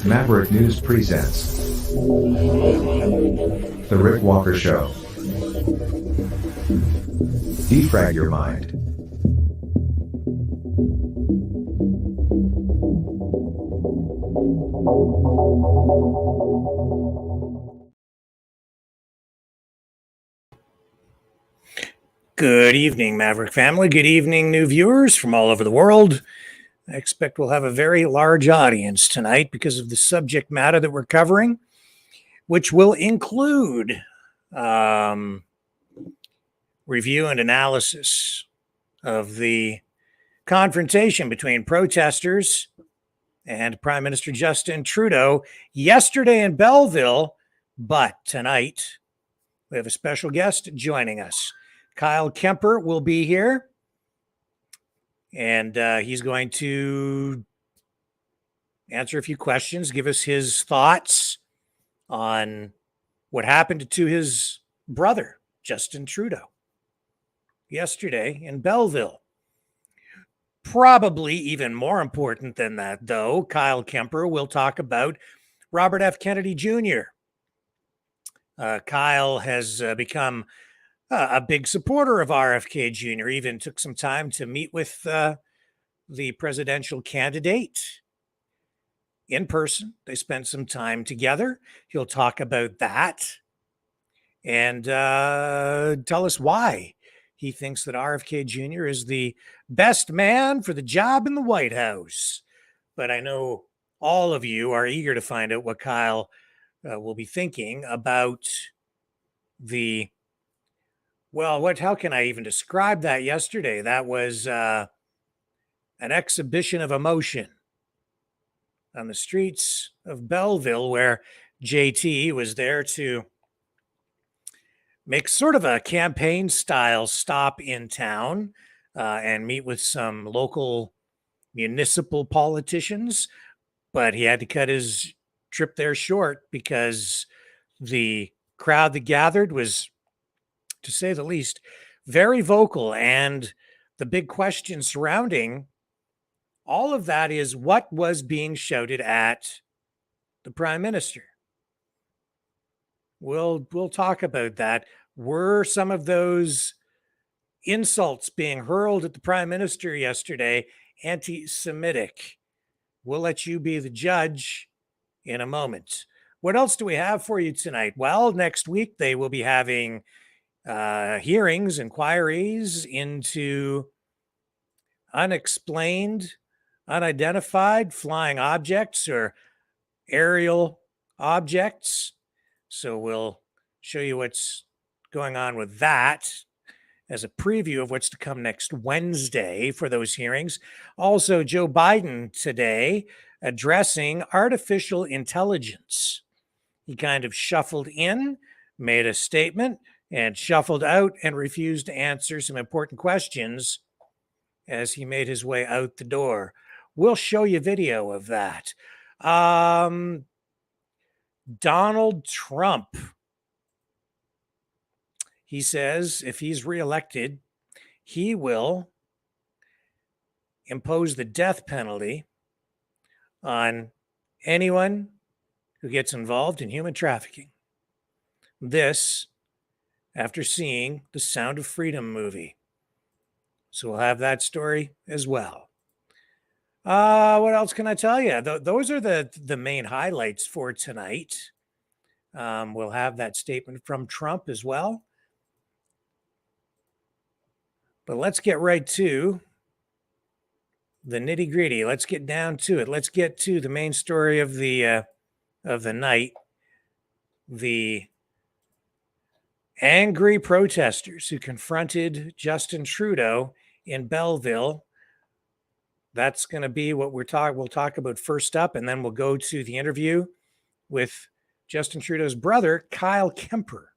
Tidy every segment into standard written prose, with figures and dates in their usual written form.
Maverick News presents The Rick Walker Show. Defrag your mind. Good evening, Maverick family. Good evening, new viewers from all over the world. I expect we'll have a very large audience tonight because of the subject matter that we're covering, which will include review and analysis of the confrontation between protesters and Prime Minister Justin Trudeau yesterday in Belleville. But tonight, we have a special guest joining us. Kyle Kemper will be here, and he's going to answer a few questions, give us his thoughts on what happened to his brother, Justin Trudeau, yesterday in Belleville. Probably even more important than that, though, Kyle Kemper will talk about Robert F. Kennedy Jr. Kyle has become a big supporter of RFK Jr., even took some time to meet with the presidential candidate in person. They spent some time together. He'll talk about that and tell us why he thinks that RFK Jr. is the best man for the job in the White House. But I know all of you are eager to find out what Kyle will be thinking about the how can I even describe that yesterday? That was an exhibition of emotion on the streets of Belleville, where JT was there to make sort of a campaign style stop in town and meet with some local municipal politicians. But he had to cut his trip there short because the crowd that gathered was, to say the least, very vocal. And the big question surrounding all of that is what was being shouted at the Prime Minister. We'll talk about that. Were some of those insults being hurled at the Prime Minister yesterday anti-Semitic? We'll let you be the judge in a moment. What else do we have for you tonight? Well, next week they will be having hearings, inquiries into unexplained, unidentified flying objects or aerial objects. So we'll show you what's going on with that as a preview of what's to come next Wednesday for those hearings. Also, Joe Biden today addressing artificial intelligence. He kind of shuffled in, made a statement, and shuffled out and refused to answer some important questions as he made his way out the door. We'll show you video of that. Donald Trump, he says if he's reelected, he will impose the death penalty on anyone who gets involved in human trafficking. This after seeing the Sound of Freedom movie. So we'll have that story as well. What else can I tell you? Those are the main highlights for tonight. We'll have that statement from Trump as well. But let's get right to the nitty-gritty. Let's get down to it. Let's get to the main story of the night. The angry protesters who confronted Justin Trudeau in Belleville. That's going to be what we'll talk about first up, and then we'll go to the interview with Justin Trudeau's brother, Kyle Kemper.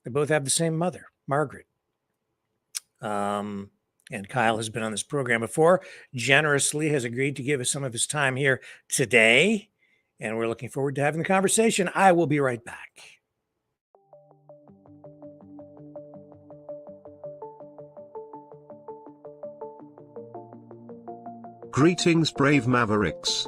They both have the same mother, Margaret. And Kyle has been on this program before, generously has agreed to give us some of his time here today, and we're looking forward to having the conversation. I will be right back. Greetings, brave Mavericks.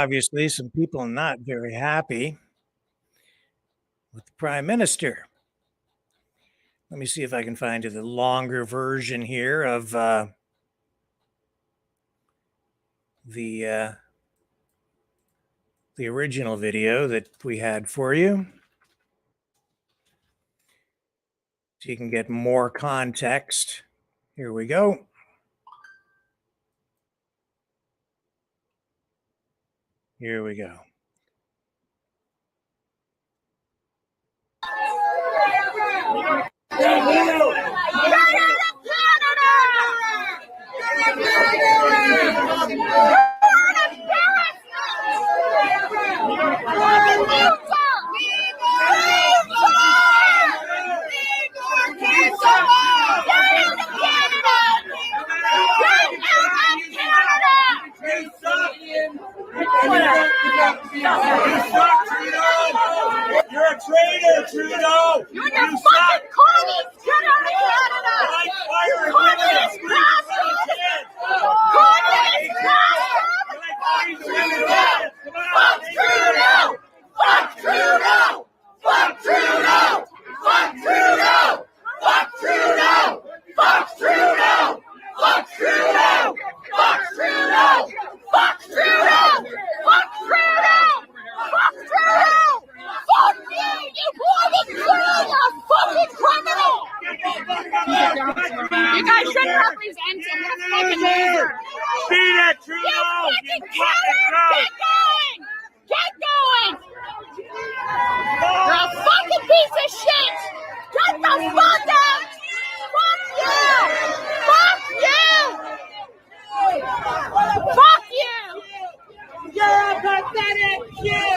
obviously some people not very happy with the Prime Minister. Let me see if I can find the longer version here of the original video that we had for you, so you can get more context. Here we go. Here we go. You're a traitor, Trudeau! You're the fucking communist! Get out of Canada! You're communist bastard! Communist bastard! Fuck Trudeau! Fuck Trudeau! Fuck Trudeau! Fuck Trudeau! Fuck Trudeau! Fuck Trudeau! Fuck Trudeau! Fuck Trudeau! Fuck Trudeau! Fuck Trudeau! Fuck Trudeau! Fuck you! You bloody criminal! You fucking criminal! You guys shouldn't represent him. What a fucking loser! Beat it, Trudeau! You fucking killer! Get going! You're a fucking piece of shit! Get the fuck out! Fuck you! Fuck you! Fuck you! You're a pathetic Jew!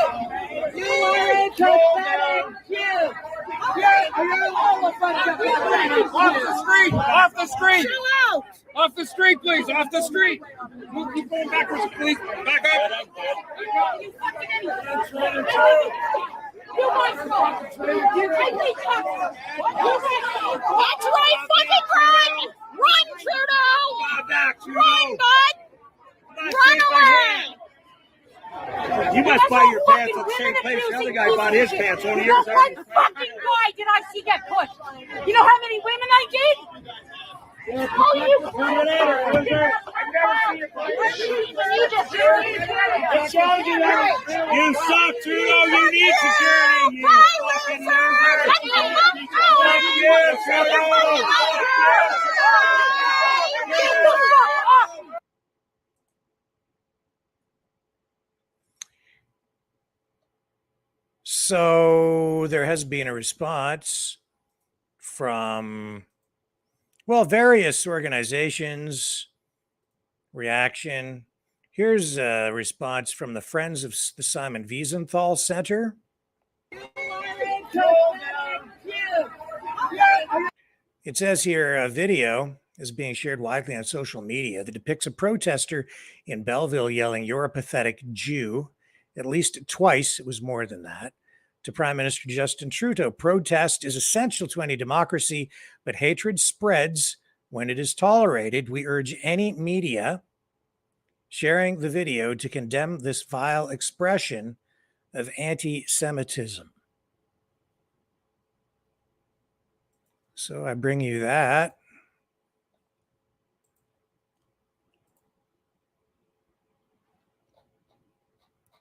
You are a pathetic Jew! You're all a bunch of pathetic Jews! Off the street! Off the street! Chill out! Off the street, please! Off the street! Keep going backwards, please! Back up! You fucking idiot! That's right, fucking run! Run, Trudeau! Run, bud! Run away! You must buy your pants at the same place the other guy bought his pants. One of yours. One fucking guy did I see get pushed. You know how many women I did? Oh, you fucking I've never seen you play. It shows you that you suck, Trudeau. You need security. You fucking loser. Fuck you, Trudeau. Get the fuck up! So there has been a response from, well, various organizations, reaction. Here's a response from the Friends of the Simon Wiesenthal Center. It says here a video is being shared widely on social media that depicts a protester in Belleville yelling, "You're a pathetic Jew," at least twice. It was more than that. To Prime Minister Justin Trudeau, protest is essential to any democracy, but hatred spreads when it is tolerated. We urge any media sharing the video to condemn this vile expression of anti-Semitism. So I bring you that.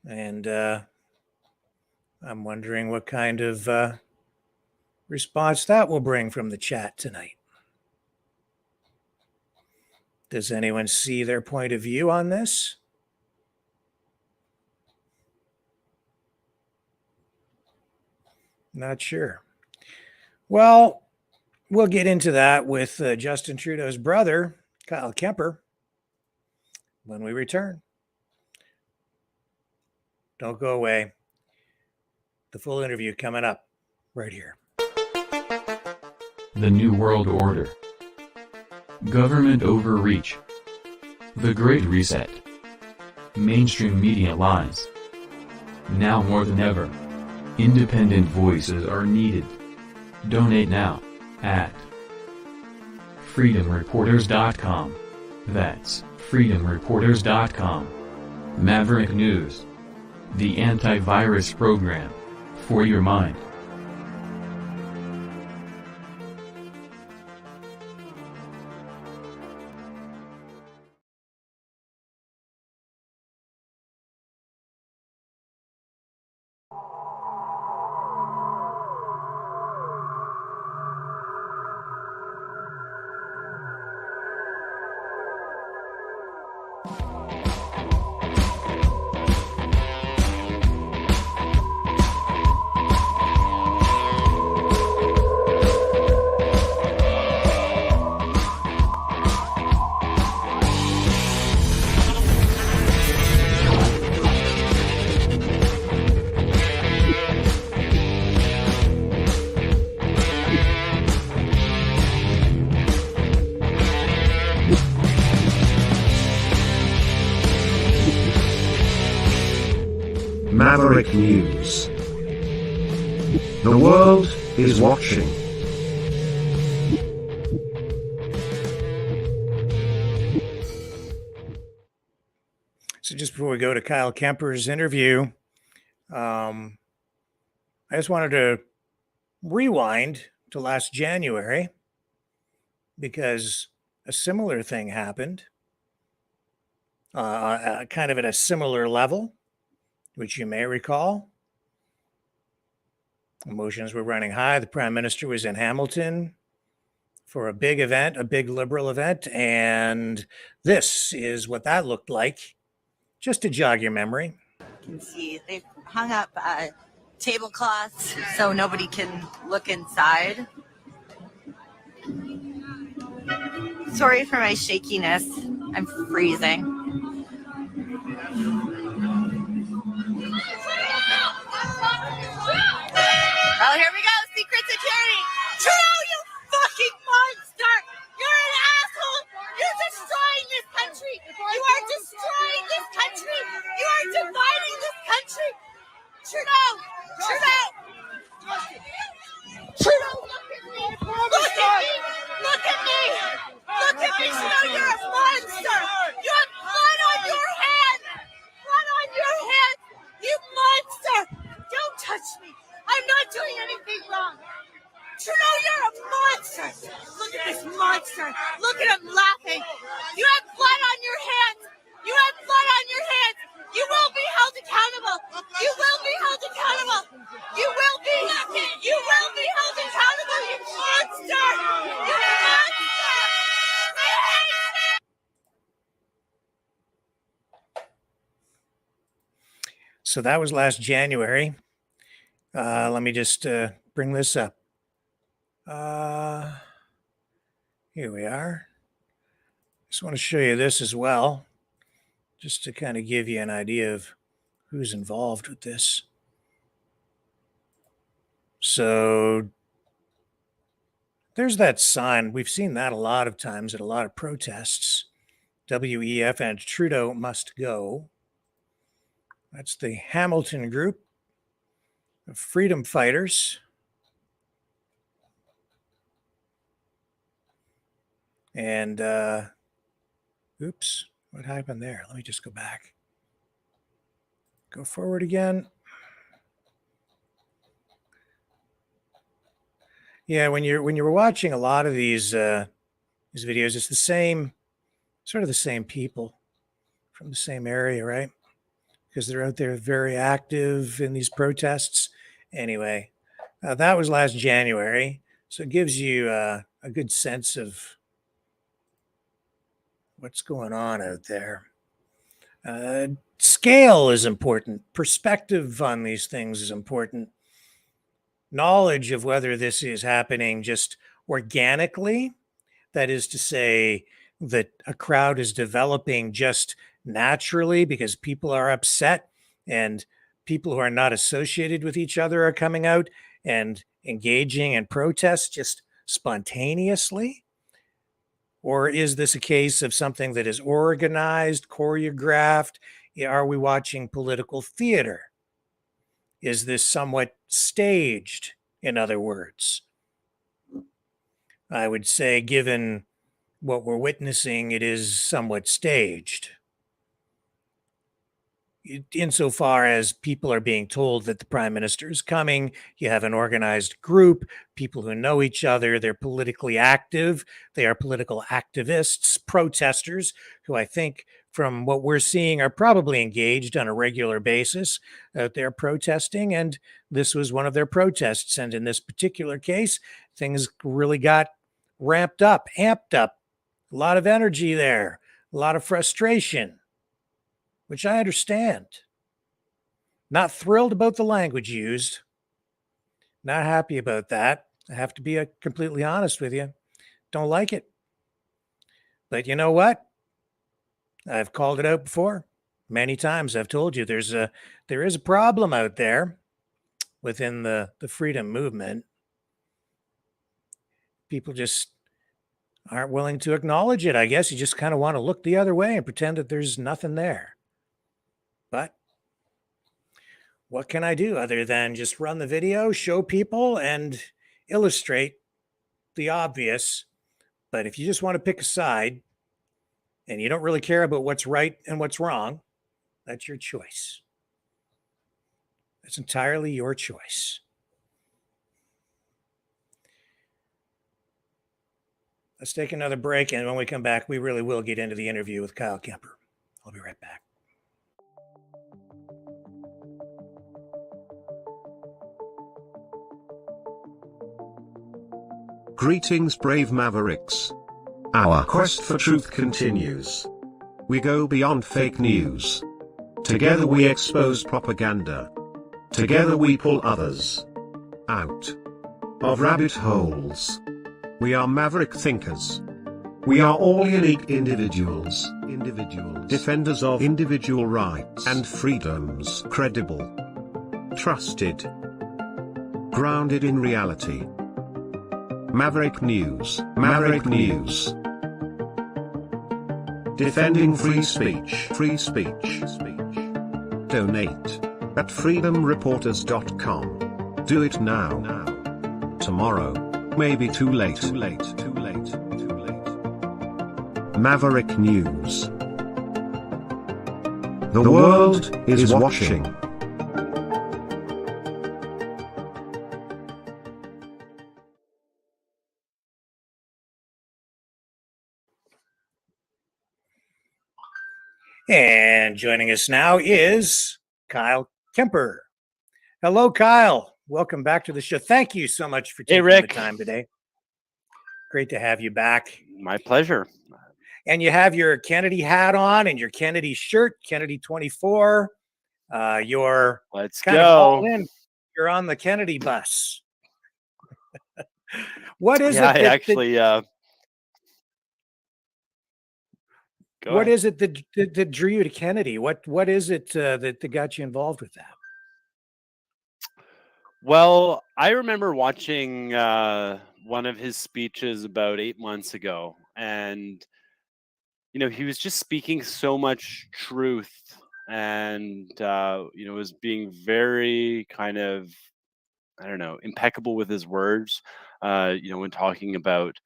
And I'm wondering what kind of response that will bring from the chat tonight. Does anyone see their point of view on this? Not sure. Well, we'll get into that with Justin Trudeau's brother, Kyle Kemper, when we return. Don't go away. The full interview coming up right here. The New World Order. Government overreach. The Great Reset. Mainstream media lies. Now more than ever, independent voices are needed. Donate now at freedomreporters.com. That's freedomreporters.com. Maverick News. The antivirus program for your mind. Maverick News. The world is watching. So just before we go to Kyle Kemper's interview, I just wanted to rewind to last January because a similar thing happened, kind of at a similar level, which you may recall. Emotions were running high. The Prime Minister was in Hamilton for a big event, a big Liberal event, and this is what that looked like, just to jog your memory. You can see they've hung up tablecloths so nobody can look inside. Sorry for my shakiness. I'm freezing. Oh, here we go. Secret security. Trudeau, you fucking monster. You're an asshole. You're destroying this country. You are destroying this country. You are dividing this country. Trudeau. Trudeau. Trudeau, look at me. Look at me. Look at me. Look at me, Trudeau. You're a monster. You have blood on your hands. Blood on your hands. You monster. Don't touch me. I'm not doing anything wrong. Trudeau, you're a monster. Look at this monster. Look at him laughing. You have blood on your hands. You have blood on your hands. You will be held accountable. You will be held accountable. You will be. You will be held accountable, you monster. You monster. So that was last January. Let me just bring this up. Here we are. Just want to show you this as well, just to kind of give you an idea of who's involved with this. So there's that sign. We've seen that a lot of times at a lot of protests. WEF and Trudeau must go. That's the Hamilton group of freedom fighters. And, oops, what happened there? Let me just go back. Go forward again. Yeah, when you're watching a lot of these videos, it's the same, sort of the same people from the same area, right? Because they're out there very active in these protests. Anyway, that was last January, so it gives you a good sense of what's going on out there. Scale is important. Perspective on these things is important. Knowledge of whether this is happening just organically, that is to say that a crowd is developing just naturally because people are upset and people who are not associated with each other are coming out and engaging in protests just spontaneously? Or is this a case of something that is organized, choreographed? Are we watching political theater? Is this somewhat staged, in other words? I would say, given what we're witnessing, it is somewhat staged. insofar as people are being told that the prime minister is coming. You have an organized group, people who know each other, they're politically active, they are political activists, protesters, who I think from what we're seeing are probably engaged on a regular basis out there protesting. And this was one of their protests. And in this particular case, things really got ramped up, amped up, a lot of energy there, a lot of frustration, which I understand. Not thrilled about the language used. Not happy about that. I have to be completely honest with you. Don't like it. But you know what? I've called it out before. Many times I've told you there is a problem out there within the freedom movement. People just aren't willing to acknowledge it. I guess you just kind of want to look the other way and pretend that there's nothing there. But what can I do other than just run the video, show people, and illustrate the obvious? But if you just want to pick a side and you don't really care about what's right and what's wrong, that's your choice. That's entirely your choice. Let's take another break, and when we come back, we really will get into the interview with Kyle Kemper. I'll be right back. Greetings, brave Mavericks. Our quest for truth continues. We go beyond fake news. Together we expose propaganda. Together we pull others out of rabbit holes. We are maverick thinkers. We are all unique individuals, defenders of individual rights and freedoms, credible, trusted, grounded in reality. Maverick News, Maverick News. Defending free speech, free speech. Donate at freedomreporters.com. Do it now. Tomorrow may be too late. Maverick News. The world is watching. And joining us now is Kyle Kemper. Hello, Kyle. Welcome back to the show. Thank you so much for taking the time today. Great to have you back. My pleasure. And you have your Kennedy hat on and your Kennedy shirt, Kennedy 24. You're Let's kind of go. all in. You're on the Kennedy bus. What is it? What is it that drew you to Kennedy? What is it that got you involved with that? Well, I remember watching one of his speeches about 8 months ago, and he was just speaking so much truth, and was being very kind of, I don't know, impeccable with his words. When talking about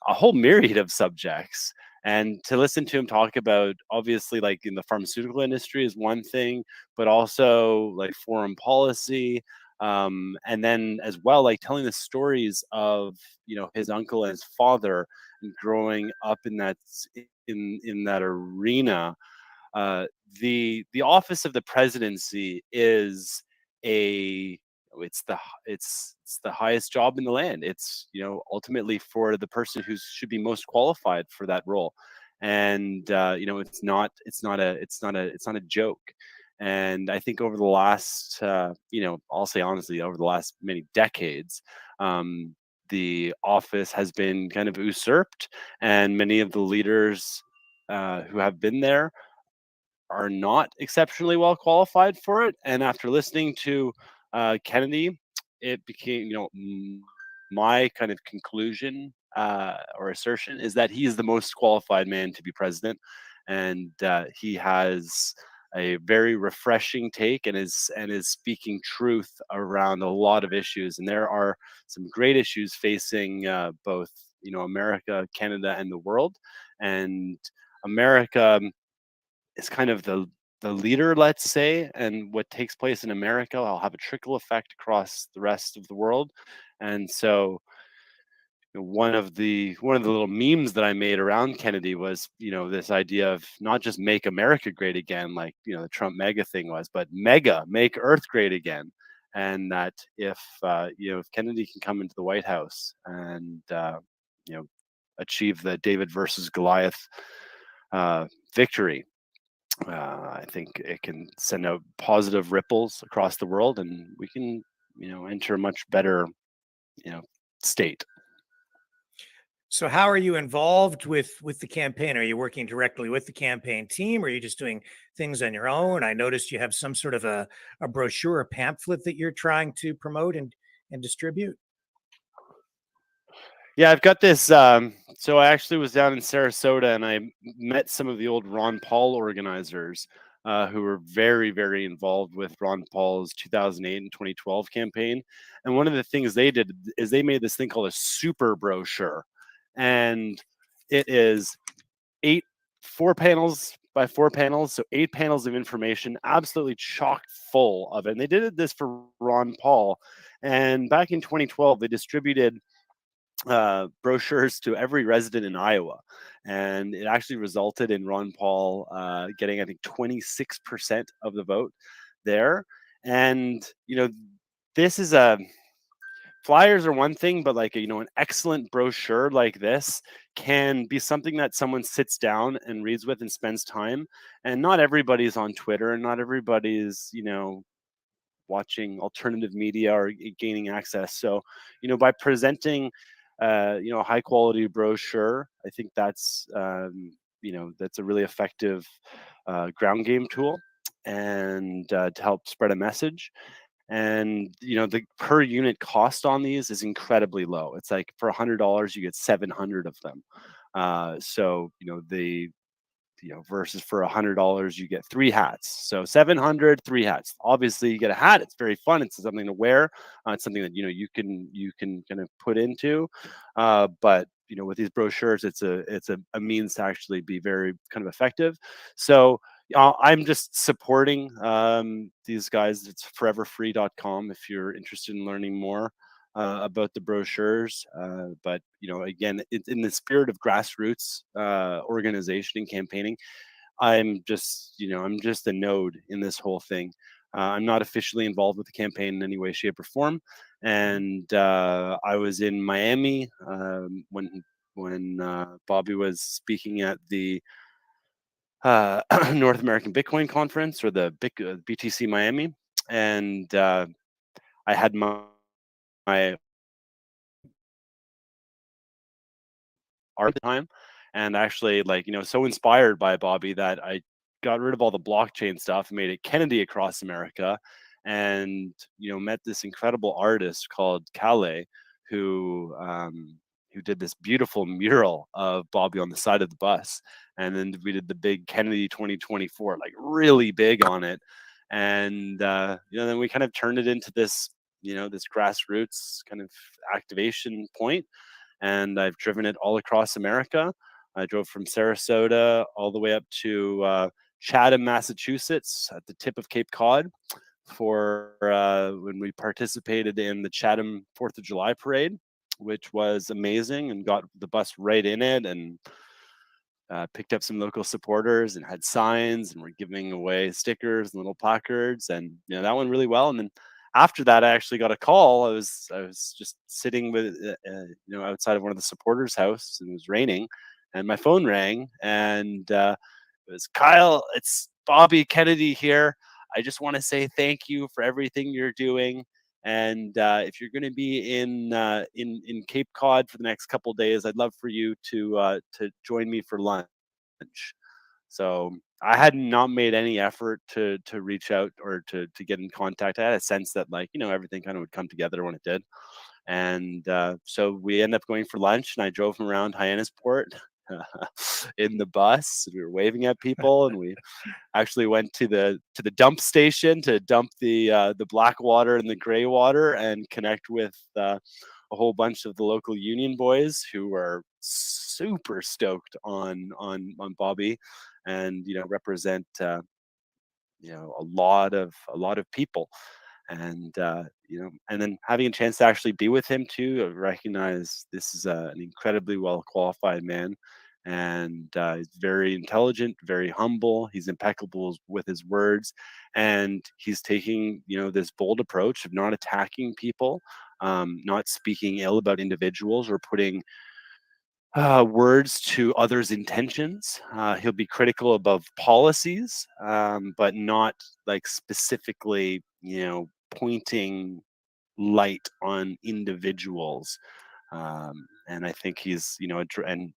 a whole myriad of subjects. And to listen to him talk about, obviously, like in the pharmaceutical industry is one thing, but also like foreign policy, and then as well, like telling the stories of his uncle and his father, and growing up in that arena. The office of the presidency is it's the highest job in the land. It's ultimately for the person who should be most qualified for that role, and it's not a joke. And I think over the last I'll say honestly, over the last many decades, the office has been kind of usurped, and many of the leaders who have been there are not exceptionally well qualified for it. And after listening to Kennedy, it became, my kind of conclusion or assertion is that he is the most qualified man to be president, and he has a very refreshing take and is speaking truth around a lot of issues. And there are some great issues facing both America, Canada, and the world. And America is kind of the the leader, let's say, and what takes place in America will have a trickle effect across the rest of the world. And so one of the little memes that I made around Kennedy was, this idea of not just make America great again, like the Trump mega thing was, but mega make Earth great again. And that if if Kennedy can come into the White House and achieve the David versus Goliath victory, I think it can send out positive ripples across the world, and we can enter a much better state. So how are you involved with the campaign? Are you working directly with the campaign team, or are you just doing things on your own? I noticed you have some sort of a brochure, a pamphlet that you're trying to promote and distribute. Yeah, I've got this. So I actually was down in Sarasota, and I met some of the old Ron Paul organizers who were very, very involved with Ron Paul's 2008 and 2012 campaign. And one of the things they did is they made this thing called a super brochure, and it is 4 panels by 4 panels, so 8 panels of information, absolutely chock full of it. And they did this for Ron Paul, and back in 2012, they distributed brochures to every resident in Iowa, and it actually resulted in Ron Paul getting, I think, 26% of the vote there. And this is flyers are one thing, but like an excellent brochure like this can be something that someone sits down and reads with and spends time. And not everybody's on Twitter, and not everybody's watching alternative media or gaining access. So by presenting a high quality brochure, I think that's that's a really effective ground game tool, and to help spread a message. And the per unit cost on these is incredibly low. It's like for $100 you get 700 of them. So the versus for $100 you get 3 hats. So 700, 3 hats. Obviously you get a hat. It's very fun. It's something to wear. It's something that you can kind of put into. But with these brochures, it's a means to actually be very kind of effective. So I'm just supporting these guys. It's foreverfree.com if you're interested in learning more about the brochures. But again, it's in the spirit of grassroots organization and campaigning. I'm just a node in this whole thing. I'm not officially involved with the campaign in any way, shape, or form. And I was in Miami when Bobby was speaking at the North American Bitcoin Conference, or the BTC Miami, and I had my art at the time, and actually, so inspired by Bobby that I got rid of all the blockchain stuff and made it Kennedy across America, and met this incredible artist called Calais, who did this beautiful mural of Bobby on the side of the bus. And then we did the big Kennedy 2024, like really big on it. And then we kind of turned it into this this grassroots kind of activation point. And I've driven it all across America. I drove from Sarasota all the way up to Chatham, Massachusetts, at the tip of Cape Cod, for when we participated in the Chatham 4th of July parade, which was amazing, and got the bus right in it, and picked up some local supporters and had signs, and we're giving away stickers and little placards, and that went really well. And then after that, I actually got a call. I was just sitting with outside of one of the supporters' house, and it was raining, and my phone rang, and it was Kyle. It's Bobby Kennedy here. I just want to say thank you for everything you're doing. And if you're going to be in Cape Cod for the next couple of days, I'd love for you to join me for lunch. So I had not made any effort to reach out or to get in contact. I had a sense that everything kind of would come together when it did. And so we ended up going for lunch, and I drove him around Hyannisport in the bus. We were waving at people, and we actually went to the dump station to dump the black water and the gray water, and connect with a whole bunch of the local union boys who are super stoked on Bobby, and represent a lot of people. And and then having a chance to actually be with him too, I recognize this is an incredibly well qualified man, and he's very intelligent, very humble. He's impeccable with his words, and he's taking this bold approach of not attacking people, not speaking ill about individuals or putting words to others' intentions. He'll be critical above policies, but not like specifically, pointing light on individuals. And I think he's, and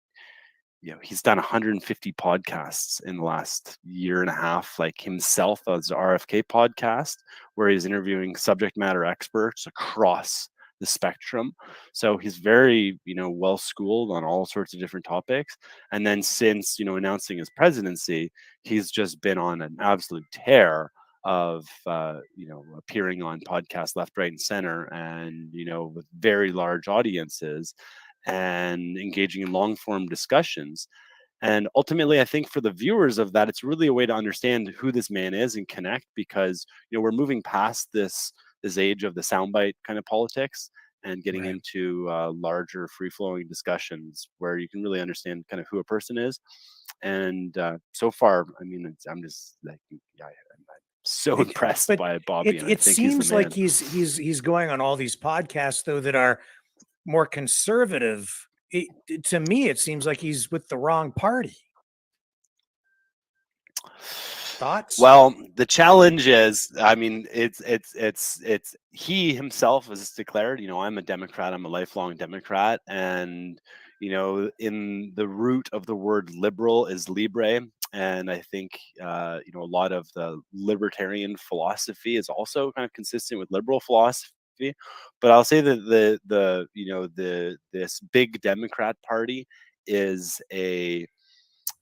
he's done 150 podcasts in the last year and a half, like himself as the RFK podcast, where he's interviewing subject matter experts across the spectrum. So he's very, well schooled on all sorts of different topics. And then since, announcing his presidency, he's just been on an absolute tear of appearing on podcasts left, right, and center, and with very large audiences, and engaging in long form discussions. And ultimately, I think for the viewers of that, it's really a way to understand who this man is and connect, because we're moving past this age of the soundbite kind of politics and getting Right. into larger, free flowing discussions where you can really understand kind of who a person is. And so far, I mean, I'm just like, yeah, I'm so impressed But by Bobby, and I it think he's the seems like man. he's going on all these podcasts though that are more conservative. To me, it seems like he's with the wrong party. Thoughts? Well, the challenge is, I mean, it's he himself has declared, I'm a Democrat, I'm a lifelong Democrat, and in the root of the word liberal is libre, and I think a lot of the libertarian philosophy is also kind of consistent with liberal philosophy. But I'll say that this big Democrat party is a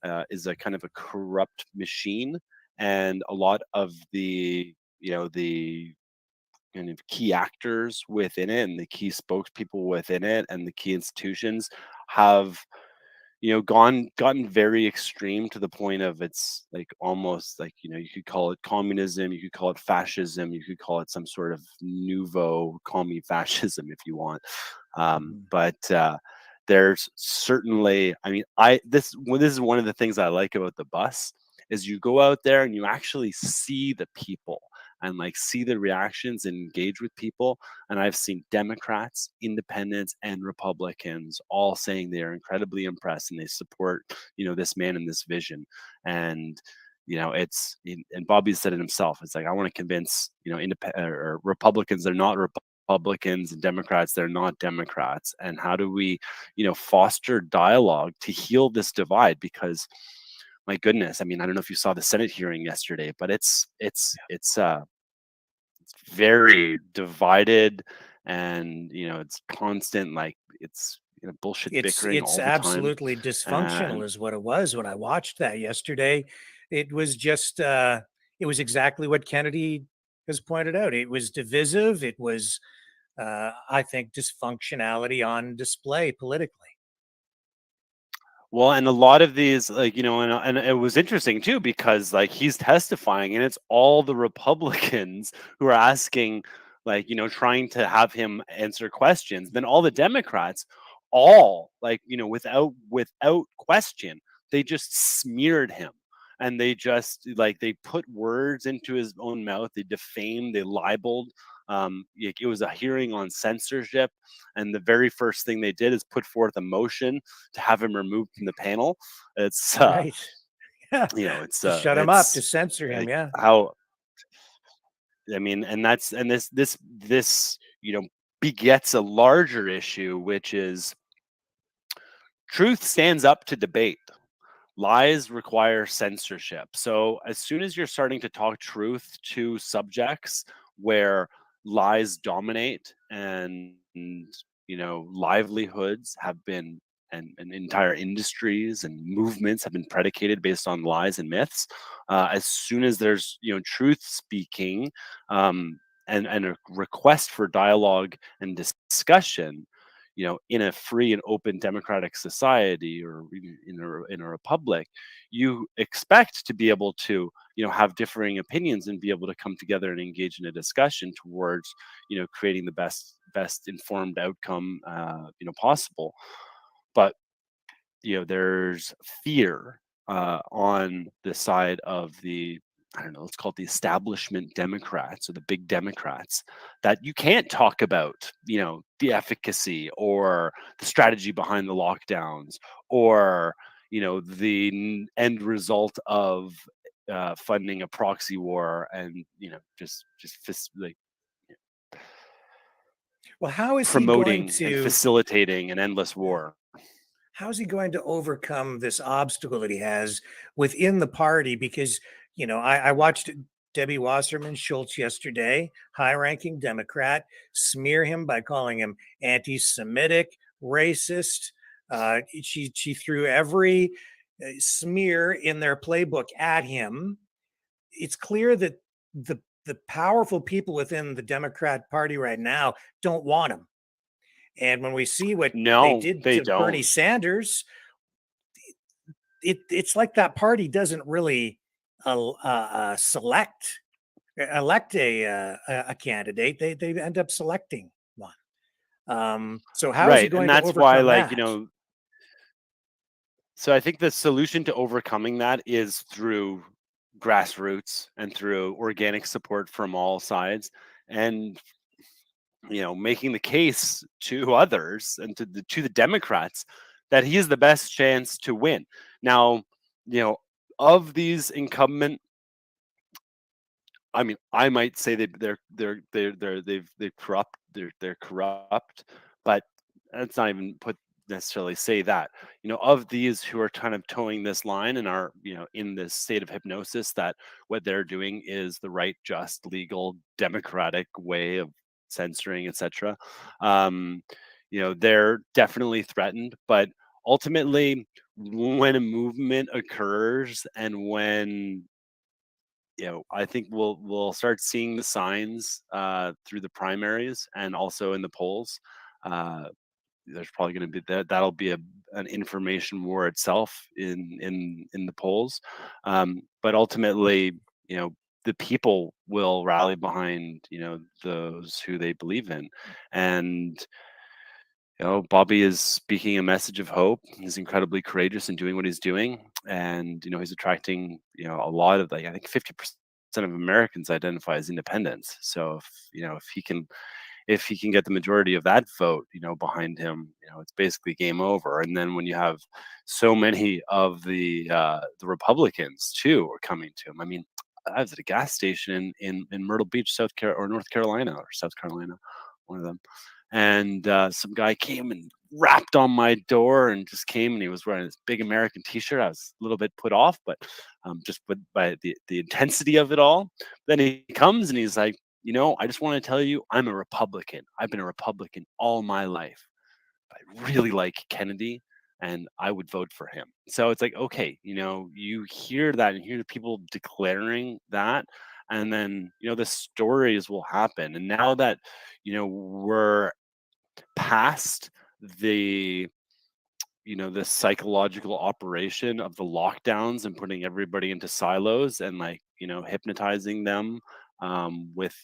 kind of a corrupt machine, and a lot of the the kind of key actors within it and the key spokespeople within it and the key institutions have gotten very extreme, to the point of it's like almost like you could call it communism, you could call it fascism, you could call it some sort of nouveau commie fascism if you want. But there's certainly, I mean, this is one of the things I like about the bus, is you go out there and you actually see the people and like see the reactions and engage with people. And I've seen Democrats, independents, and Republicans all saying they are incredibly impressed and they support this man and this vision. And and Bobby said it himself, it's like, I want to convince independent or Republicans they're not Republicans, and Democrats they're not Democrats. And how do we foster dialogue to heal this divide? Because my goodness, I mean, I don't know if you saw the Senate hearing yesterday, but it's very divided, and it's constant, like it's bullshit bickering It's all the time. absolutely dysfunctional And is what it was when I watched that yesterday. It was just it was exactly what Kennedy has pointed out. It was divisive. It was I think dysfunctionality on display politically. well, and a lot of these, like, and it was interesting too, because like he's testifying and it's all the Republicans who are asking, like, trying to have him answer questions. Then all the Democrats, all like, without question, they just smeared him. And they just like they put words into his own mouth, they defamed, they libeled. It was a hearing on censorship, and the very first thing they did is put forth a motion to have him removed from the panel. It's Right. Yeah. To shut him up, to it's censor him. like Yeah. how, I mean, and this begets a larger issue, which is truth stands up to debate. Lies require censorship. So as soon as you're starting to talk truth to subjects where lies dominate, and livelihoods have been, and entire industries and movements have been predicated based on lies and myths, as soon as there's truth speaking, and a request for dialogue and discussion, in a free and open democratic society, or in a republic, you expect to be able to have differing opinions and be able to come together and engage in a discussion towards creating the best informed outcome possible. But there's fear on the side of the, I don't know, let's call it the establishment Democrats, or the big Democrats, that you can't talk about, the efficacy or the strategy behind the lockdowns, or, the end result of funding a proxy war, and, like Well, how is he going promoting and to facilitating an endless war. how's he going to overcome this obstacle that he has within the party? Because, I watched Debbie Wasserman Schultz yesterday, high ranking Democrat, smear him by calling him anti Semitic, racist. She threw every smear in their playbook at him. It's clear that the powerful people within the Democrat Party right now don't want him. And when we see what they No, did they to Bernie don't. Sanders, it's like that party doesn't really elect a candidate. They end up selecting one. So how is he Right, and going to that's why, overcome like, that? so I think the solution to overcoming that is through grassroots and through organic support from all sides, and making the case to others and to the Democrats that he is the best chance to win. Now, you know, of these incumbent, I mean, I might say they're corrupt, but that's not even put necessarily say that. Of these who are kind of towing this line and are in this state of hypnosis that what they're doing is the right, just, legal, democratic way of censoring, etc. Um, they're definitely threatened, but ultimately, when a movement occurs and when I think we'll start seeing the signs through the primaries and also in the polls. Uh, there's probably going to be that'll be an information war itself in the polls, but ultimately, the people will rally behind those who they believe in, and Bobby is speaking a message of hope. He's incredibly courageous in doing what he's doing, and he's attracting a lot of, like, I think 50% of Americans identify as independents. So if he can get the majority of that vote, behind him, it's basically game over. And then when you have so many of the Republicans too are coming to him. I mean, I was at a gas station in Myrtle Beach, North Carolina, or South Carolina, one of them, and some guy came and rapped on my door and just came, and he was wearing this big American T-shirt. I was a little bit put off, but just by the intensity of it all. Then he comes and he's like, I just want to tell you, I'm a Republican. I've been a Republican all my life. I really like Kennedy, and I would vote for him. So it's like, okay, you hear that and hear the people declaring that, and then the stories will happen. And now that we're past the the psychological operation of the lockdowns and putting everybody into silos and, like, hypnotizing them with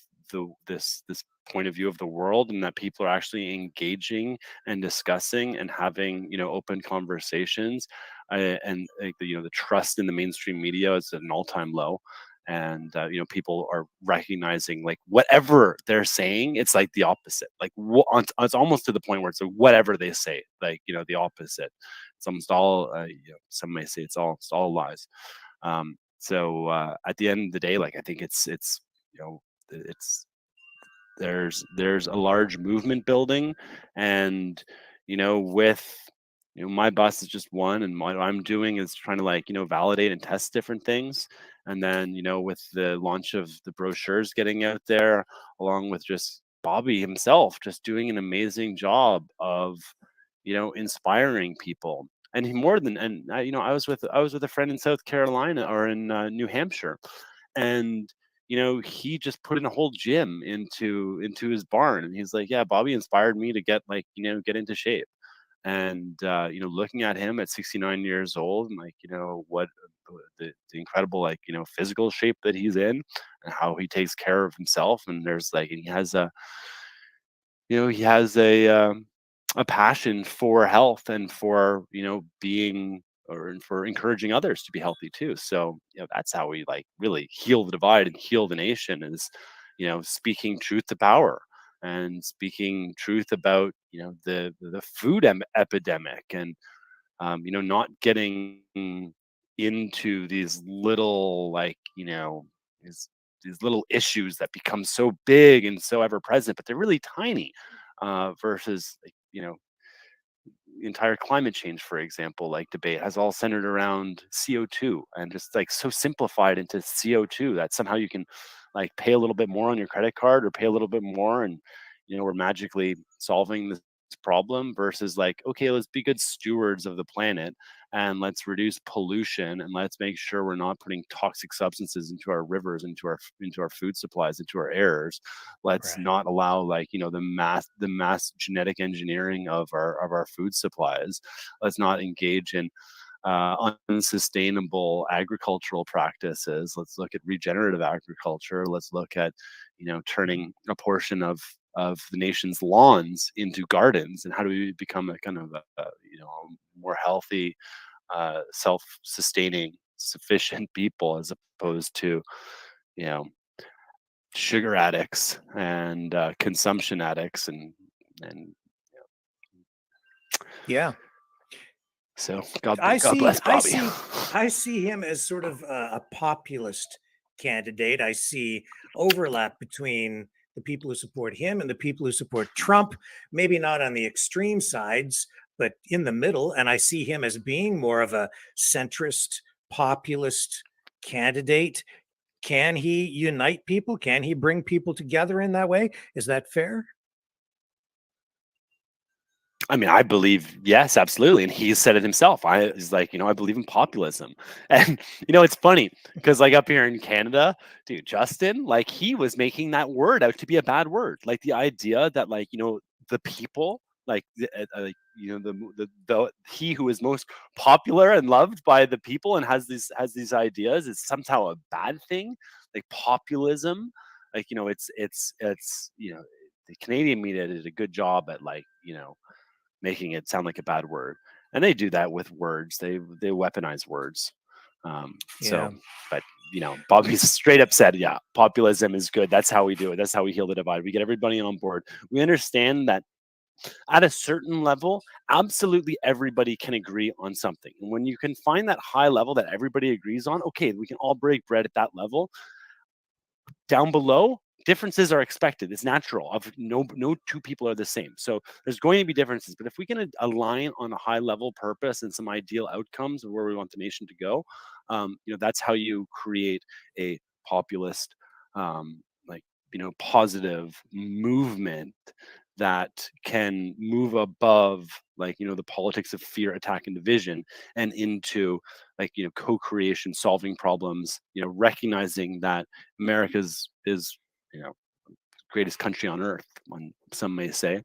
this point of view of the world, and that people are actually engaging and discussing and having open conversations, and, like, the trust in the mainstream media is at an all-time low, and people are recognizing, like, whatever they're saying, it's like the opposite, like, it's almost to the point where it's like whatever they say, like, the opposite. It's almost all some may say it's all lies. So at the end of the day, like, I think it's there's a large movement building, and with my bus is just one, and what I'm doing is trying to, like, validate and test different things. And then with the launch of the brochures getting out there, along with just Bobby himself just doing an amazing job of inspiring people. And he more than and I was with a friend in South Carolina, or in New Hampshire, and he just put in a whole gym into his barn, and he's like, yeah, Bobby inspired me to get get into shape. And looking at him at 69 years old, and what the incredible physical shape that he's in, and how he takes care of himself, and and he has a passion for health, and for being, or for encouraging others to be healthy too. So that's how we really heal the divide and heal the nation, is speaking truth to power, and speaking truth about the food epidemic, and not getting into these little these little issues that become so big and so ever present, but they're really tiny, versus the entire climate change, for example, debate has all centered around CO2, and just so simplified into CO2 that somehow you can pay a little bit more on your credit card, or pay a little bit more, and we're magically solving this problem, versus okay, let's be good stewards of the planet, and let's reduce pollution, and let's make sure we're not putting toxic substances into our rivers, into our food supplies, into our airs. Let's Right. not allow the mass genetic engineering of our food supplies. Let's not engage in unsustainable agricultural practices. Let's look at regenerative agriculture. Let's look at turning a portion of the nation's lawns into gardens, and how do we become a kind of more healthy, self-sustaining, sufficient people, as opposed to you know sugar addicts and consumption addicts, and Yeah. so God I bless Bobby. I see him as sort of a populist candidate. I see overlap between the people who support him and the people who support Trump, maybe not on the extreme sides, but in the middle. And I see him as being more of a centrist, populist candidate. Can he unite people? Can he bring people together in that way? Is that fair? I mean, I believe, yes, absolutely. And he said it himself. He's like, I believe in populism. And, it's funny because up here in Canada, dude, Justin, he was making that word out to be a bad word. The idea that the people, he who is most popular and loved by the people and has these ideas is somehow a bad thing. Populism, it's the Canadian media did a good job at making it sound like a bad word, and they do that with words. They weaponize words. Yeah. But Bobby's straight up said, yeah, populism is good. That's how we do it. That's how we heal the divide. We get everybody on board. We understand that at a certain level, absolutely everybody can agree on something. And when you can find that high level that everybody agrees on, okay, we can all break bread at that level. Down below, differences are expected. It's natural. Of no two people are the same. So there's going to be differences. But if we can align on a high level purpose and some ideal outcomes of where we want the nation to go, that's how you create a populist, positive movement that can move above the politics of fear, attack, and division, and into co-creation, solving problems, recognizing that America's is greatest country on earth, some may say,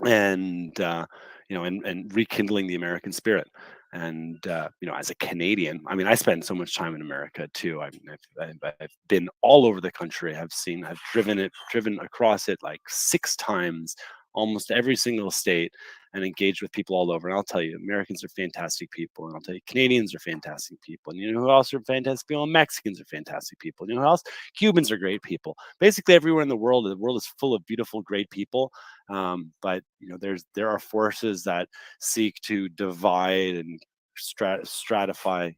and and rekindling the American spirit. And as a Canadian, I mean, I spend so much time in America too. I've been all over the country. I've driven across it 6 times, almost every single state, and engaged with people all over. And I'll tell you, Americans are fantastic people, and I'll tell you, Canadians are fantastic people. And you know who else are fantastic people? Mexicans are fantastic people. You know who else? Cubans are great people. Basically, everywhere in the world is full of beautiful, great people. But there are forces that seek to divide and stratify.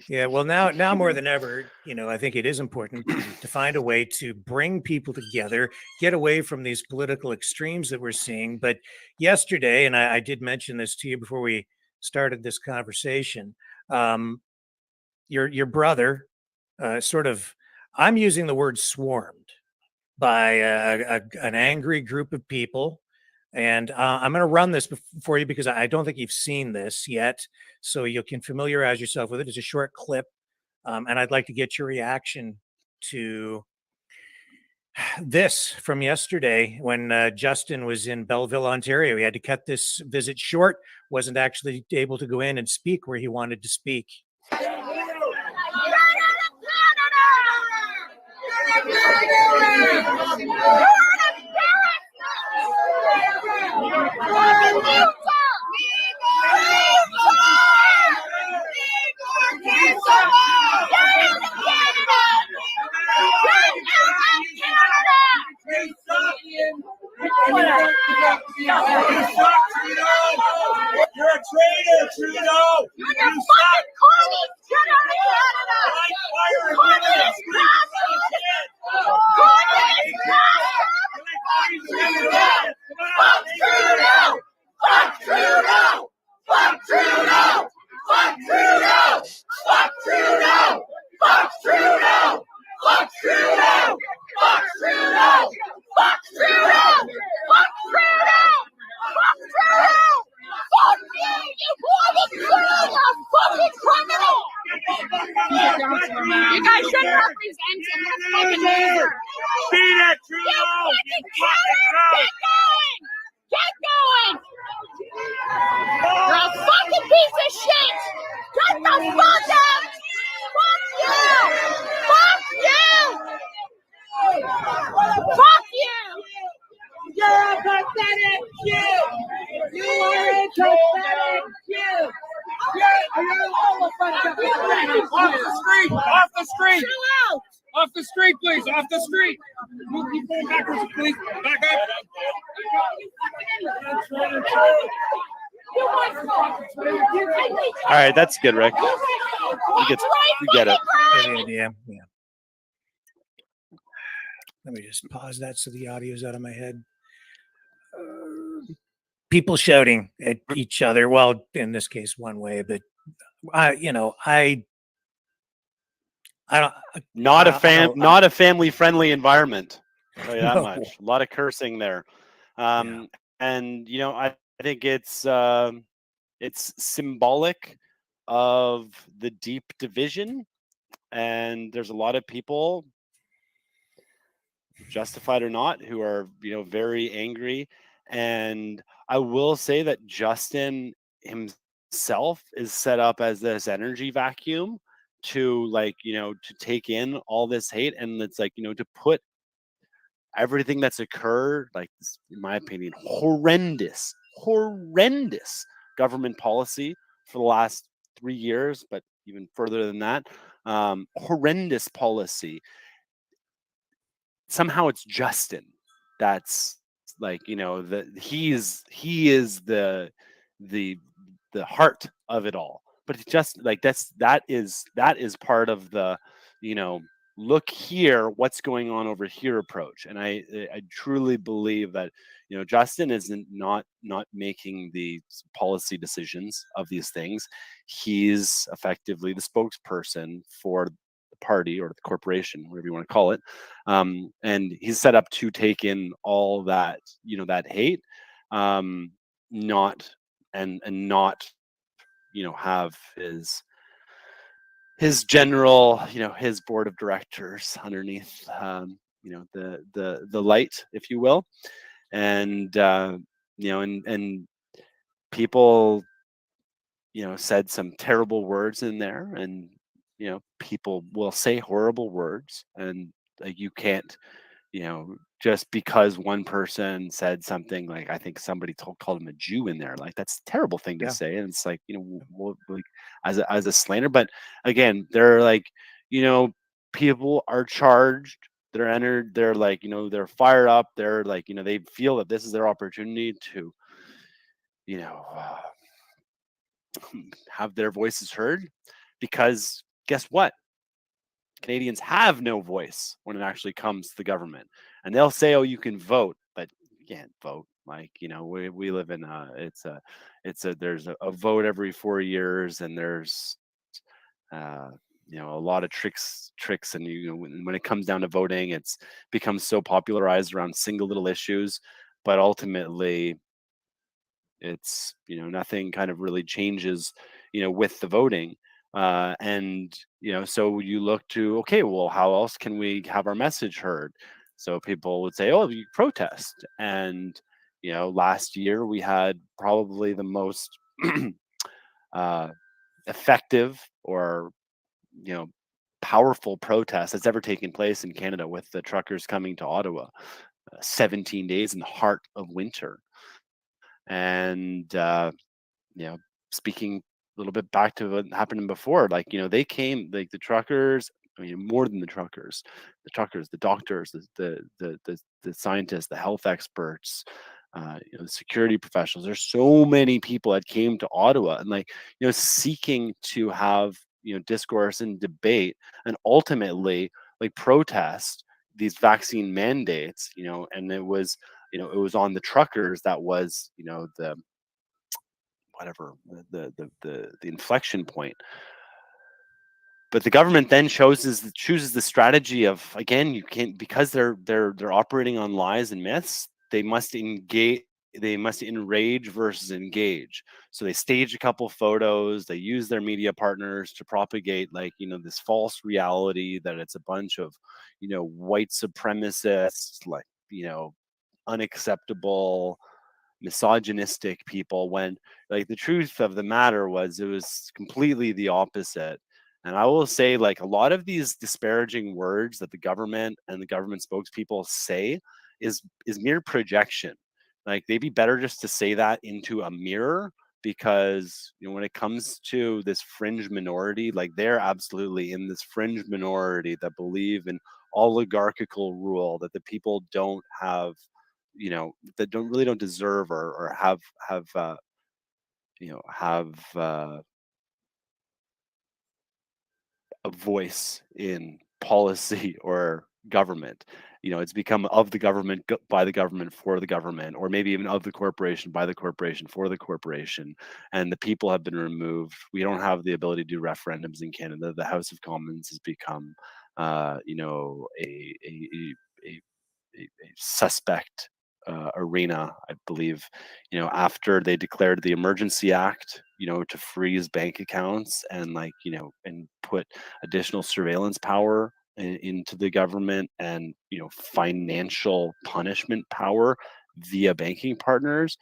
Yeah, well, now more than ever, I think it is important to find a way to bring people together, get away from these political extremes that we're seeing. But yesterday, and I did mention this to you before we started this conversation, your brother sort of, I'm using the word swarmed by an angry group of people. And I'm going to run this for you because I don't think you've seen this yet. So you can familiarize yourself with it. It's a short clip And I'd like to get your reaction to this from yesterday when Justin was in Belleville, Ontario. He had to cut this visit short, wasn't actually able to go in and speak where he wanted to speak. You're a traitor, Trudeau! You're a fucking corny! Get out of Canada! Communist bastard! Communist bastard! Fuck Trudeau! Fuck Trudeau! Fuck Trudeau! Fuck Trudeau! Fuck Trudeau! Fuck Trudeau! Fuck Trudeau! Fuck Trudeau! Fuck Trudeau! Fuck Trudeau! Fuck Trudeau! Fuck you! You bloody criminal! You fucking criminal! You guys shouldn't represent him. That's fucking loser. Beat it, You Trudeau! fucking coward! Get going! Get going! You're a fucking piece of shit! Get the fuck out! Fuck you! Fuck you! Fuck you! You're a pathetic Jew! You are a pathetic Jew! You're all a bunch of pathetic Jews! Off the street! Off the street! Chill out! Off the street, please! Off the street! Move keep going backwards, please! Back up! All right, that's good, Rick. You get it. Good idea. Yeah. Let me just pause that so the audio's out of my head. People shouting at each other. Well, in this case, one way, but I don't. Not I don't- a family-friendly environment. I'll tell you that No. much. A lot of cursing there. And I think it's symbolic of the deep division, and there's a lot of people, justified or not, who are very angry. And I will say that Justin himself is set up as this energy vacuum to to take in all this hate, and it's to put everything that's occurred, in my opinion, horrendous government policy for the last 3 years, but even further than that, horrendous policy. Somehow it's Justin that's he is the heart of it all. But it's just that is part of the look here, what's going on over here approach. And I truly believe that Justin isn't not making the policy decisions of these things. He's effectively the spokesperson for the party or the corporation, whatever you want to call it, and he's set up to take in all that that hate, not have his general, his board of directors underneath, the light, if you will. And, and people, said some terrible words in there, and, people will say horrible words, and you can't, just because one person said something, I think somebody called him a Jew in there, that's a terrible thing to say. And it's as a slander. But again, they're people are charged, they're entered, they're they're fired up, they're they feel that this is their opportunity to have their voices heard, because guess what? Canadians have no voice when it actually comes to the government. And they'll say, oh, you can vote, but you can't vote. We live in there's a vote every 4 years, and there's a lot of tricks, and when it comes down to voting, it's become so popularized around single little issues, but ultimately it's nothing kind of really changes with the voting. And so you look to, okay, well, how else can we have our message heard? So people would say, oh, you protest. And last year we had probably the most uh, effective or powerful protest that's ever taken place in Canada, with the truckers coming to Ottawa, 17 days in the heart of winter. And you know, speaking a little bit back to what happened before, like, they came, like the truckers, I mean, more than the truckers, the doctors, the scientists, the health experts, the security professionals. There's so many people that came to Ottawa and, like, seeking to have, discourse and debate and ultimately, like, protest these vaccine mandates, and it was on the truckers that was, the whatever the inflection point. But the government then chooses the strategy of, again, you can't, because they're operating on lies and myths. They must engage. They must enrage versus engage. So they stage a couple photos. They use their media partners to propagate, like, this false reality that it's a bunch of, white supremacists, like, unacceptable, misogynistic people, when, like, the truth of the matter was it was completely the opposite. And I will say, like, a lot of these disparaging words that the government and the government spokespeople say is mere projection. Like, they'd be better just to say that into a mirror, because when it comes to this fringe minority, like, they're absolutely in this fringe minority that believe in oligarchical rule, that the people don't have, that don't deserve, or have a voice in policy or government. It's become of the government, by the government, for the government, or maybe even of the corporation, by the corporation, for the corporation. And the people have been removed. We don't have the ability to do referendums in Canada. The House of Commons has become, a suspect arena, I believe. After they declared the Emergency Act, to freeze bank accounts and, like, and put additional surveillance power into the government, and financial punishment power via banking partners.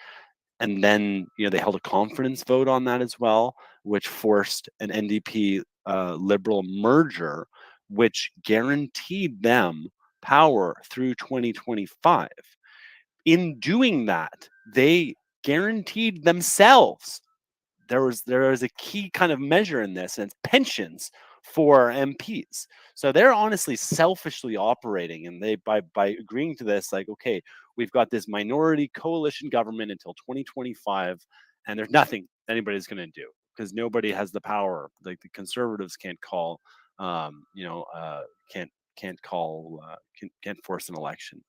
And then they held a confidence vote on that as well, which forced an NDP Liberal merger, which guaranteed them power through 2025. In doing that, they guaranteed themselves. There was a key kind of measure in this, and it's pensions for MPs. So they're honestly selfishly operating, and they, by agreeing to this, like, okay, we've got this minority coalition government until 2025, and there's nothing anybody's going to do, because nobody has the power. Like, the Conservatives can't call, can't call, can't force an election.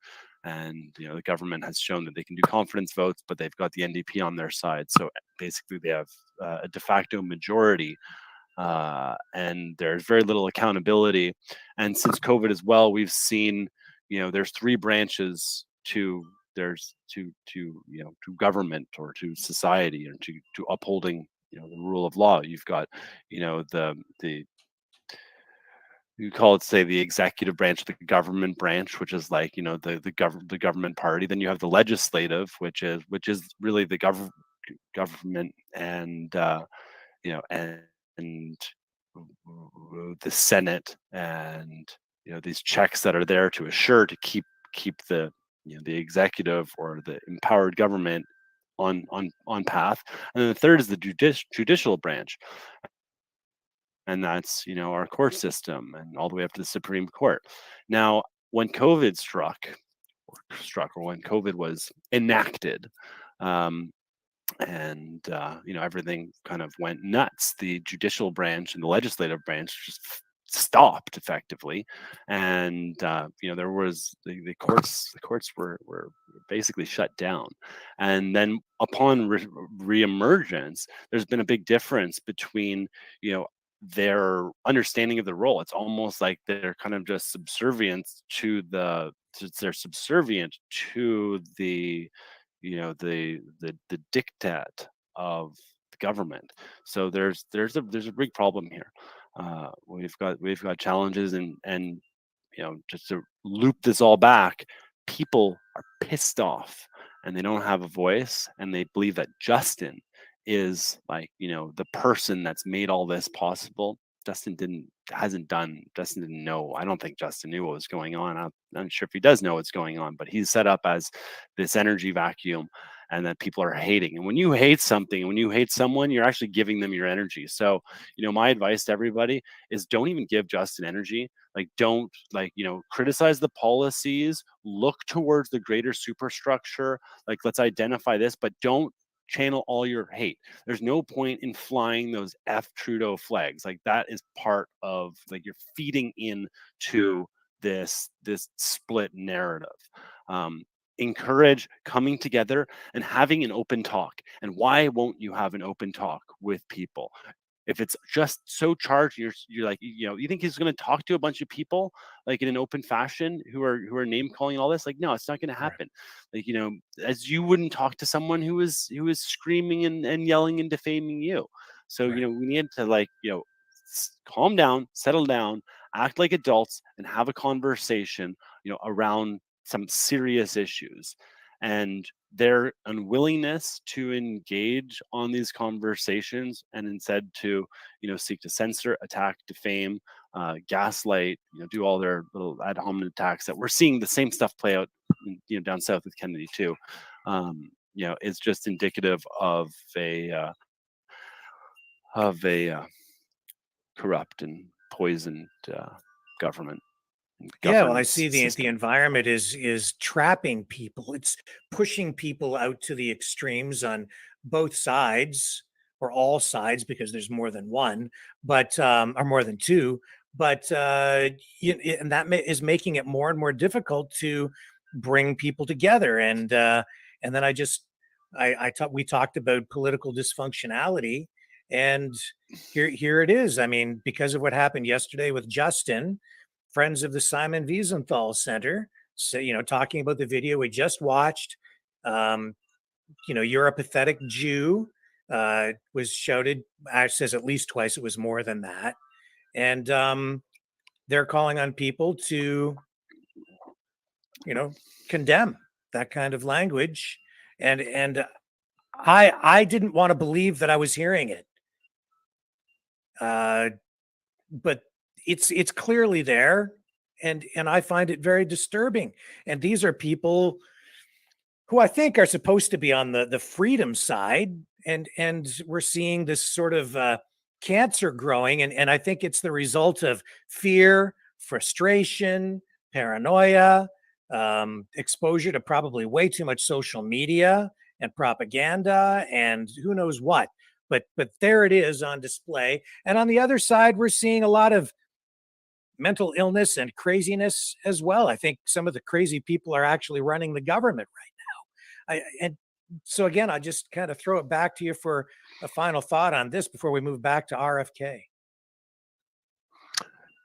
And the government has shown that they can do confidence votes, but they've got the NDP on their side. So basically, they have a de facto majority, and there's very little accountability. And since COVID as well, we've seen, there's three branches to government, or to society, or to upholding the rule of law. You've got the you call it, say, the executive branch, the government branch, which is, like, the government party. Then you have the legislative, which is really the government, and and the Senate, and these checks that are there to assure, to keep the the executive, or the empowered government, on path. And then the third is the judicial branch, and that's our court system, and all the way up to the Supreme Court. Now, when COVID or when COVID was enacted, um, and everything kind of went nuts, the judicial branch and the legislative branch just stopped effectively. And there was the courts were basically shut down. And then, upon reemergence, there's been a big difference between their understanding of the role. It's almost like they're kind of just subservient to they're subservient to the the diktat of the government. So there's a big problem here. We've got challenges, and just to loop this all back, people are pissed off and they don't have a voice, and they believe that Justin is like, the person that's made all this possible. Justin didn't know. I don't think Justin knew what was going on. I'm not sure if he does know what's going on, but he's set up as this energy vacuum, and that people are hating. And when you hate something, when you hate someone, you're actually giving them your energy. So, my advice to everybody is, don't even give Justin energy. Like, don't criticize the policies, look towards the greater superstructure. Like, let's identify this, but don't channel all your hate. There's no point in flying those F Trudeau flags. Like, that is part of, like, you're feeding in to this split narrative. Encourage coming together and having an open talk. And why won't you have an open talk with people? If it's just so charged, you're like, you think he's going to talk to a bunch of people like in an open fashion who are name calling all this? Like, no, it's not going to happen. Like, as you wouldn't talk to someone who is screaming and yelling and defaming you. So, we need to calm down, settle down, act like adults, and have a conversation, around some serious issues. And their unwillingness to engage on these conversations, and instead to seek to censor, attack, defame, gaslight, do all their little ad hominem attacks that we're seeing the same stuff play out down south with Kennedy too, it's just indicative of a corrupt and poisoned government. Yeah, well, I see the environment is trapping people. It's pushing people out to the extremes on both sides, or all sides, because there's more than one, but or more than two. But and that is making it more and more difficult to bring people together. And then we talked about political dysfunctionality, and here it is. I mean, because of what happened yesterday with Justin, friends of the Simon Wiesenthal Center, so, talking about the video we just watched, you're a pathetic Jew, was shouted, says at least twice, it was more than that. And they're calling on people to, condemn that kind of language. And I didn't want to believe that I was hearing it. But it's clearly there, and I find it very disturbing. And these are people who I think are supposed to be on the freedom side, and we're seeing this sort of cancer growing, and I think it's the result of fear, frustration, paranoia, exposure to probably way too much social media and propaganda, and who knows what. But there it is on display. And on the other side, we're seeing a lot of mental illness and craziness as well. I think some of the crazy people are actually running the government right now. And so again, I just kind of throw it back to you for a final thought on this before we move back to RFK.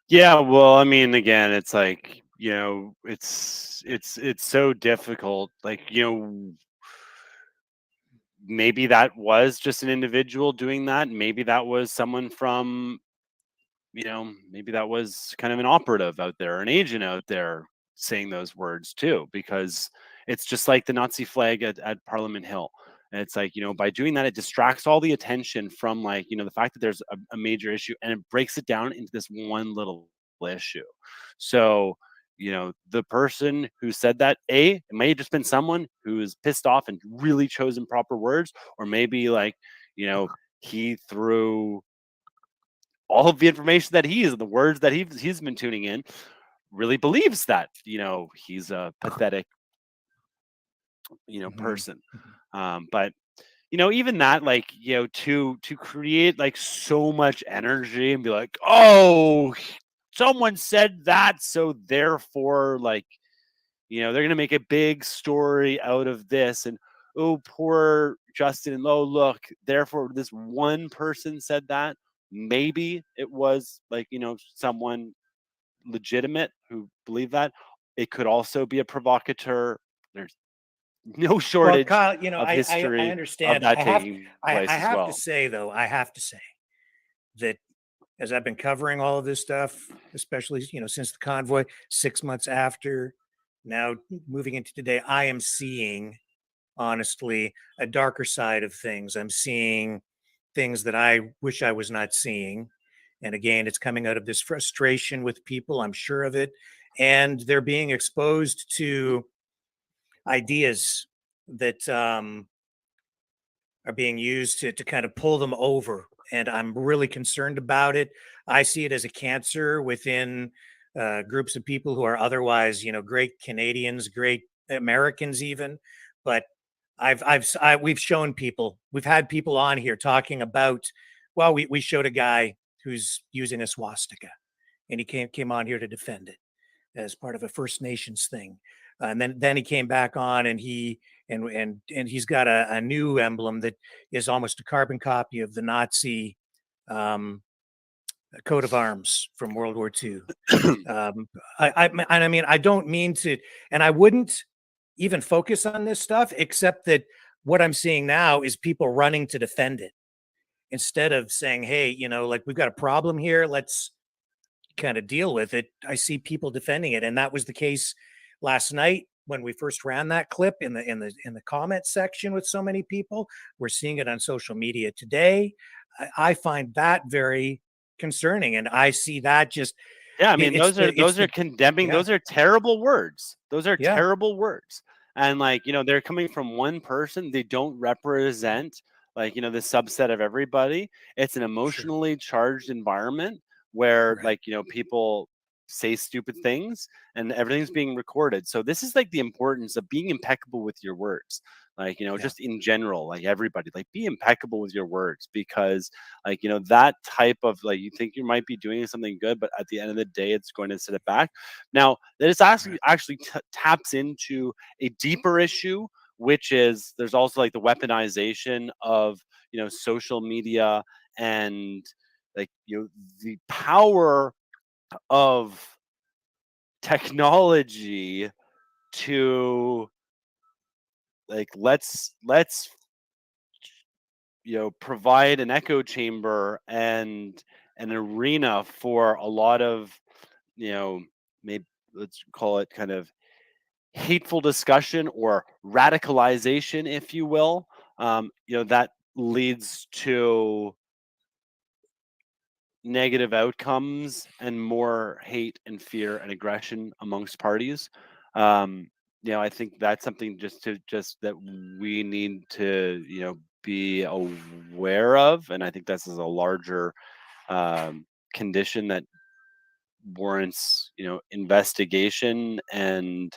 Yeah, well, I mean, again, it's like, it's so difficult. Like, maybe that was just an individual doing that. Maybe that was someone from, maybe that was kind of an operative out there, an agent out there saying those words too, because it's just like the Nazi flag at Parliament Hill. And it's like, by doing that, it distracts all the attention from, like, the fact that there's a major issue, and it breaks it down into this one little issue. So, the person who said that, it may have just been someone who is pissed off and really chose improper words, or maybe, like, he threw all of the information that the words that he's been tuning in, really believes that, he's a pathetic, person. But even that, like, to create like so much energy and be like, oh, someone said that, so therefore, like, they're gonna make a big story out of this, and oh, poor Justin, and oh, look, therefore this one person said that. Maybe it was, like, someone legitimate who believed that. It could also be a provocateur. There's no Well, shortage Kyle, of I history of understand. that taking place I as have to well. say though, I have to say that as I've been covering all of this stuff, especially since the convoy, 6 months after, now moving into today, I am seeing honestly a darker side of things. I'm seeing things that I wish I was not seeing. And again, it's coming out of this frustration with people, I'm sure of it. And they're being exposed to ideas that are being used to kind of pull them over. And I'm really concerned about it. I see it as a cancer within groups of people who are otherwise, great Canadians, great Americans, even. But we've shown people, we've had people on here talking about, well, we showed a guy who's using a swastika, and he came on here to defend it as part of a First Nations thing. And then he came back on, and he's got a new emblem that is almost a carbon copy of the Nazi um, coat of arms from World War II. I mean, I don't mean to, and I wouldn't even focus on this stuff, except that what I'm seeing now is people running to defend it instead of saying, hey, like we've got a problem here. Let's kind of deal with it. I see people defending it, and that was the case last night when we first ran that clip in the comment section with so many people. We're seeing it on social media today. I find that very concerning, and I see that just Yeah, I mean, those are condemning. yeah, Those are terrible words. Those are yeah, terrible words. And like, they're coming from one person. They don't represent like, the subset of everybody. It's an sure, emotionally charged environment where right, like, people say stupid things and everything's being recorded. So this is like the importance of being impeccable with your words. Like, yeah, just in general, like everybody, like be impeccable with your words because like that type of like you think you might be doing something good but at the end of the day it's going to set it back. Now that is actually taps into a deeper issue, which is there's also like the weaponization of social media and like the power of technology to like let's provide an echo chamber and an arena for a lot of maybe let's call it kind of hateful discussion or radicalization, if you will. That leads to negative outcomes and more hate and fear and aggression amongst parties. um I think that's something just that we need to be aware of, and I think this is a larger condition that warrants investigation. And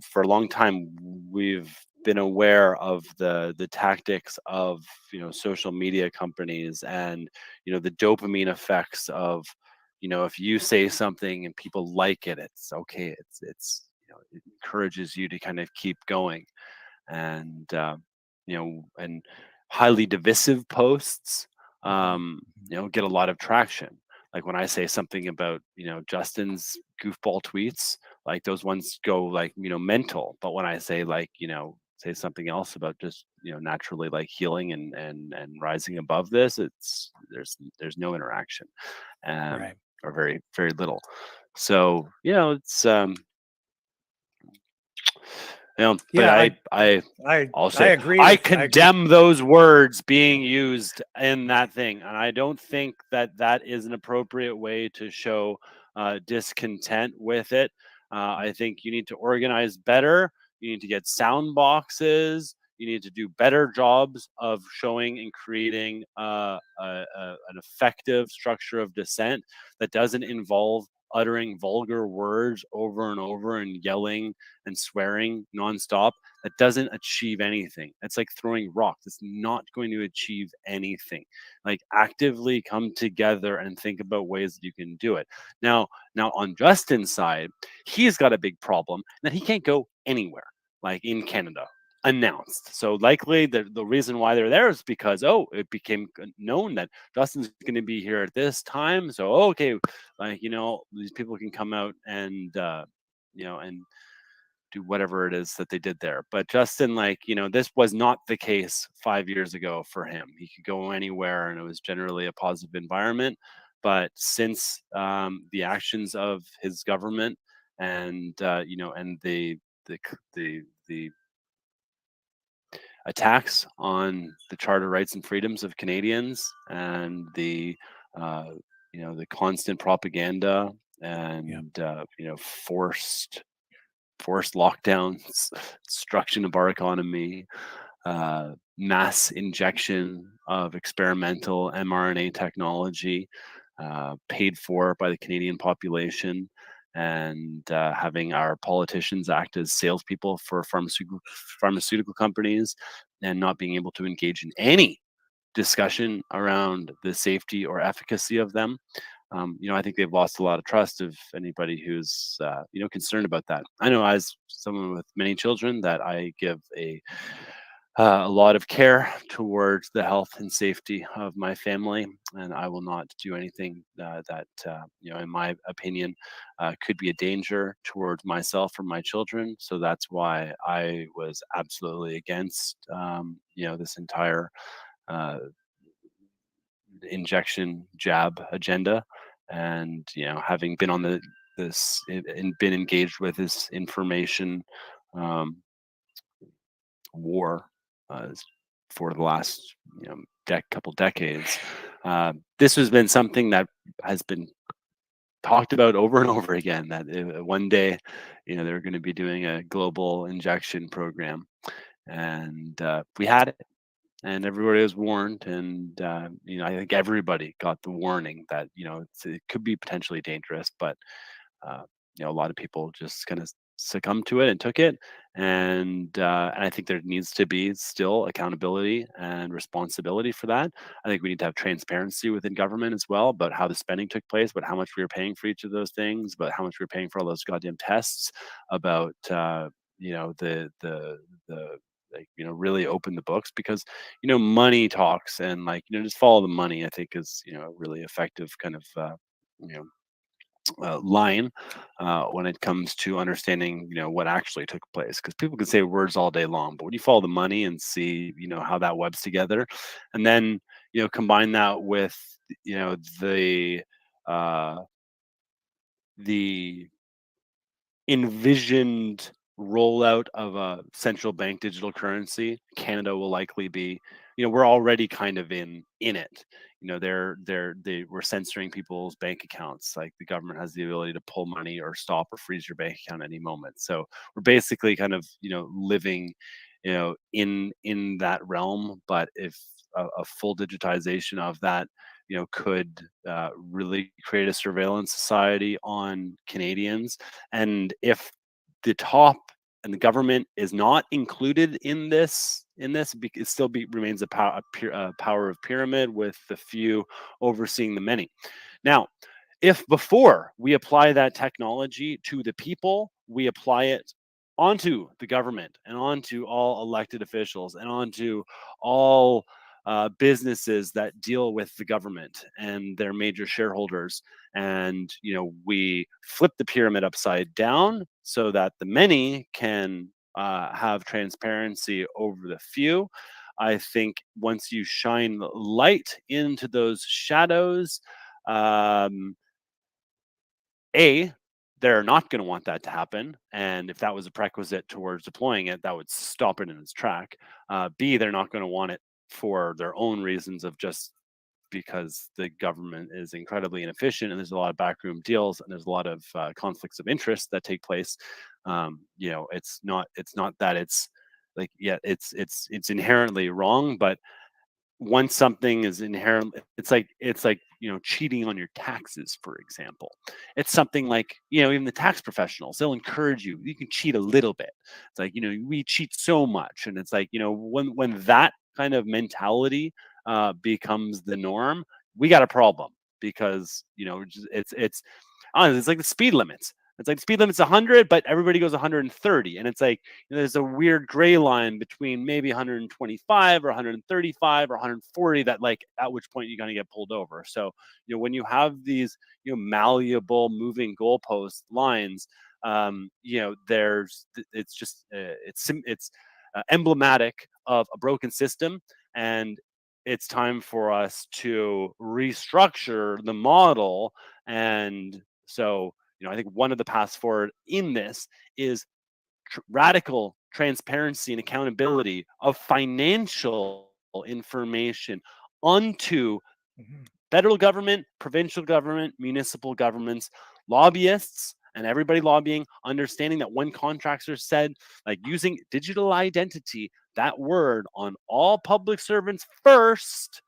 for a long time we've been aware of the tactics of social media companies and the dopamine effects of if you say something and people like it, it's okay, it's it encourages you to kind of keep going. And and highly divisive posts get a lot of traction. Like when I say something about Justin's goofball tweets, like those ones go like mental. But when I say like say something else about just naturally like healing and rising above this, it's there's no interaction, um right, or very very little. So it's but yeah. I'll I say agree I with I agree. condemn those words being used in that thing, and I don't think that that is an appropriate way to show discontent with it. I think you need to organize better. You need to get sound boxes. You need to do better jobs of showing and creating an effective structure of dissent that doesn't involve uttering vulgar words over and over and yelling and swearing nonstop. That doesn't achieve anything. That's like throwing rocks. It's not going to achieve anything. Like actively come together and think about ways that you can do it. Now on Justin's side, he's got a big problem that he can't go anywhere, like in Canada, announced. So likely the reason why they're there is because it became known that Justin's going to be here at this time. So okay, like these people can come out and and do whatever it is that they did there. But Justin, like, this was not the case 5 years ago for him. He could go anywhere and it was generally a positive environment. But since the actions of his government and and the attacks on the charter rights and freedoms of Canadians, and the the constant propaganda and forced lockdowns, destruction of our economy, mass injection of experimental mRNA technology, paid for by the Canadian population, and having our politicians act as salespeople for pharmaceutical companies, and not being able to engage in any discussion around the safety or efficacy of them. I think they've lost a lot of trust of anybody who's concerned about that. I know, as someone with many children, that I give a lot of care towards the health and safety of my family, and I will not do anything that in my opinion, could be a danger towards myself or my children. So that's why I was absolutely against this entire injection jab agenda, and having been on this and been engaged with this information war for the last couple decades. This has been something that has been talked about over and over again, that one day they're going to be doing a global injection program, and we had it, and everybody was warned, and I think everybody got the warning that it could be potentially dangerous, but a lot of people just kind of succumbed to it and took it, and I think there needs to be still accountability and responsibility for that. I think we need to have transparency within government as well about how the spending took place, about how much we were paying for each of those things, about how much we were paying for all those goddamn tests, about really open the books, because money talks, and just follow the money, I think, is a really effective kind of line when it comes to understanding what actually took place, because people can say words all day long, but when you follow the money and see how that webs together, and then combine that with the the envisioned rollout of a central bank digital currency, Canada will likely be, we're already kind of in it. They were censoring people's bank accounts. Like, the government has the ability to pull money or stop or freeze your bank account at any moment. So we're basically kind of living in that realm. But if a full digitization of that could really create a surveillance society on Canadians, and if the top and the government is not included in this, it still remains a power of pyramid, with the few overseeing the many. Now, if before we apply that technology to the people, we apply it onto the government and onto all elected officials and onto all businesses that deal with the government and their major shareholders, and we flip the pyramid upside down so that the many can have transparency over the few. I think once you shine light into those shadows, they're not going to want that to happen. And if that was a prerequisite towards deploying it, that would stop it in its track. B, they're not going to want it for their own reasons, of just because the government is incredibly inefficient, and there's a lot of backroom deals, and there's a lot of conflicts of interest that take place. It's not that it's like, yeah, it's inherently wrong, but once something is inherent, it's like cheating on your taxes, for example. It's something like, even the tax professionals, they'll encourage you can cheat a little bit. It's like, we cheat so much, and it's like, when that kind of mentality becomes the norm, we got a problem, because it's honestly, it's like the speed limits. It's like the speed limit's 100, but everybody goes 130. And it's like, there's a weird gray line between maybe 125 or 135 or 140 that, like, at which point you're going to get pulled over. So, when you have these, malleable moving goalpost lines, it's just it's emblematic of a broken system, and it's time for us to restructure the model. And so, I think one of the paths forward in this is radical transparency and accountability of financial information onto Mhm. federal government, provincial government, municipal governments, lobbyists, and everybody lobbying, understanding that when contracts are said, like using digital identity, that word on all public servants first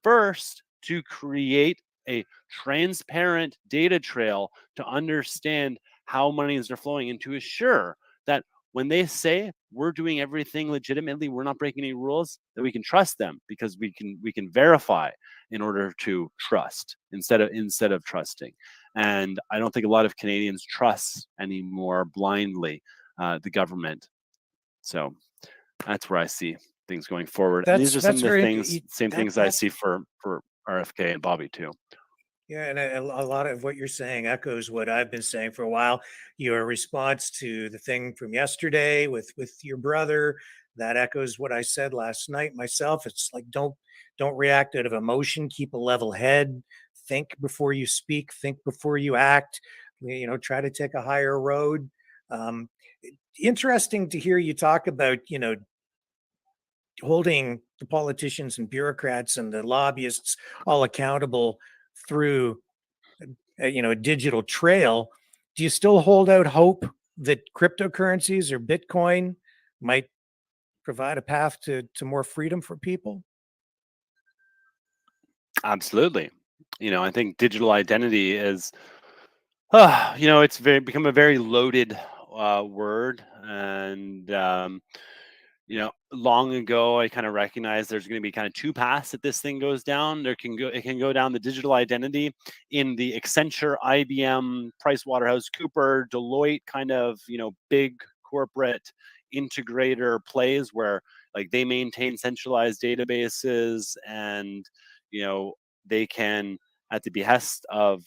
to create a transparent data trail to understand how monies are flowing and to assure that when they say we're doing everything legitimately, we're not breaking any rules, that we can trust them because we can verify in order to trust instead of trusting. And I don't think a lot of Canadians trust anymore blindly the government. So that's where I see things going forward. And these are some That's of the very things, same things I that's see for RFK and Bobby too. yeah, and a lot of what you're saying echoes what I've been saying for a while. Your response to the thing from yesterday with your brother, that echoes what I said last night myself. It's like don't react out of emotion, keep a level head, think before you speak, think before you act, try to take a higher road. Um, Interesting to hear you talk about, holding the politicians and bureaucrats and the lobbyists all accountable through a digital trail. Do you still hold out hope that cryptocurrencies or Bitcoin might provide a path to more freedom for people? Absolutely. I think digital identity is, it's become a very loaded word. And long ago, I kind of recognized there's going to be kind of two paths that this thing goes down. It can go down the digital identity in the Accenture, IBM, PricewaterhouseCooper, Deloitte kind of, big corporate integrator plays where like they maintain centralized databases, and, they can, at the behest of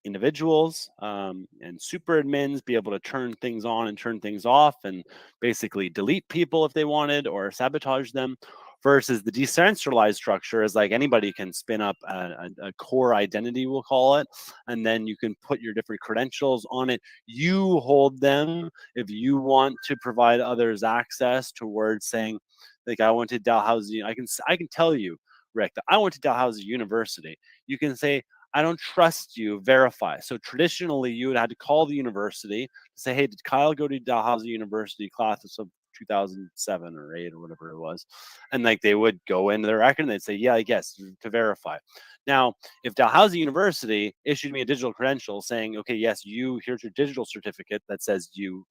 individuals and super admins, be able to turn things on and turn things off and basically delete people if they wanted or sabotage them, versus the decentralized structure is like anybody can spin up a core identity, we'll call it, and then you can put your different credentials on it. You hold them if you want to provide others access towards saying, like, I went to Dalhousie, I can tell you, Rick, that I went to Dalhousie University. You can say, I don't trust you, verify. So traditionally, you would have to call the university to say, hey, did Kyle go to Dalhousie University class of 2007 or 8 or whatever it was? And like they would go into their record and they'd say, yeah, I guess, to verify. Now, if Dalhousie University issued me a digital credential saying, okay, yes, here's your digital certificate that says you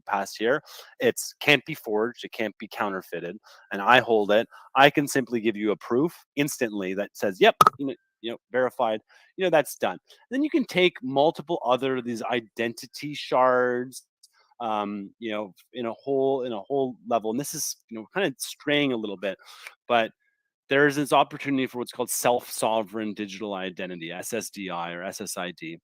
passed here, it can't be forged, it can't be counterfeited, and I hold it, I can simply give you a proof instantly that says, yep, verified, that's done. Then you can take multiple other these identity shards, in a whole level. And this is, kind of straying a little bit, but there's this opportunity for what's called self-sovereign digital identity, SSDI or SSID.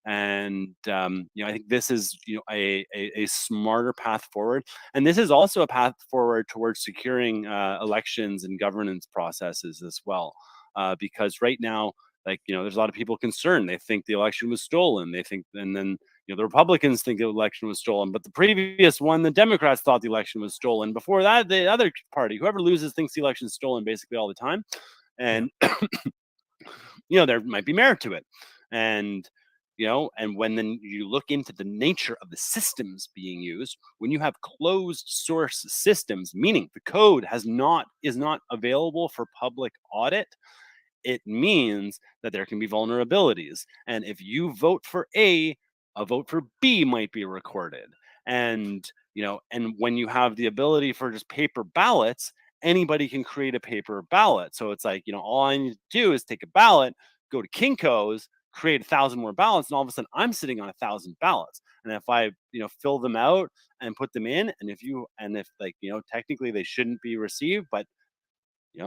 And I think this is a smarter path forward, and this is also a path forward towards securing elections and governance processes as well, because right now, like, there's a lot of people concerned. They think the election was stolen. They think, and then the Republicans think the election was stolen, but the previous one, the Democrats thought the election was stolen. Before that, the other party, whoever loses, thinks the election is stolen basically all the time. And there might be merit to it. And and when then you look into the nature of the systems being used, when you have closed source systems, meaning the code is not available for public audit, it means that there can be vulnerabilities. And if you vote for A vote for B might be recorded. And and when you have the ability for just paper ballots, anybody can create a paper ballot. So it's like, all I need to do is take a ballot, go to Kinko's, create 1,000 more ballots, and all of a sudden I'm sitting on 1,000 ballots. And if I, fill them out and put them in, and if like, technically they shouldn't be received, but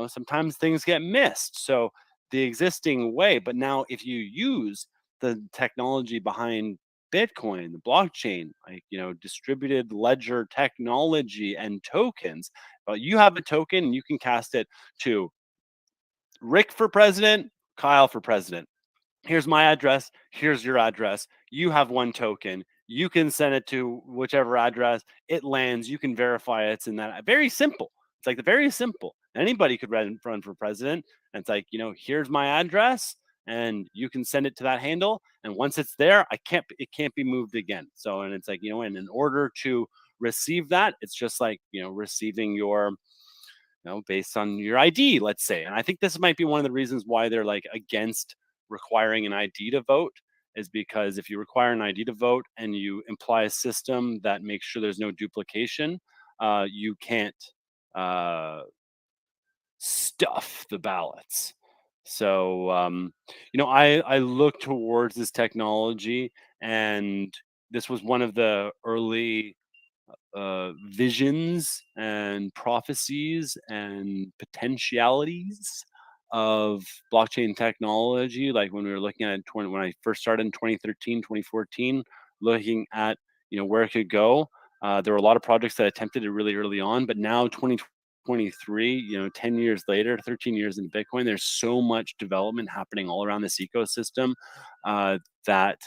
sometimes things get missed. So the existing way, but now if you use the technology behind Bitcoin, the blockchain, like, distributed ledger technology and tokens. Well, you have a token and you can cast it to Rick for president, Kyle for president. Here's my address. Here's your address. You have one token. You can send it to whichever address. It lands. You can verify it's in that. Very simple. It's like very simple. Anybody could run for president. And it's like, here's my address, and you can send it to that handle. And once it's there, it can't be moved again. So, and it's like, and in order to receive that, it's just like, receiving your, based on your ID, let's say. And I think this might be one of the reasons why they're like against requiring an ID to vote, is because if you require an ID to vote and you imply a system that makes sure there's no duplication, you can't stuff the ballots. So, I look towards this technology, and this was one of the early visions and prophecies and potentialities of blockchain technology. Like when we were looking at when I first started in 2013, 2014, looking at where it could go. There were a lot of projects that attempted it really early on, but now 2023, 10 years later, 13 years into Bitcoin, there's so much development happening all around this ecosystem that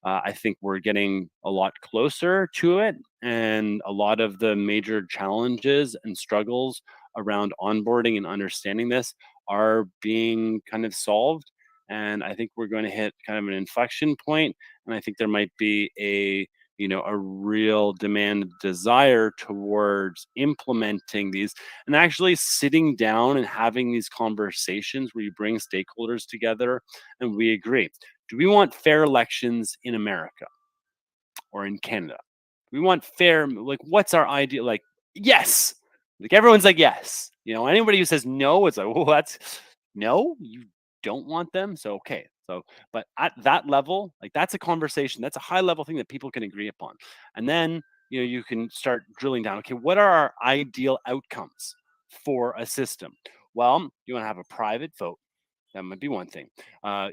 I think we're getting a lot closer to it, and a lot of the major challenges and struggles around onboarding and understanding this are being kind of solved. And I think we're going to hit kind of an inflection point, and I think there might be a real demand, desire towards implementing these and actually sitting down and having these conversations where you bring stakeholders together and we agree. Do we want fair elections in America or in Canada? We want fair, like, what's our ideal? Like, yes. Like, everyone's like, yes. Anybody who says no, it's like, well, that's no, you don't want them. So, okay. So, but at that level, like, that's a conversation. That's a high level thing that people can agree upon. And then, you can start drilling down. Okay, what are our ideal outcomes for a system? Well, you want to have a private vote. That might be one thing.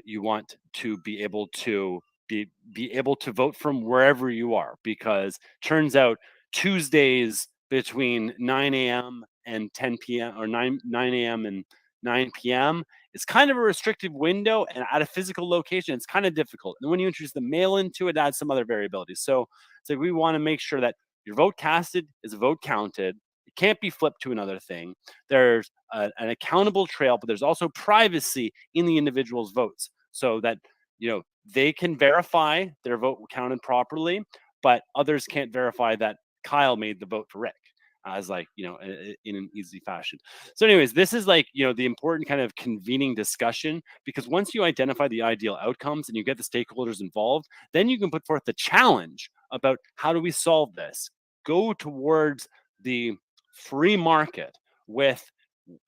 You want to be able to be able to vote from wherever you are, because turns out Tuesdays between 9 a.m. and 10 p.m. or 9 a.m. and 9 p.m. is kind of a restrictive window, and at a physical location, it's kind of difficult. And when you introduce the mail into it, adds some other variability. So we want to make sure that your vote casted is a vote counted. It can't be flipped to another thing. There's an accountable trail, but there's also privacy in the individual's votes, so that they can verify their vote counted properly, but others can't verify that Kyle made the vote for Rick as in an easy fashion. So anyways, this is the important kind of convening discussion, because once you identify the ideal outcomes and you get the stakeholders involved, then you can put forth the challenge about how do we solve this, go towards the free market with,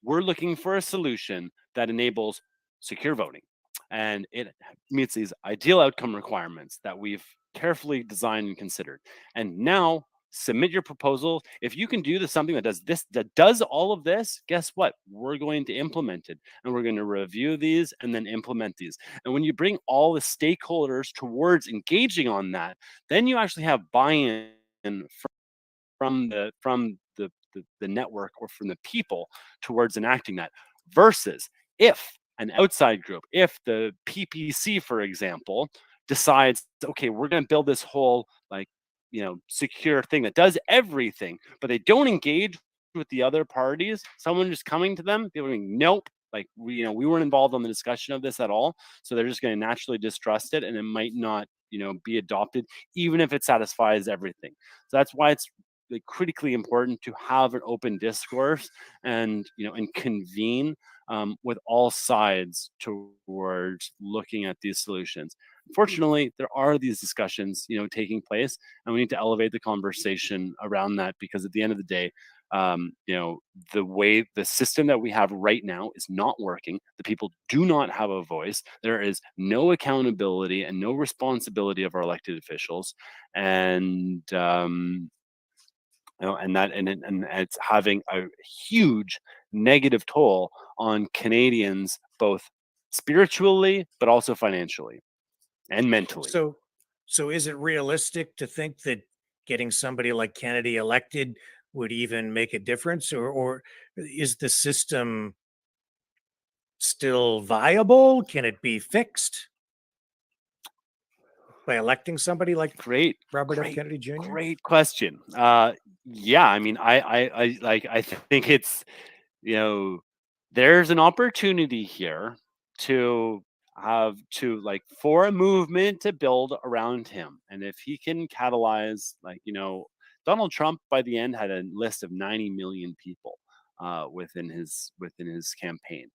we're looking for a solution that enables secure voting, and it meets these ideal outcome requirements that we've carefully designed and considered. And now submit your proposal. If you can do something that does this, that does all of this, guess what? We're going to implement it, and we're going to review these and then implement these. And when you bring all the stakeholders towards engaging on that, then you actually have buy-in from the network or from the people towards enacting that, versus if an outside group, if the PPC, for example, decides, okay, we're going to build this whole secure thing that does everything, but they don't engage with the other parties, someone just coming to them, people going, nope, we weren't involved on the discussion of this at all. So they're just going to naturally distrust it, and it might not be adopted, even if it satisfies everything. So that's why it's critically important to have an open discourse and convene with all sides towards looking at these solutions. Unfortunately, there are these discussions taking place, and we need to elevate the conversation around that, because at the end of the day, the way the system that we have right now is not working. The people do not have a voice. There is no accountability and no responsibility of our elected officials, and and it's having a huge negative toll on Canadians, both spiritually but also financially and mentally. So So is it realistic to think that getting somebody like Kennedy elected would even make a difference, or is the system still viable? Can it be fixed by electing somebody like Great, Robert F. great, Kennedy Jr.? great question. Yeah, I mean, I think it's, you know, there's an opportunity here to for a movement to build around him. And if he can catalyze, Donald Trump by the end had a list of 90 million people within his campaign.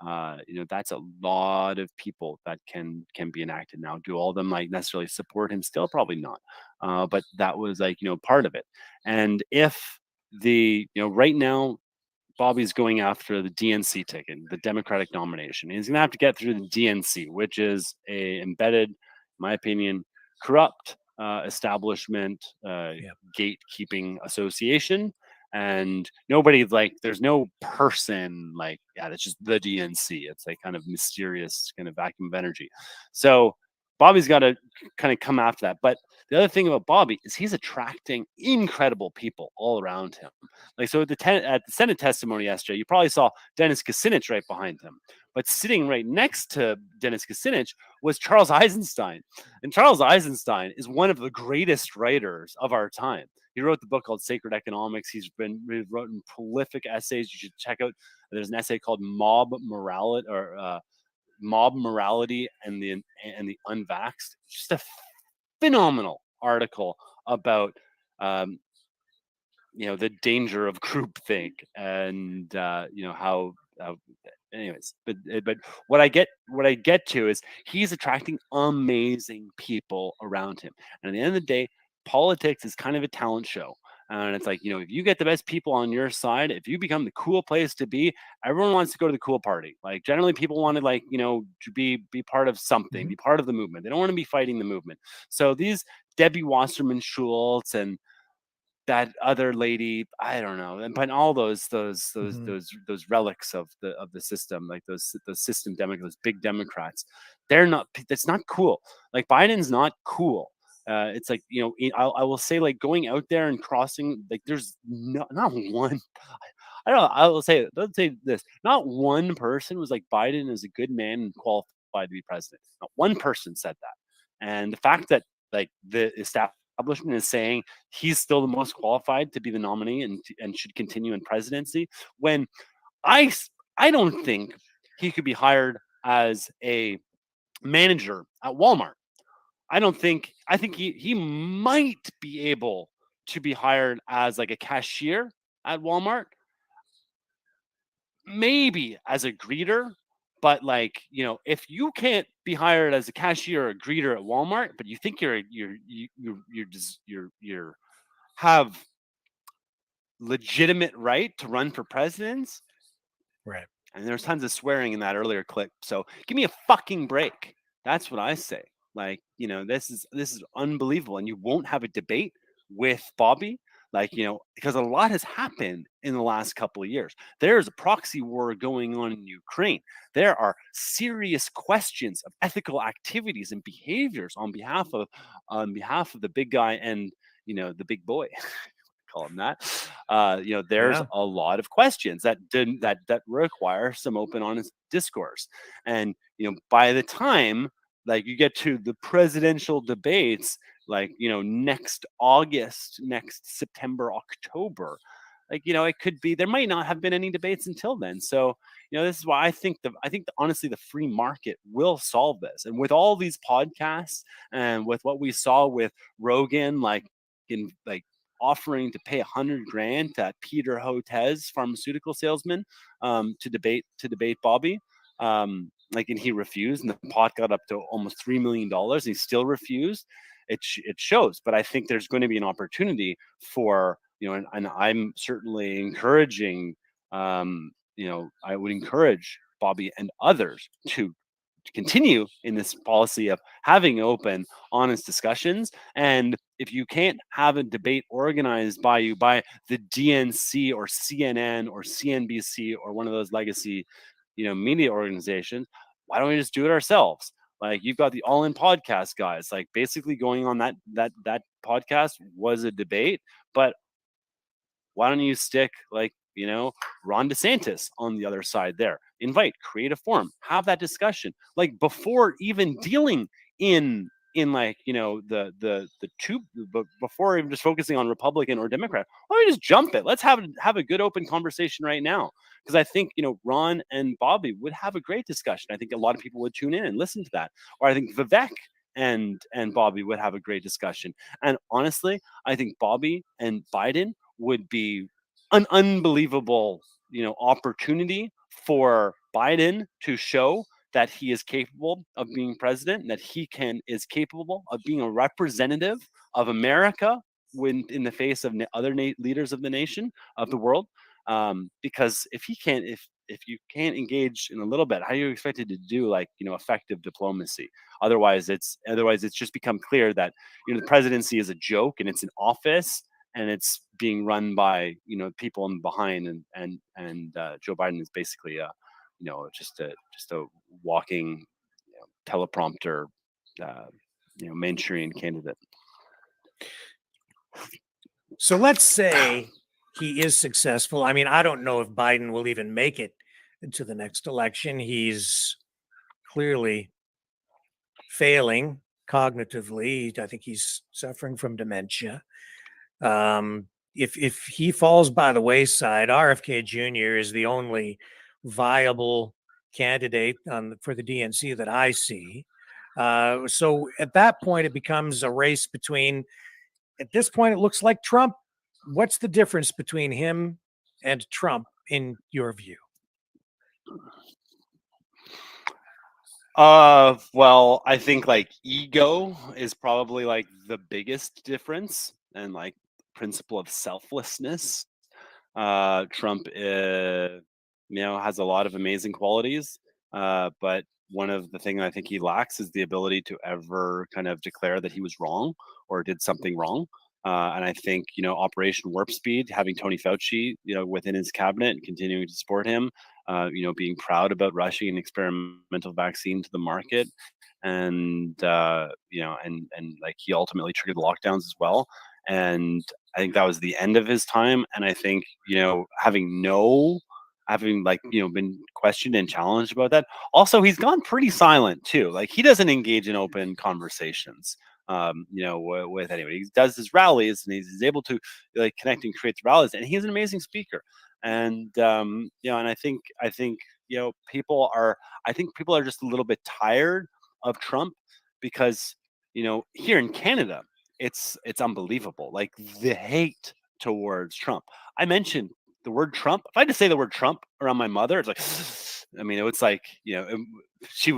That's a lot of people that can be enacted. Now, do all of them necessarily support him still? Probably not. But that was part of it. And if right now Bobby's going after the DNC ticket, the Democratic nomination. He's going to have to get through the DNC, which is a embedded, in my opinion, corrupt establishment, gatekeeping association. And there's no person that's just the DNC. It's kind of mysterious kind of vacuum of energy. So Bobby's got to kind of come after that. But the other thing about Bobby is he's attracting incredible people all around him. So at the Senate testimony yesterday, you probably saw Dennis Kucinich right behind him. But sitting right next to Dennis Kucinich was Charles Eisenstein. And Charles Eisenstein is one of the greatest writers of our time. He wrote the book called Sacred Economics. He's written prolific essays. You should check out. There's an essay called Mob Morality and the Unvaxxed. Just a phenomenal article about the danger of groupthink and how anyways, but what I get to is he's attracting amazing people around him. And at the end of the day, politics is kind of a talent show. And it's if you get the best people on your side, if you become the cool place to be, everyone wants to go to the cool party. Generally people want to to be part of something, be part of the movement. They don't want to be fighting the movement. So these Debbie Wasserman Schultz and that other lady, I don't know, but all those relics of the system, those system Democrats, those big Democrats, that's not cool. Biden's not cool. It's I will say going out there and crossing, there's not one. I don't know. Let's say this: not one person was Biden is a good man and qualified to be president. Not one person said that. And the fact that the establishment is saying he's still the most qualified to be the nominee and should continue in presidency, when I don't think he could be hired as a manager at Walmart. I think he might be able to be hired as a cashier at Walmart, maybe as a greeter. But if you can't be hired as a cashier or a greeter at Walmart, but you think you have legitimate right to run for presidents, right? And there's tons of swearing in that earlier clip. So give me a fucking break. That's what I say. This is unbelievable, and you won't have a debate with Bobby. Because a lot has happened in the last couple of years. There's a proxy war going on in Ukraine. There are serious questions of ethical activities and behaviors on behalf of the big guy and the big boy. Call him that. There's a lot of questions that require some open, honest discourse. And by the time you get to the presidential debates, next August, next September, October, it could be there might not have been any debates until then. So this is why I think honestly the free market will solve this. And with all these podcasts and with what we saw with Rogan, offering to pay $100,000 to Peter Hotez, pharmaceutical salesman, to debate Bobby. And he refused, and the pot got up to almost $3 million. And he still refused. It shows, but I think there's going to be an opportunity for and I'm certainly encouraging. I would encourage Bobby and others to continue in this policy of having open, honest discussions. And if you can't have a debate organized by the DNC or CNN or CNBC or one of those legacy media organizations, why don't we just do it ourselves? Like you've got the All In podcast guys, like basically going on that podcast was a debate, but why don't you stick like, Ron DeSantis on the other side there? Create a forum, have that discussion. Like before even dealing in like, the two, but before even just focusing on Republican or Democrat, why don't we just jump it? Let's have a good open conversation right now. Because I think, Ron and Bobby would have a great discussion. I think a lot of people would tune in and listen to that. Or I think Vivek and Bobby would have a great discussion. And honestly, I think Bobby and Biden would be an unbelievable, opportunity for Biden to show that he is capable of being president, and that he is capable of being a representative of America when in the face of other leaders of the nation of the world. Because if you can't engage in a little bit, how are you expected to do like effective diplomacy? Otherwise, it's just become clear that the presidency is a joke and it's an office and it's being run by people in behind, and Joe Biden is basically just a walking teleprompter Manchurian candidate. So let's say he is successful. I mean, I don't know if Biden will even make it into the next election. He's clearly failing cognitively. I think he's suffering from dementia. If he falls by the wayside, RFK Jr. is the only viable candidate for the DNC that I see. So at that point, it becomes a race between. At this point, it looks like Trump. What's the difference between him and Trump in your view? Well, I think like ego is probably like the biggest difference, and like principle of selflessness. Trump, has a lot of amazing qualities, but one of the things I think he lacks is the ability to ever kind of declare that he was wrong or did something wrong. And I think, Operation Warp Speed, having Tony Fauci, within his cabinet and continuing to support him, being proud about rushing an experimental vaccine to the market, and and like he ultimately triggered the lockdowns as well. And I think that was the end of his time. And I think, having like, been questioned and challenged about that. Also, he's gone pretty silent too. Like he doesn't engage in open conversations, with anybody. He does his rallies and he's able to like connect and create the rallies. And he's an amazing speaker. And, and I think, people are just a little bit tired of Trump because, here in Canada, it's unbelievable. Like the hate towards Trump. I mentioned the word Trump. If I had to say the word Trump around my mother, it's like, I mean, it's like, she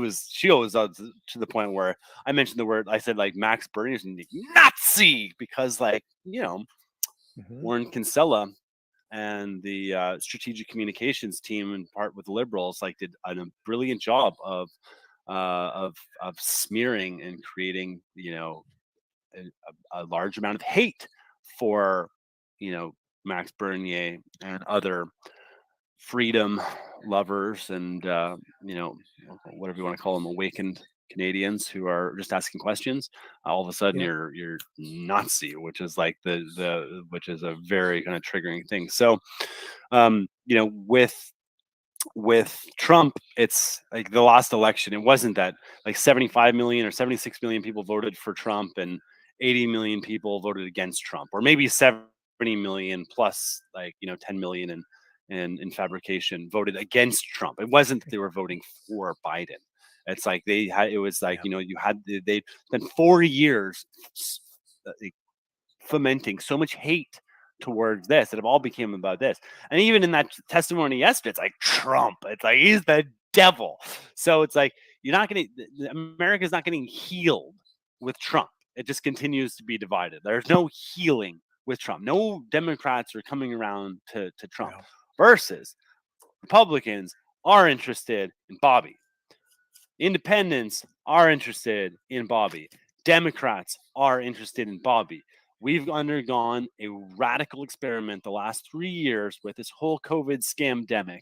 always to the point where I mentioned the word, I said like Max Bernier and Nazi, because like, Warren Kinsella and the strategic communications team, in part with the Liberals, like did a brilliant job of smearing and creating, a large amount of hate for, Max Bernier and other freedom lovers and, whatever you want to call them, awakened Canadians who are just asking questions. All of a sudden you're Nazi, which is like which is a very kind of triggering thing. So, with Trump, it's like the last election, it wasn't that like 75 million or 76 million people voted for Trump and 80 million people voted against Trump, or maybe 70 million plus like 10 million in fabrication voted against Trump. It wasn't that they were voting for Biden. It's like they spent 4 years fomenting so much hate towards this that it all became about this. And even in that testimony yesterday, it's like Trump. It's like he's the devil. So it's like America's not getting healed with Trump. It just continues to be divided. There's no healing with Trump. No Democrats are coming around to Trump. Versus Republicans are interested in Bobby. Independents are interested in Bobby. Democrats are interested in Bobby. We've undergone a radical experiment the last 3 years with this whole COVID scamdemic.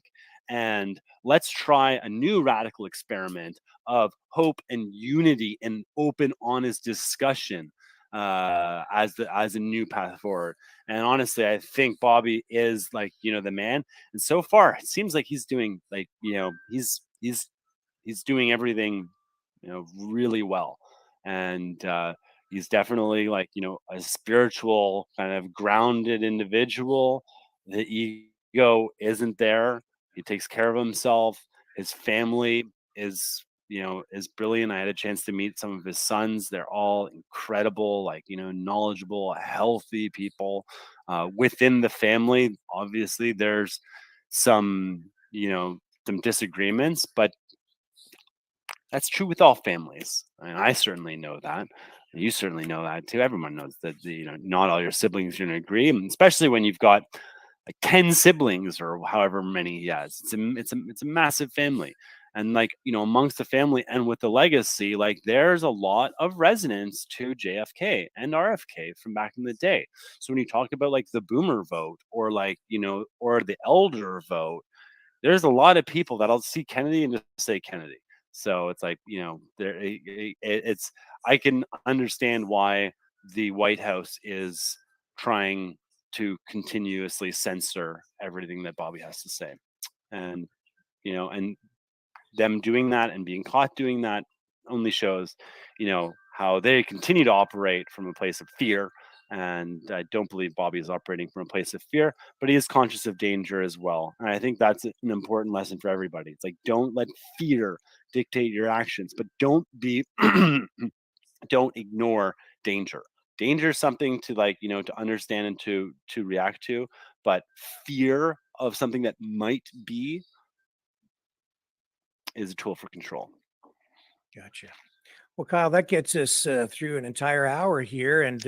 and let's try a new radical experiment of hope and unity and open, honest discussion as a new path forward. And honestly, I think Bobby is like, the man. And so far, it seems like he's doing like, he's doing everything, really well. And he's definitely like, a spiritual kind of grounded individual. The ego isn't there. He takes care of himself. His family is brilliant. I had a chance to meet some of his sons. They're all incredible, like, knowledgeable, healthy people. Within the family, obviously, there's some, some disagreements, but that's true with all families. And I certainly know that. You certainly know that too. Everyone knows that not all your siblings are going to agree, and especially when you've got like 10 siblings or however many he has. It's a massive family. And like, amongst the family and with the legacy, like there's a lot of resonance to JFK and RFK from back in the day. So when you talk about like the boomer vote or like, or the elder vote, there's a lot of people that'll see Kennedy and just say Kennedy. So it's like, I can understand why the White House is trying to continuously censor everything that Bobby has to say. And, and them doing that and being caught doing that only shows, how they continue to operate from a place of fear. And I don't believe Bobby is operating from a place of fear, but he is conscious of danger as well. And I think that's an important lesson for everybody. It's like, don't let fear dictate your actions, but don't ignore danger. Danger is something to like, to understand and to react to, but fear of something that might be is a tool for control. Gotcha. Well, Kyle, that gets us through an entire hour here. And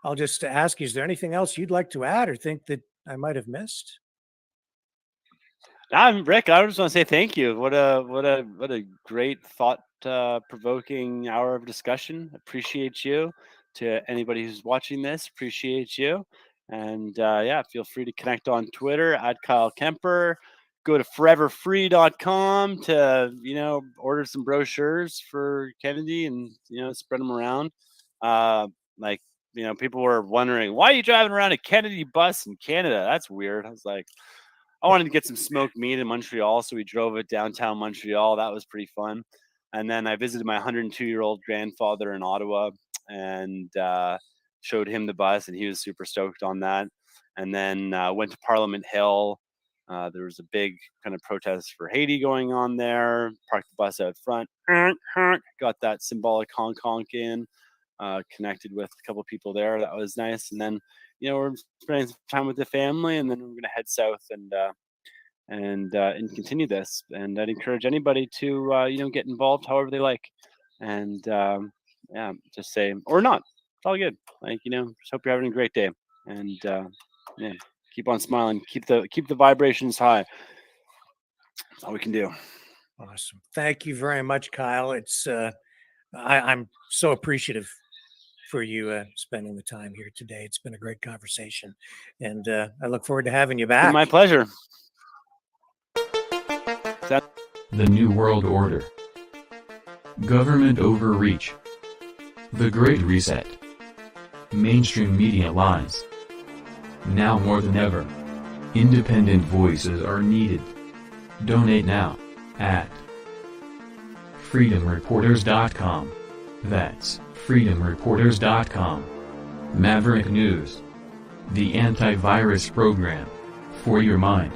I'll just ask you, is there anything else you'd like to add or think that I might have missed? Rick, I just want to say thank you. What a great thought-provoking hour of discussion. Appreciate you. To anybody who's watching this, appreciate you. And feel free to connect on Twitter at Kyle Kemper. Go to foreverfree.com to, order some brochures for Kennedy and, spread them around. People were wondering, why are you driving around a Kennedy bus in Canada? That's weird. I was like, I wanted to get some smoked meat in Montreal, so we drove it downtown Montreal. That was pretty fun. And then I visited my 102-year-old grandfather in Ottawa and showed him the bus, and he was super stoked on that. And then went to Parliament Hill. There was a big kind of protest for Haiti going on there. Parked the bus out front. Got that symbolic honk in. Connected with a couple people there. That was nice. And then, we're spending some time with the family, and then we're going to head south and continue this. And I'd encourage anybody to, get involved however they like. And just say, or not. It's all good. Like, just hope you're having a great day. And keep on smiling. Keep the vibrations high. That's all we can do. Awesome. Thank you very much, Kyle. It's I'm so appreciative for you spending the time here today. It's been a great conversation, and I look forward to having you back. My pleasure. The New World Order. Government overreach. The Great Reset. Mainstream media lies. Now more than ever, independent voices are needed. Donate now at freedomreporters.com. That's freedomreporters.com. Maverick News. The antivirus program for your mind.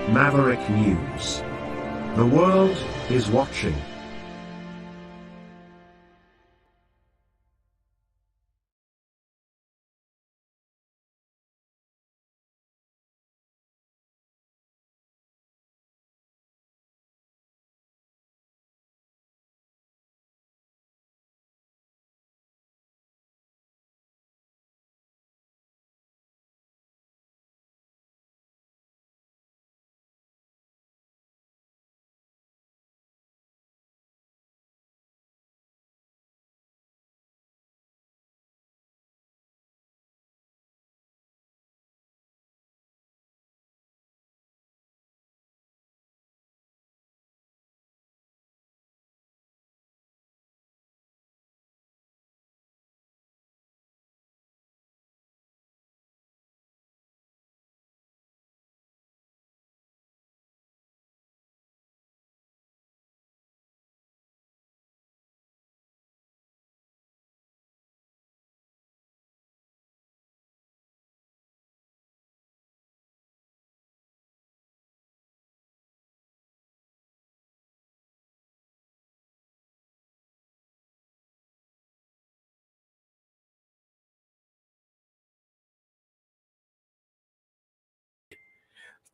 Maverick News. The world is watching.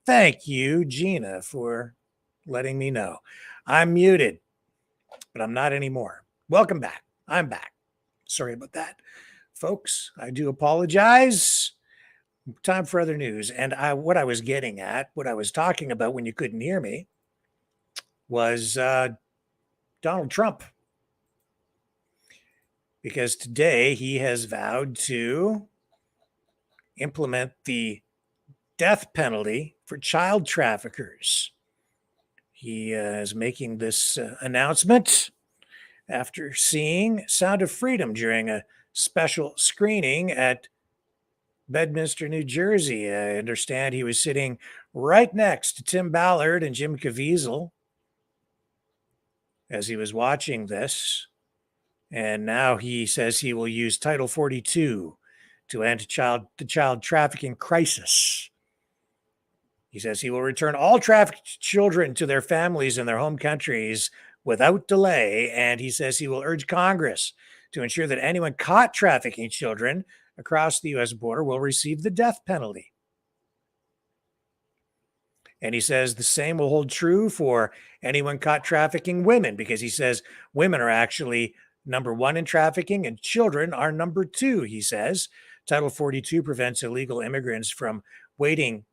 Thank you, Gina, for letting me know. I'm muted, but I'm not anymore. Welcome back. I'm back. Sorry about that, folks. I do apologize. Time for other news. And what I was getting at, what I was talking about when you couldn't hear me, was Donald Trump. Because today he has vowed to implement the death penalty for child traffickers. He is making this announcement after seeing Sound of Freedom during a special screening at Bedminster, New Jersey. I understand he was sitting right next to Tim Ballard and Jim Caviezel as he was watching this. And now he says he will use Title 42 to end the child trafficking crisis. He says he will return all trafficked children to their families in their home countries without delay. And he says he will urge Congress to ensure that anyone caught trafficking children across the U.S. border will receive the death penalty. And he says the same will hold true for anyone caught trafficking women, because he says women are actually number one in trafficking and children are number two, he says. Title 42 prevents illegal immigrants from waiting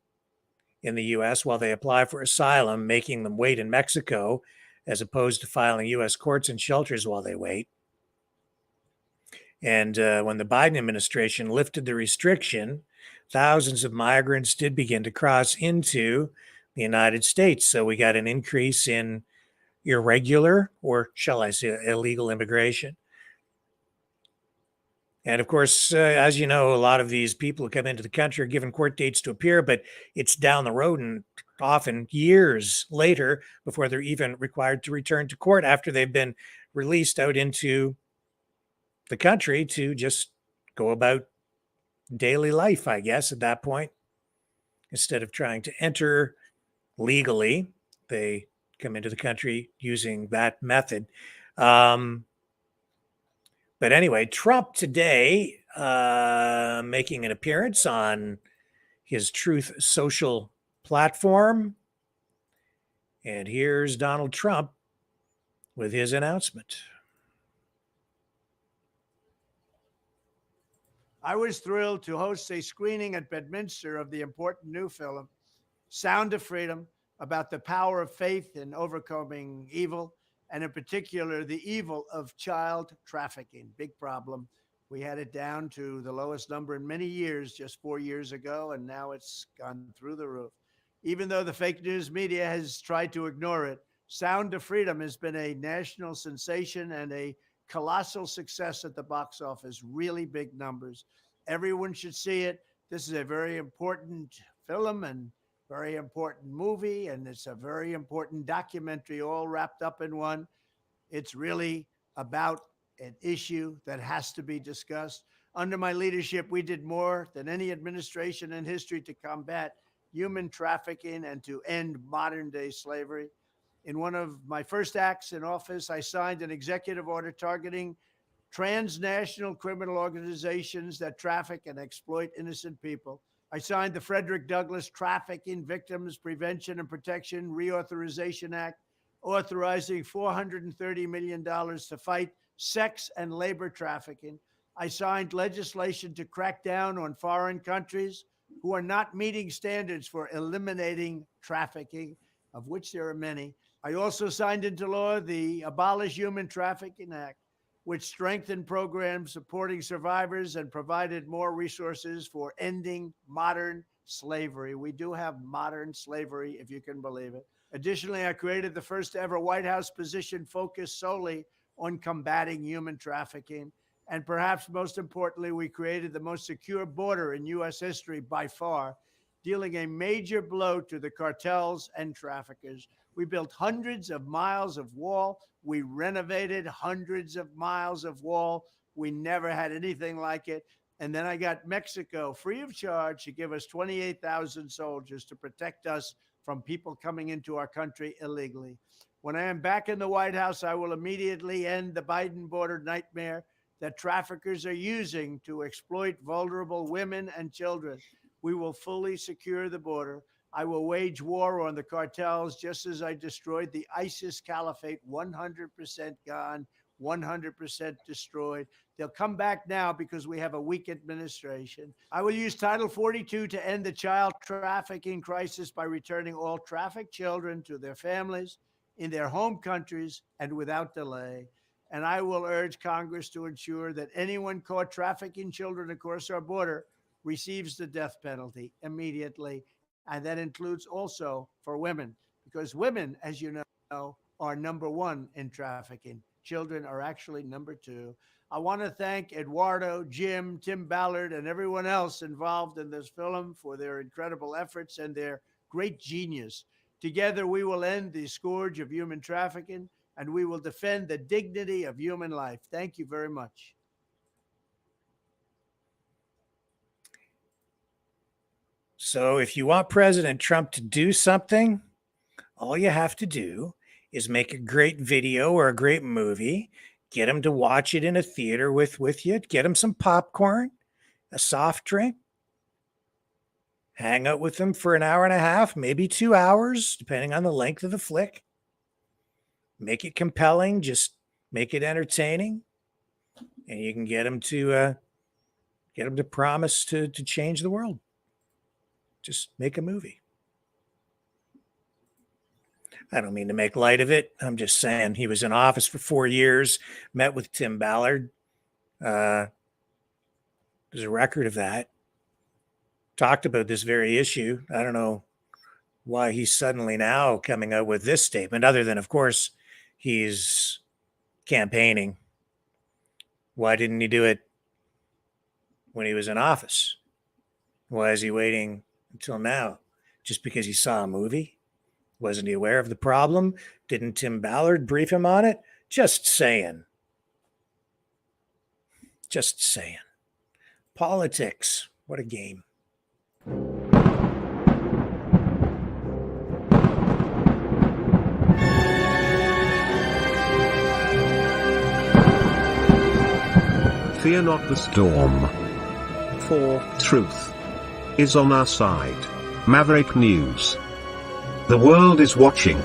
in the U.S. while they apply for asylum, making them wait in Mexico, as opposed to filing U.S. courts and shelters while they wait. And when the Biden administration lifted the restriction, thousands of migrants did begin to cross into the United States. So we got an increase in irregular, or shall I say illegal immigration. And of course, as you know, a lot of these people who come into the country are given court dates to appear, but it's down the road and often years later before they're even required to return to court after they've been released out into the country to just go about daily life, I guess, at that point. Instead of trying to enter legally, they come into the country using that method. But anyway, Trump today making an appearance on his Truth Social platform. And here's Donald Trump with his announcement. I was thrilled to host a screening at Bedminster of the important new film, Sound of Freedom, about the power of faith in overcoming evil, and in particular, the evil of child trafficking. Big problem. We had it down to the lowest number in many years just 4 years ago, and now it's gone through the roof. Even though the fake news media has tried to ignore it, Sound of Freedom has been a national sensation and a colossal success at the box office, really big numbers. Everyone should see it. This is a very important film and very important movie, and it's a very important documentary all wrapped up in one. It's really about an issue that has to be discussed. Under my leadership, we did more than any administration in history to combat human trafficking and to end modern day slavery. In one of my first acts in office, I signed an executive order targeting transnational criminal organizations that traffic and exploit innocent people. I signed the Frederick Douglass Trafficking Victims Prevention and Protection Reauthorization Act, authorizing $430 million to fight sex and labor trafficking. I signed legislation to crack down on foreign countries who are not meeting standards for eliminating trafficking, of which there are many. I also signed into law the Abolish Human Trafficking Act, which strengthened programs supporting survivors and provided more resources for ending modern slavery. We do have modern slavery, if you can believe it. Additionally, I created the first ever White House position focused solely on combating human trafficking. And perhaps most importantly, we created the most secure border in U.S. history by far, dealing a major blow to the cartels and traffickers. We built hundreds of miles of wall. We renovated hundreds of miles of wall. We never had anything like it. And then I got Mexico free of charge to give us 28,000 soldiers to protect us from people coming into our country illegally. When I am back in the White House, I will immediately end the Biden border nightmare that traffickers are using to exploit vulnerable women and children. We will fully secure the border. I will wage war on the cartels just as I destroyed the ISIS caliphate, 100% gone, 100% destroyed. They'll come back now because we have a weak administration. I will use Title 42 to end the child trafficking crisis by returning all trafficked children to their families in their home countries and without delay. And I will urge Congress to ensure that anyone caught trafficking children across our border receives the death penalty immediately. And that includes also for women, because women, as you know, are number one in trafficking. Children are actually number two. I want to thank Eduardo, Jim, Tim Ballard, and everyone else involved in this film for their incredible efforts and their great genius. Together, we will end the scourge of human trafficking, and we will defend the dignity of human life. Thank you very much. So if you want President Trump to do something, all you have to do is make a great video or a great movie, get him to watch it in a theater with you, get him some popcorn, a soft drink, hang out with him for an hour and a half, maybe 2 hours, depending on the length of the flick. Make it compelling, just make it entertaining, and you can get him to promise to change the world. Just make a movie. I don't mean to make light of it. I'm just saying he was in office for 4 years, met with Tim Ballard. There's a record of that. Talked about this very issue. I don't know why he's suddenly now coming out with this statement, other than, of course, he's campaigning. Why didn't he do it when he was in office? Why is he waiting until now? Just because he saw a movie? Wasn't he aware of the problem? Didn't Tim Ballard brief him on it? Just saying. Just saying. Politics. What a game. Fear not the storm, for truth is on our side. Maverick News. The world is watching.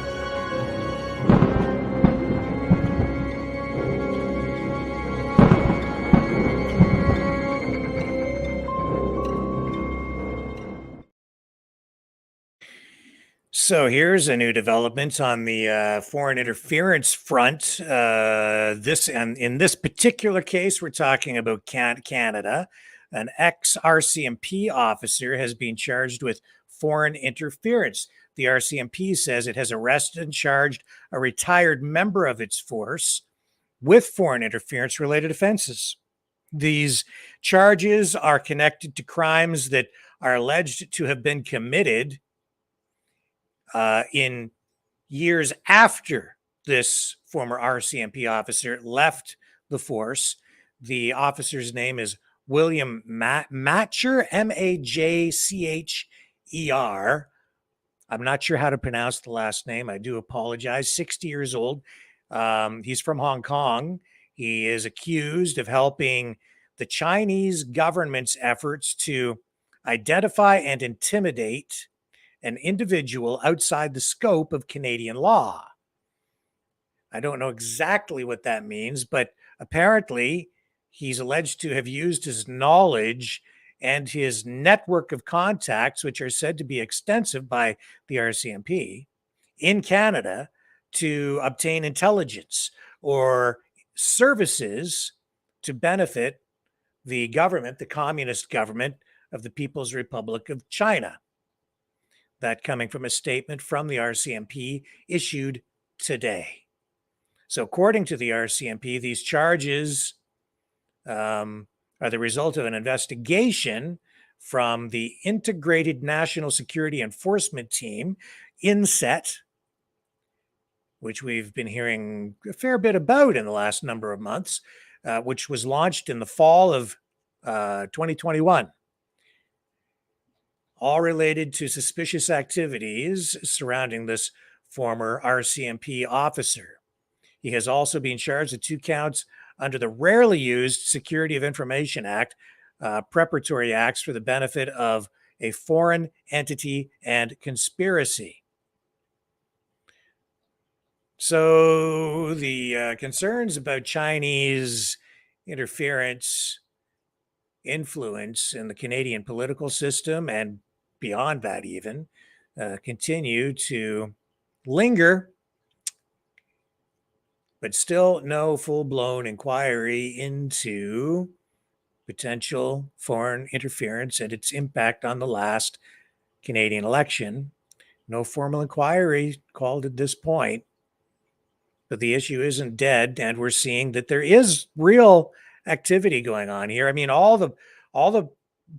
So here's a new development on the foreign interference front. In this particular case, we're talking about Canada. An ex-RCMP officer has been charged with foreign interference. The RCMP says it has arrested and charged a retired member of its force with foreign interference-related offenses. These charges are connected to crimes that are alleged to have been committed in years after this former RCMP officer left the force. The officer's name is William Matcher, Majcher. E.R. I'm not sure how to pronounce the last name. I do apologize. 60 years old. He's from Hong Kong. He is accused of helping the Chinese government's efforts to identify and intimidate an individual outside the scope of Canadian law. I don't know exactly what that means, but apparently he's alleged to have used his knowledge and his network of contacts, which are said to be extensive by the RCMP in Canada, to obtain intelligence or services to benefit the government, the communist government of the People's Republic of China. That coming from a statement from the RCMP issued today. So according to the RCMP, these charges are the result of an investigation from the Integrated National Security Enforcement Team, INSET, which we've been hearing a fair bit about in the last number of months, which was launched in the fall of 2021. All related to suspicious activities surrounding this former RCMP officer. He has also been charged with 2 counts under the rarely used Security of Information Act, preparatory acts for the benefit of a foreign entity and conspiracy. So the concerns about Chinese interference, influence in the Canadian political system and beyond that even continue to linger, but still no full-blown inquiry into potential foreign interference and its impact on the last Canadian election. No formal inquiry called at this point, but the issue isn't dead, and we're seeing that there is real activity going on here. I mean, all the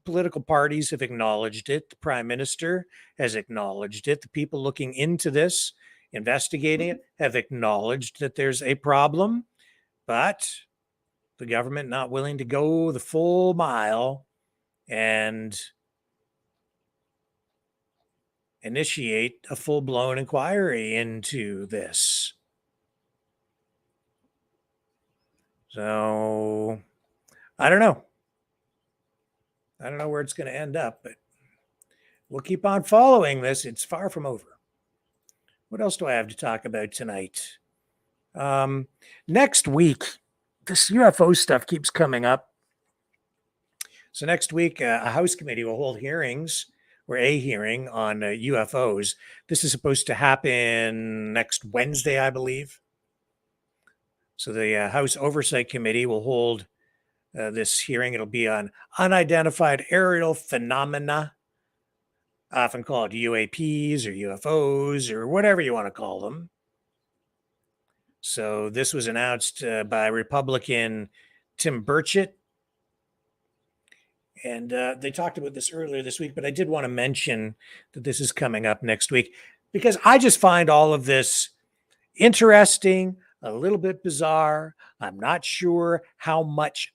political parties have acknowledged it. The Prime Minister has acknowledged it. The people looking into this, investigating it, have acknowledged that there's a problem, but the government not willing to go the full mile and initiate a full-blown inquiry into this. So I don't know. I don't know where it's going to end up, but we'll keep on following this. It's far from over. What else do I have to talk about tonight? Next week, this UFO stuff keeps coming up. So next week, a House committee will hold hearings, or a hearing on UFOs. This is supposed to happen next Wednesday, I believe. So the House Oversight Committee will hold this hearing. It'll be on unidentified aerial phenomena, often called UAPs or UFOs or whatever you want to call them. So this was announced by Republican Tim Burchett. And they talked about this earlier this week, but I did want to mention that this is coming up next week because I just find all of this interesting, a little bit bizarre. I'm not sure how much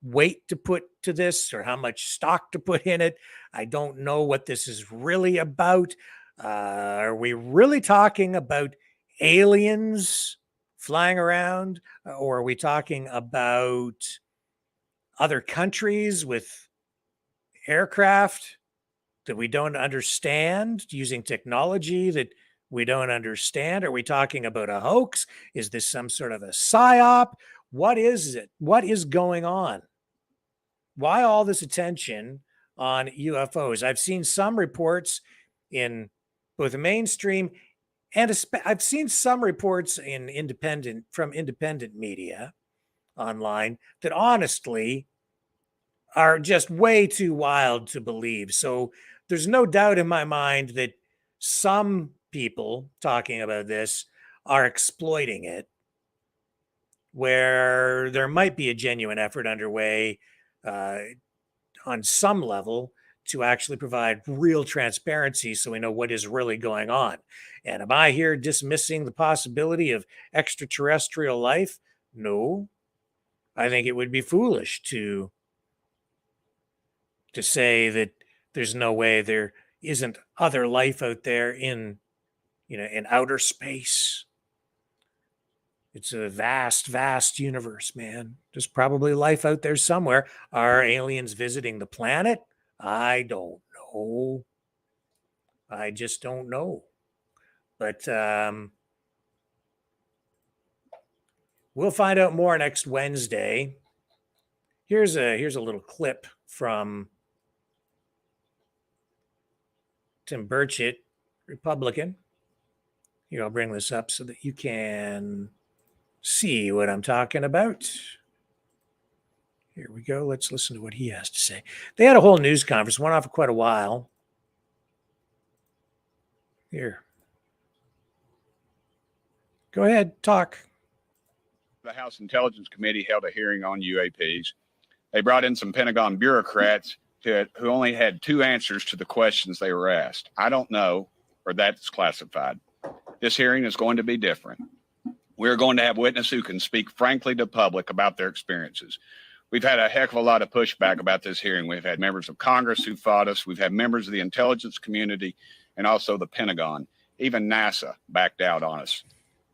weight to put to this or how much stock to put in it. I don't know what this is really about. Are we really talking about aliens flying around, or are we talking about other countries with aircraft that we don't understand, using technology that we don't understand? Are we talking about a hoax? Is this some sort of a psyop? What is it? What is going on? Why all this attention on UFOs? I've seen some reports in both the mainstream and I've seen some reports in independent media online that honestly are just way too wild to believe. So there's no doubt in my mind that some people talking about this are exploiting it, where there might be a genuine effort underway on some level to actually provide real transparency so we know what is really going on. And am I here dismissing the possibility of extraterrestrial life? No. I think it would be foolish to say that there's no way there isn't other life out there in, in outer space. It's a vast, vast universe, man. There's probably life out there somewhere. Are aliens visiting the planet? I don't know. I just don't know. But we'll find out more next Wednesday. Here's a little clip from Tim Burchett, Republican. Here, I'll bring this up so that you can see what I'm talking about. Here we go. Let's listen to what he has to say. They had a whole news conference, went on for quite a while. Here. Go ahead, talk. The House Intelligence Committee held a hearing on UAPs. They brought in some Pentagon bureaucrats who only had two answers to the questions they were asked. I don't know, or that's classified. This hearing is going to be different. We're going to have witnesses who can speak frankly to the public about their experiences. We've had a heck of a lot of pushback about this hearing. We've had members of Congress who fought us. We've had members of the intelligence community and also the Pentagon. Even NASA backed out on us.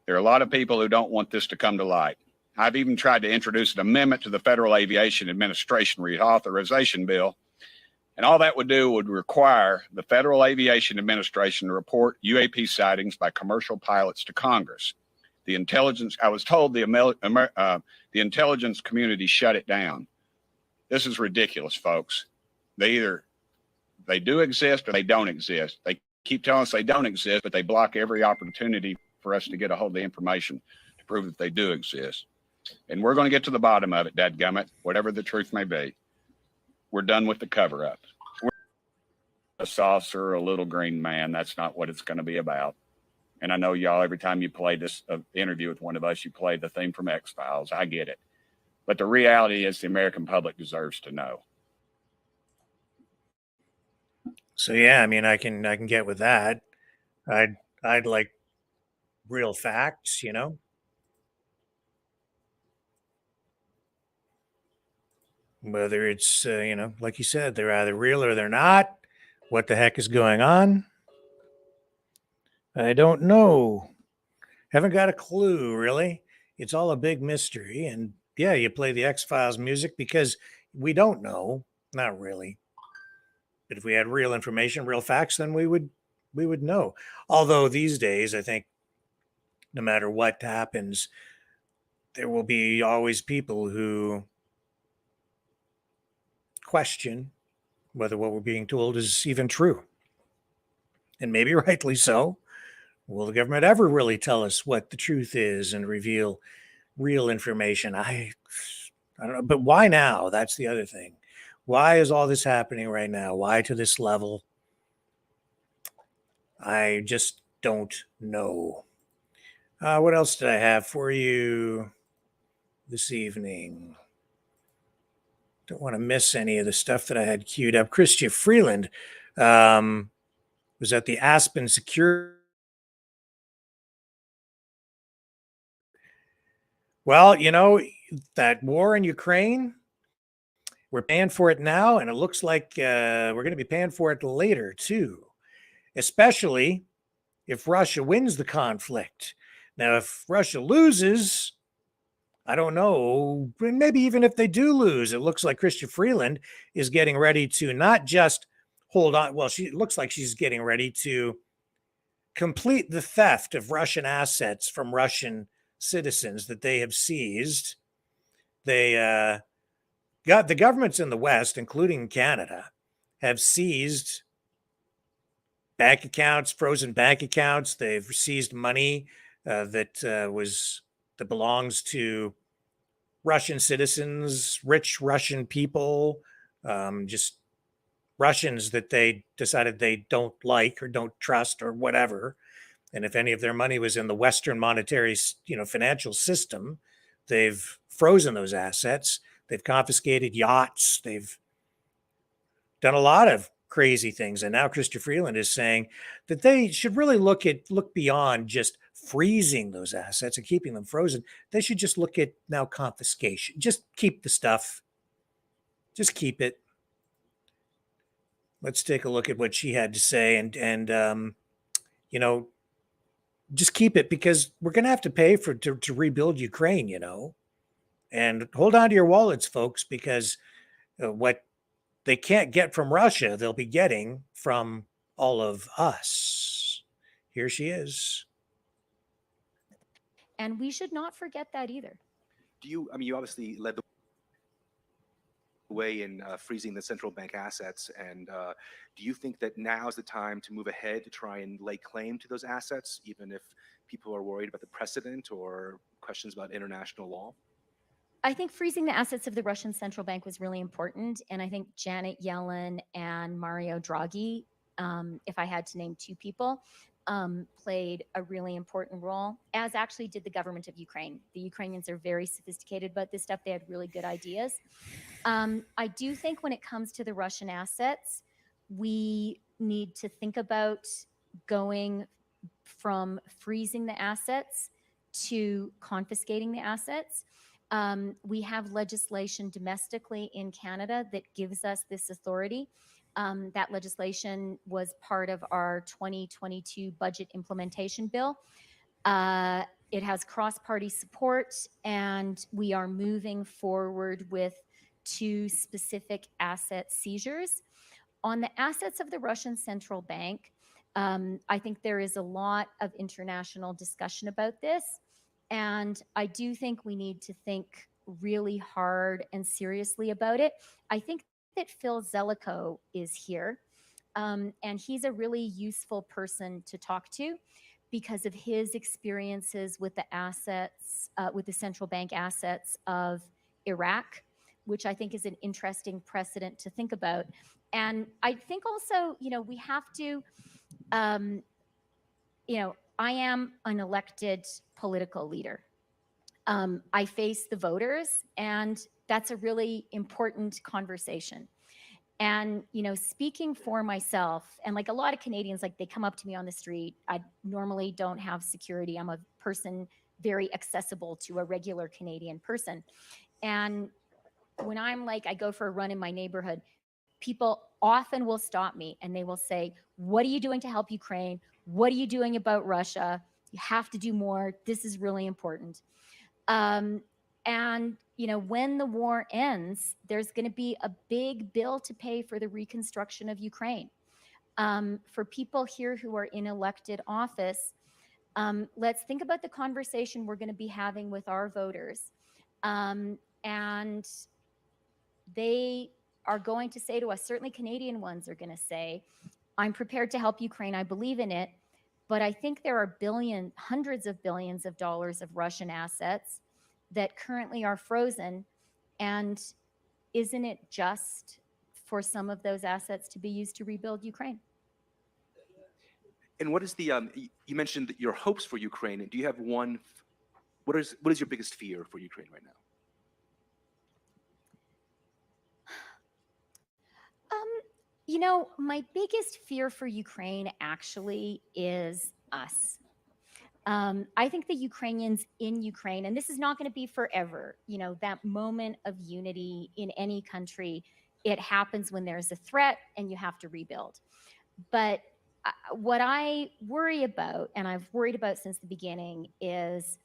There are a lot of people who don't want this to come to light. I've even tried to introduce an amendment to the Federal Aviation Administration Reauthorization Bill. And all that would do would require the Federal Aviation Administration to report UAP sightings by commercial pilots to Congress. I was told the intelligence community shut it down. This is ridiculous, folks. They do exist or they don't exist. They keep telling us they don't exist, but they block every opportunity for us to get a hold of the information to prove that they do exist. And we're going to get to the bottom of it, dadgummit, whatever the truth may be. We're done with the cover-up. We're a saucer, a little green man. That's not what it's going to be about. And I know y'all, every time you play this interview with one of us, you play the theme from X-Files. I get it. But the reality is the American public deserves to know. So yeah, I mean, I can get with that. I'd like real facts, Whether it's like you said, they're either real or they're not. What the heck is going on? I don't know. Haven't got a clue, really. It's all a big mystery. And yeah, you play the X-Files music because we don't know. Not really. But if we had real information, real facts, then we would know. Although these days, I think no matter what happens, there will be always people who question whether what we're being told is even true. And maybe rightly so. Will the government ever really tell us what the truth is and reveal real information? I don't know. But why now? That's the other thing. Why is all this happening right now? Why to this level? I just don't know. What else did I have for you this evening? Don't want to miss any of the stuff that I had queued up. Chrystia Freeland was at the Aspen Security. Well, that war in Ukraine, we're paying for it now, and it looks like we're going to be paying for it later, too, especially if Russia wins the conflict. Now, if Russia loses, I don't know, maybe even if they do lose, it looks like Chrystia Freeland is getting ready to not just hold on. Well, it looks like she's getting ready to complete the theft of Russian assets from Russian citizens that they have seized. They got the governments in the West, including Canada, have seized bank accounts, frozen bank accounts. They've seized money that belongs to Russian citizens, rich Russian people, just Russians that they decided they don't like or don't trust or whatever. And if any of their money was in the Western monetary, financial system, they've frozen those assets. They've confiscated yachts. They've done a lot of crazy things. And now Chrystia Freeland is saying that they should really look beyond just freezing those assets and keeping them frozen. They should just look at now confiscation. Just keep the stuff. Just keep it. Let's take a look at what she had to say, and you know, just keep it, because we're going to have to pay to rebuild Ukraine, and hold on to your wallets, folks, because what they can't get from Russia, they'll be getting from all of us. Here she is. And we should not forget that either. I mean, you obviously led the way in freezing the central bank assets. And do you think that now is the time to move ahead to try and lay claim to those assets, even if people are worried about the precedent or questions about international law? I think freezing the assets of the Russian central bank was really important. And I think Janet Yellen and Mario Draghi, if I had to name two people, played a really important role, as actually did the government of Ukraine. The Ukrainians are very sophisticated about this stuff. They had really good ideas. I do think when it comes to the Russian assets, we need to think about going from freezing the assets to confiscating the assets. We have legislation domestically in Canada that gives us this authority. That legislation was part of our 2022 budget implementation bill. It has cross-party support, and we are moving forward with 2 specific asset seizures. On the assets of the Russian central bank, I think there is a lot of international discussion about this. And I do think we need to think really hard and seriously about it. I think that Phil Zelikow is here, and he's a really useful person to talk to because of his experiences with the assets, with the central bank assets of Iraq, which I think is an interesting precedent to think about. And I think also, we have to, I am an elected political leader. I face the voters, and that's a really important conversation. And, speaking for myself, and like a lot of Canadians, like they come up to me on the street. I normally don't have security. I'm a person very accessible to a regular Canadian person. And when I go for a run in my neighborhood, people often will stop me and they will say, "What are you doing to help Ukraine? What are you doing about Russia? You have to do more. This is really important." And, when the war ends, there's going to be a big bill to pay for the reconstruction of Ukraine. For people here who are in elected office, let's think about the conversation we're going to be having with our voters. And they are going to say to us, certainly Canadian ones are going to say, "I'm prepared to help Ukraine. I believe in it. But I think there are hundreds of billions of dollars of Russian assets that currently are frozen. And isn't it just for some of those assets to be used to rebuild Ukraine?" And what is the, you mentioned your hopes for Ukraine. Do you have one, what is your biggest fear for Ukraine right now? My biggest fear for Ukraine actually is us. I think the Ukrainians in Ukraine, and this is not going to be forever, that moment of unity in any country, it happens when there's a threat and you have to rebuild. But what I worry about, and I've worried about since the beginning, is,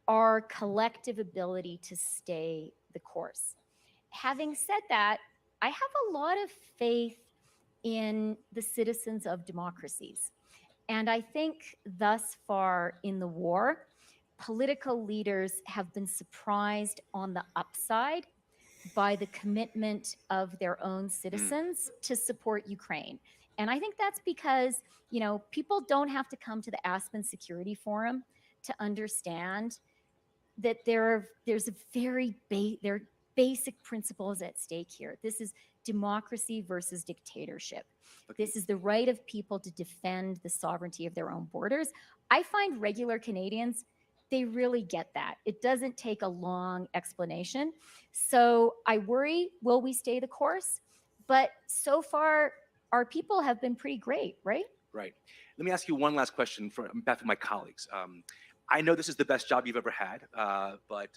our collective ability to stay the course. Having said that, I have a lot of faith in the citizens of democracies. And I think thus far in the war, political leaders have been surprised on the upside by the commitment of their own citizens to support Ukraine. And I think that's because, people don't have to come to the Aspen Security Forum to understand that there's a there are basic principles at stake here. This is democracy versus dictatorship. Okay. This is the right of people to defend the sovereignty of their own borders. I find regular Canadians, they really get that. It doesn't take a long explanation. So I worry, will we stay the course? But so far, our people have been pretty great, right? Right. Let me ask you one last question on behalf of my colleagues. I know this is the best job you've ever had, but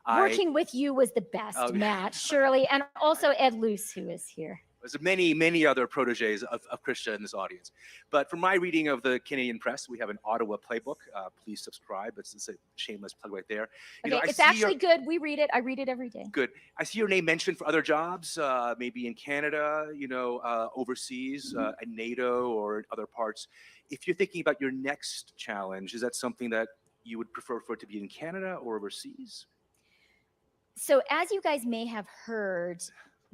working with you was the best, Matt, Shirley, and also Ed Luce, who is here. There's many other proteges of Krista in this audience. But from my reading of the Canadian press, we have an Ottawa playbook. Please subscribe. It's a shameless plug right there. Okay, it's actually good. We read it. I read it every day. Good. I see your name mentioned for other jobs, maybe in Canada, overseas, at NATO or in other parts. If you're thinking about your next challenge, is that something that you would prefer for it to be in Canada or overseas? So as you guys may have heard,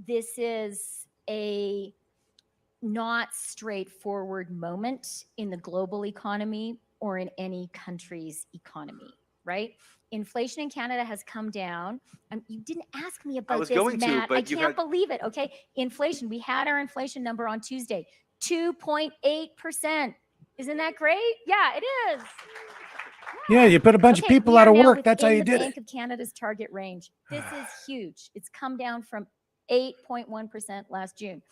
this is a not straightforward moment in the global economy or in any country's economy, right? Inflation in Canada has come down. You didn't ask me about this, Matt. I can't believe it, okay? Inflation, we had our inflation number on Tuesday, 2.8%. Isn't that great? Yeah, it is. Yeah, you put a bunch of people out of work. That's how you did it. Bank of Canada's target range. This is huge. It's come down from 8.1% last June.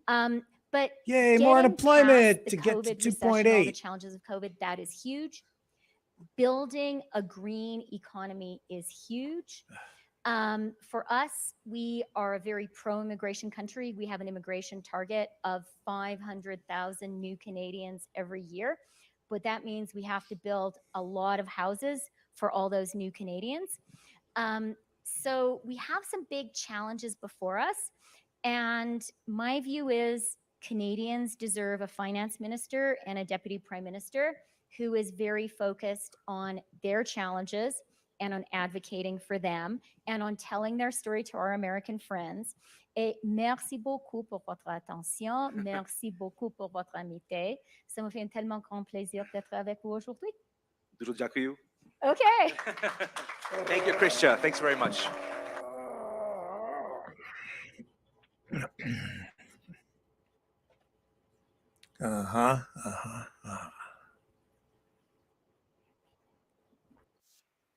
But yay, more unemployment to get to 2.8. All the challenges of COVID, that is huge. Building a green economy is huge. For us, we are a very pro-immigration country. We have an immigration target of 500,000 new Canadians every year. But that means we have to build a lot of houses for all those new Canadians. So we have some big challenges before us. And my view is Canadians deserve a finance minister and a deputy prime minister who is very focused on their challenges and on advocating for them and on telling their story to our American friends. Et merci beaucoup pour votre attention. Merci beaucoup pour votre amitié. Ça me fait un tellement grand plaisir d'être avec vous aujourd'hui. Okay. Thank you, Krista. Thanks very much.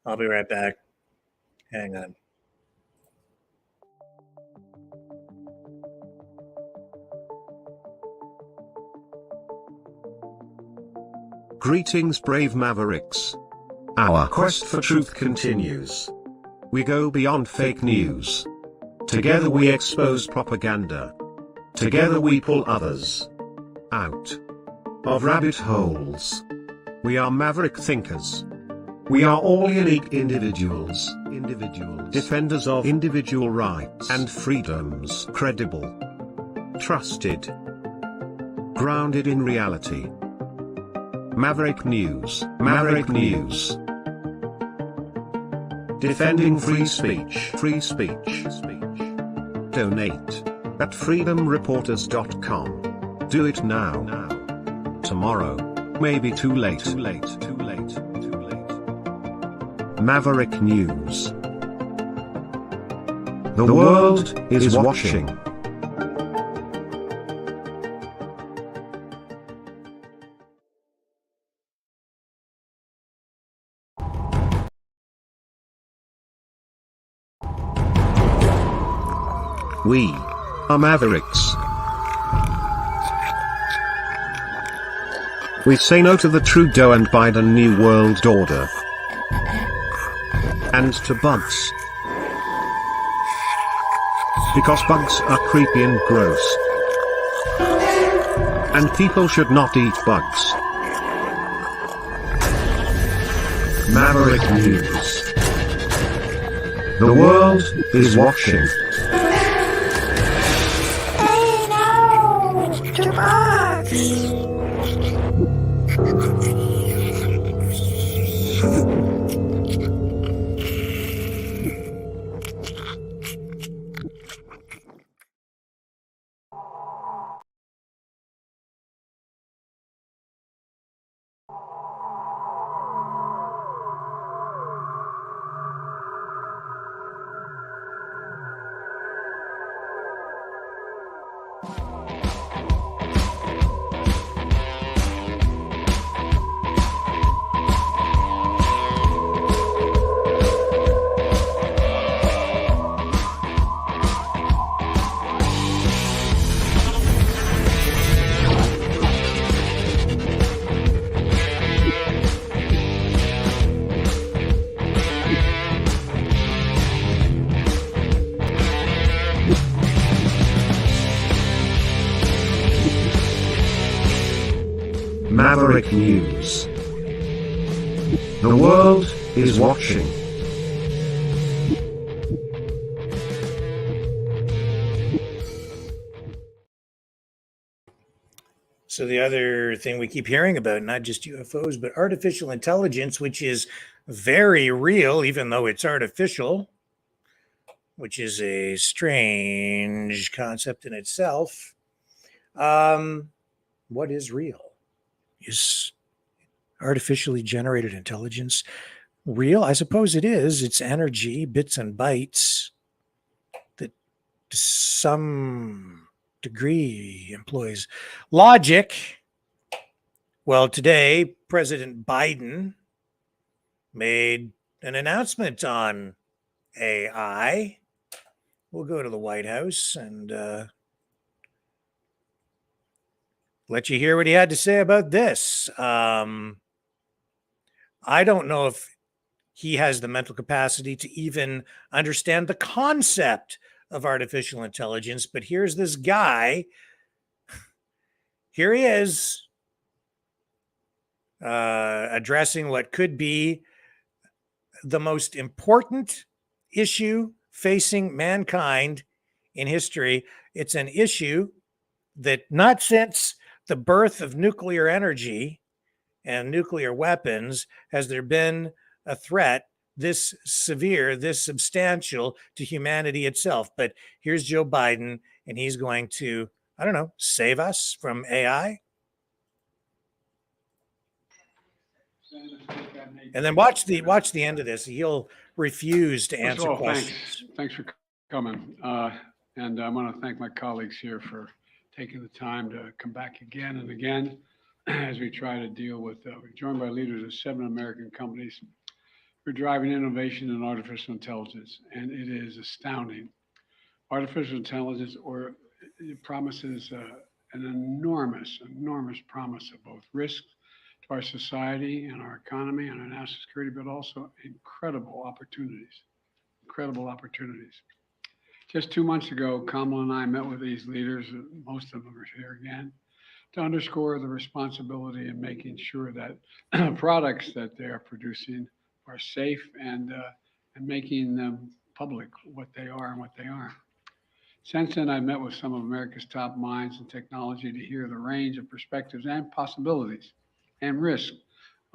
I'll be right back. Hang on. Greetings, brave Mavericks. Our quest for truth continues. We go beyond fake news. Together we expose propaganda. Together we pull others out of rabbit holes. We are maverick thinkers. We are all unique individuals, defenders of individual rights and freedoms, credible, trusted, grounded in reality. Maverick News, Maverick News. Defending free speech, free speech. Donate at freedomreporters.com. Do it now. Tomorrow may be too late. Maverick News. The world is watching. We are Mavericks. We say no to the Trudeau and Biden New World Order. And to bugs. Because bugs are creepy and gross. And people should not eat bugs. Maverick News. The world is watching. Hey, no! To bugs! Maverick News. The world is watching. So the other thing we keep hearing about, not just UFOs, but artificial intelligence, which is very real, even though it's artificial, which is a strange concept in itself. What is real? Is artificially generated intelligence real? I suppose it is. It's energy, bits and bytes that to some degree employs logic. Well, today, President Biden made an announcement on AI. We'll go to the White House and let you hear what he had to say about this. I don't know if he has the mental capacity to even understand the concept of artificial intelligence, but here's this guy. Here he is addressing what could be the most important issue facing mankind in history. It's an issue that not since the birth of nuclear energy and nuclear weapons has there been a threat this severe, this substantial to humanity itself. But here's Joe Biden, and he's going to, I don't know, save us from AI. And then watch the end of this. He'll refuse to answer questions. Thanks for coming. And I want to thank my colleagues here for taking the time to come back again and again as we try to deal with, we're joined by leaders of 7 American companies who are driving innovation in artificial intelligence. And it is astounding. Artificial intelligence it promises an enormous promise of both risk to our society and our economy and our national security, but also incredible opportunities. Just 2 months ago, Kamala and I met with these leaders, most of them are here again, to underscore the responsibility in making sure that products that they are producing are safe and making them public what they are and what they aren't. Since then, I've met with some of America's top minds in technology to hear the range of perspectives and possibilities and risk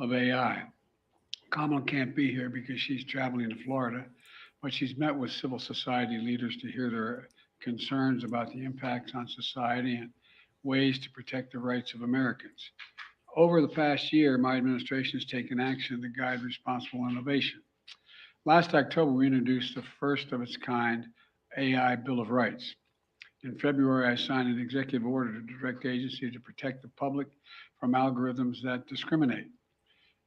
of AI. Kamala can't be here because she's traveling to Florida, but she's met with civil society leaders to hear their concerns about the impacts on society and ways to protect the rights of Americans. Over the past year, my administration has taken action to guide responsible innovation. Last October, we introduced the first of its kind AI Bill of Rights. In February, I signed an executive order to direct agencies to protect the public from algorithms that discriminate.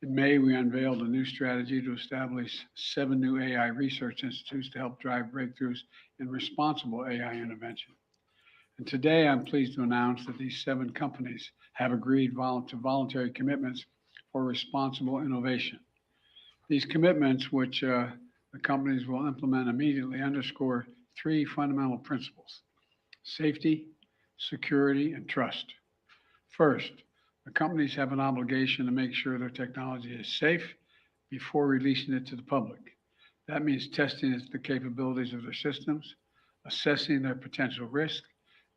In May, we unveiled a new strategy to establish 7 new AI research institutes to help drive breakthroughs in responsible AI intervention. And today, I'm pleased to announce that these 7 companies have agreed to voluntary commitments for responsible innovation. These commitments, which the companies will implement immediately, underscore 3 fundamental principles: safety, security, and trust. First, the companies have an obligation to make sure their technology is safe before releasing it to the public. That means testing the capabilities of their systems, assessing their potential risk,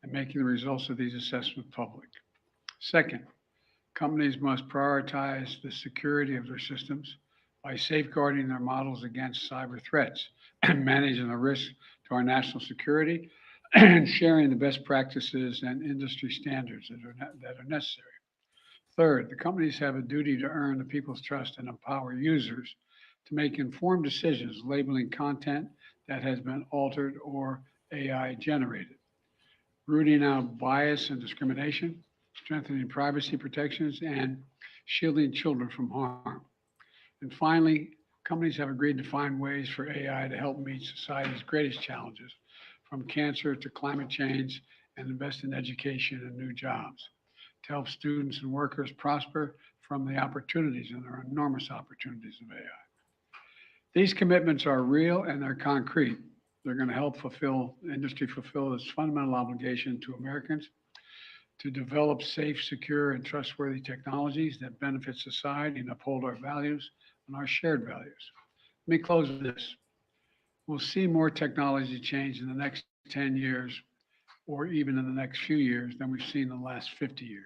and making the results of these assessments public. Second, companies must prioritize the security of their systems by safeguarding their models against cyber threats and managing the risk to our national security and sharing the best practices and industry standards that are necessary. Third, the companies have a duty to earn the people's trust and empower users to make informed decisions labeling content that has been altered or AI generated, rooting out bias and discrimination, strengthening privacy protections, and shielding children from harm. And finally, companies have agreed to find ways for AI to help meet society's greatest challenges, from cancer to climate change, and invest in education and new jobs to help students and workers prosper from the opportunities, and there are enormous opportunities of AI. These commitments are real and they're concrete. They're going to help industry fulfill its fundamental obligation to Americans to develop safe, secure, and trustworthy technologies that benefit society and uphold our values and our shared values. Let me close with this. We'll see more technology change in the next 10 years or even in the next few years than we've seen in the last 50 years.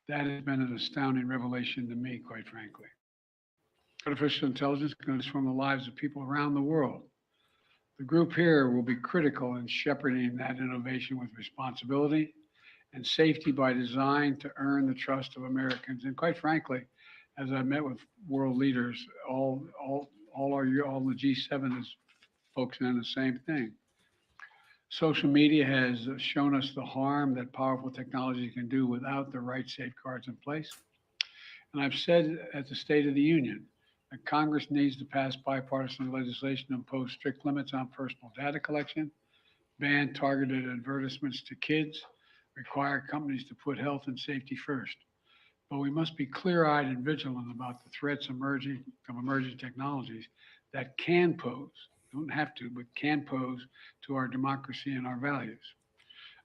That has been an astounding revelation to me, quite frankly. Artificial intelligence is going to transform the lives of people around the world. The group here will be critical in shepherding that innovation with responsibility and safety by design to earn the trust of Americans. And quite frankly, as I met with world leaders, all the G7 is focusing on the same thing. Social media has shown us the harm that powerful technology can do without the right safeguards in place. And I've said at the State of the Union that Congress needs to pass bipartisan legislation to impose strict limits on personal data collection, ban targeted advertisements to kids, require companies to put health and safety first. But we must be clear-eyed and vigilant about the threats emerging technologies that can pose, don't have to, but can pose to our democracy and our values.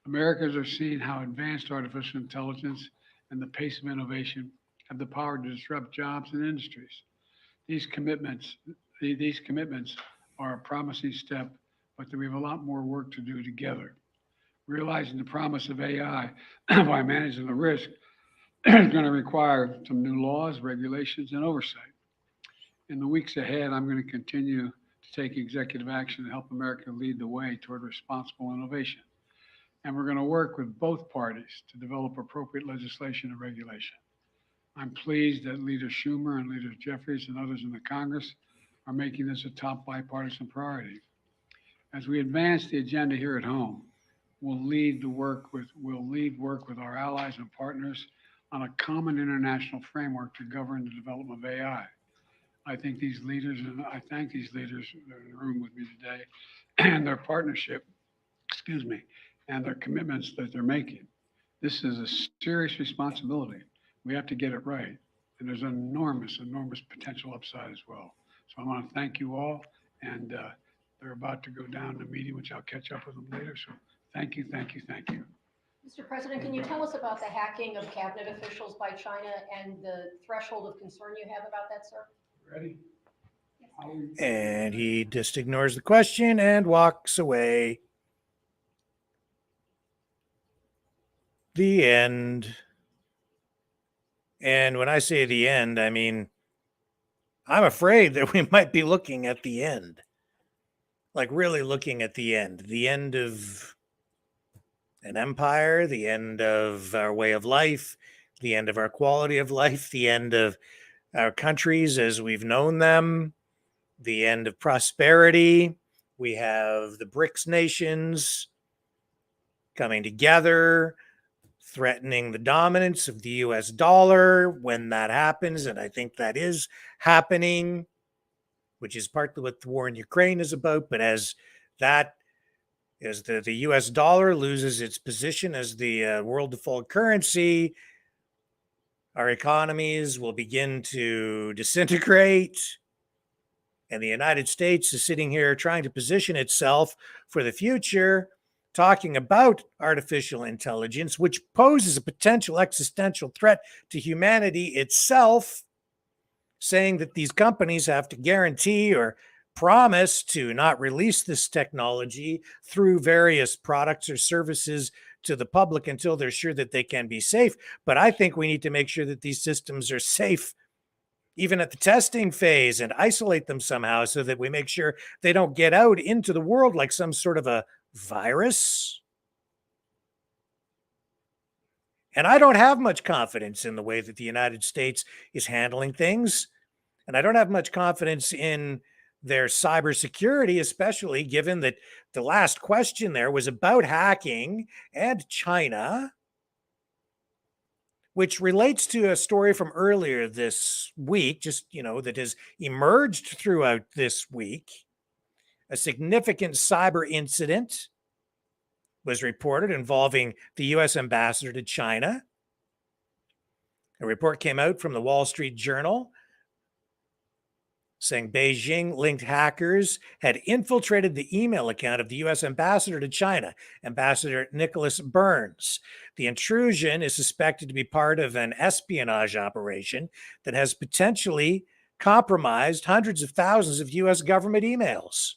Americans are seeing how advanced artificial intelligence and the pace of innovation have the power to disrupt jobs and industries. These commitments are a promising step, but we have a lot more work to do together. Realizing the promise of AI by managing the risk is going to require some new laws, regulations, and oversight. In the weeks ahead, I'm going to continue to take executive action to help America lead the way toward responsible innovation. And we're going to work with both parties to develop appropriate legislation and regulation. I'm pleased that Leader Schumer and Leader Jeffries and others in the Congress are making this a top bipartisan priority. As we advance the agenda here at home, we'll lead work with our allies and partners on a common international framework to govern the development of AI. I thank these leaders that are in the room with me today and their partnership, and their commitments that they're making. This is a serious responsibility. We have to get it right. And there's enormous potential upside as well. So I want to thank you all. And they're about to go down to a meeting, which I'll catch up with them later. So thank you. Mr. President, can you tell us about the hacking of cabinet officials by China and the threshold of concern you have about that, sir? Ready? And he just ignores the question and walks away. The end. And when I say the end, I mean, I'm afraid that we might be looking at the end. Like really looking at the end of an empire, the end of our way of life, the end of our quality of life, the end of our countries as we've known them, the end of prosperity. We have the BRICS nations coming together, threatening the dominance of the US dollar when that happens. And I think that is happening, which is partly what the war in Ukraine is about. But as the US dollar loses its position as the world default currency, our economies will begin to disintegrate. And the United States is sitting here trying to position itself for the future, talking about artificial intelligence, which poses a potential existential threat to humanity itself, saying that these companies have to guarantee or promise to not release this technology through various products or services to the public until they're sure that they can be safe. But I think we need to make sure that these systems are safe even at the testing phase and isolate them somehow so that we make sure they don't get out into the world like some sort of a virus. And I don't have much confidence in the way that the United States is handling things. And I don't have much confidence in their cybersecurity, especially given that the last question there was about hacking and China, which relates to a story from earlier this week, that has emerged throughout this week. A significant cyber incident was reported involving the U.S. ambassador to China. A report came out from the Wall Street Journal saying Beijing-linked hackers had infiltrated the email account of the U.S. ambassador to China, Ambassador Nicholas Burns. The intrusion is suspected to be part of an espionage operation that has potentially compromised hundreds of thousands of U.S. government emails.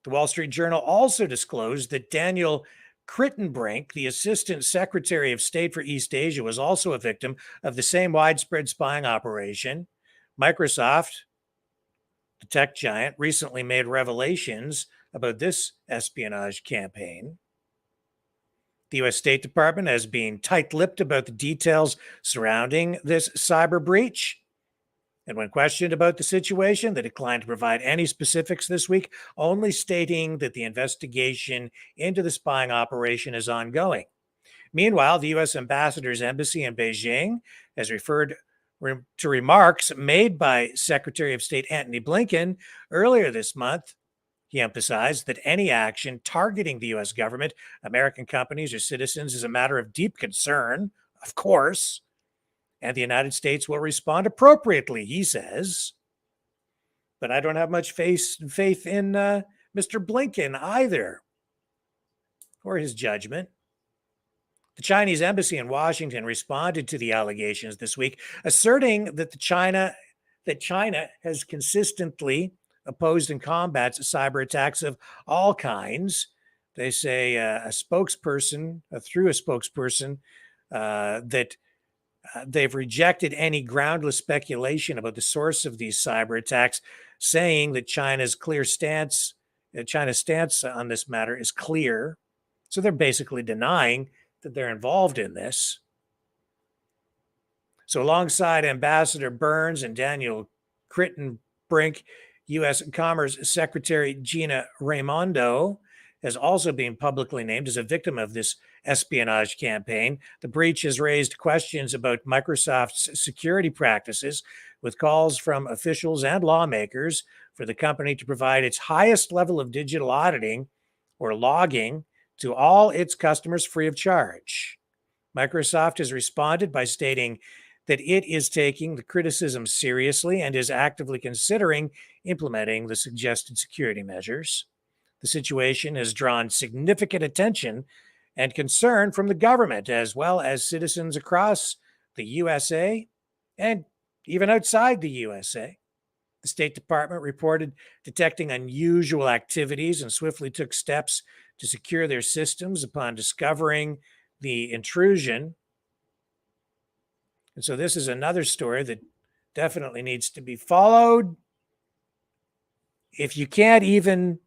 The Wall Street Journal also disclosed that Daniel Crittenbrink, the Assistant Secretary of State for East Asia, was also a victim of the same widespread spying operation. Microsoft, the tech giant, recently made revelations about this espionage campaign. The U.S. State Department has been tight-lipped about the details surrounding this cyber breach. And when questioned about the situation, they declined to provide any specifics this week, only stating that the investigation into the spying operation is ongoing. Meanwhile, the U.S. ambassador's embassy in Beijing has referred to remarks made by Secretary of State Antony Blinken earlier this month. He emphasized that any action targeting the U.S. government, American companies, or citizens is a matter of deep concern, of course, and the United States will respond appropriately, he says. But I don't have much faith in Mr. Blinken either, or his judgment. The Chinese embassy in Washington responded to the allegations this week, asserting that China has consistently opposed and combats cyber attacks of all kinds. They say through a spokesperson, that they've rejected any groundless speculation about the source of these cyber attacks, saying that China's stance on this matter is clear. So they're basically denying that they're involved in this. So alongside Ambassador Burns and Daniel Crittenbrink, U.S. Commerce Secretary Gina Raimondo has also been publicly named as a victim of this espionage campaign. The breach has raised questions about Microsoft's security practices, with calls from officials and lawmakers for the company to provide its highest level of digital auditing or logging to all its customers free of charge. Microsoft has responded by stating that it is taking the criticism seriously and is actively considering implementing the suggested security measures. The situation has drawn significant attention and concern from the government, as well as citizens across the USA and even outside the USA. The State Department reported detecting unusual activities and swiftly took steps to secure their systems upon discovering the intrusion. And so this is another story that definitely needs to be followed. If you can't even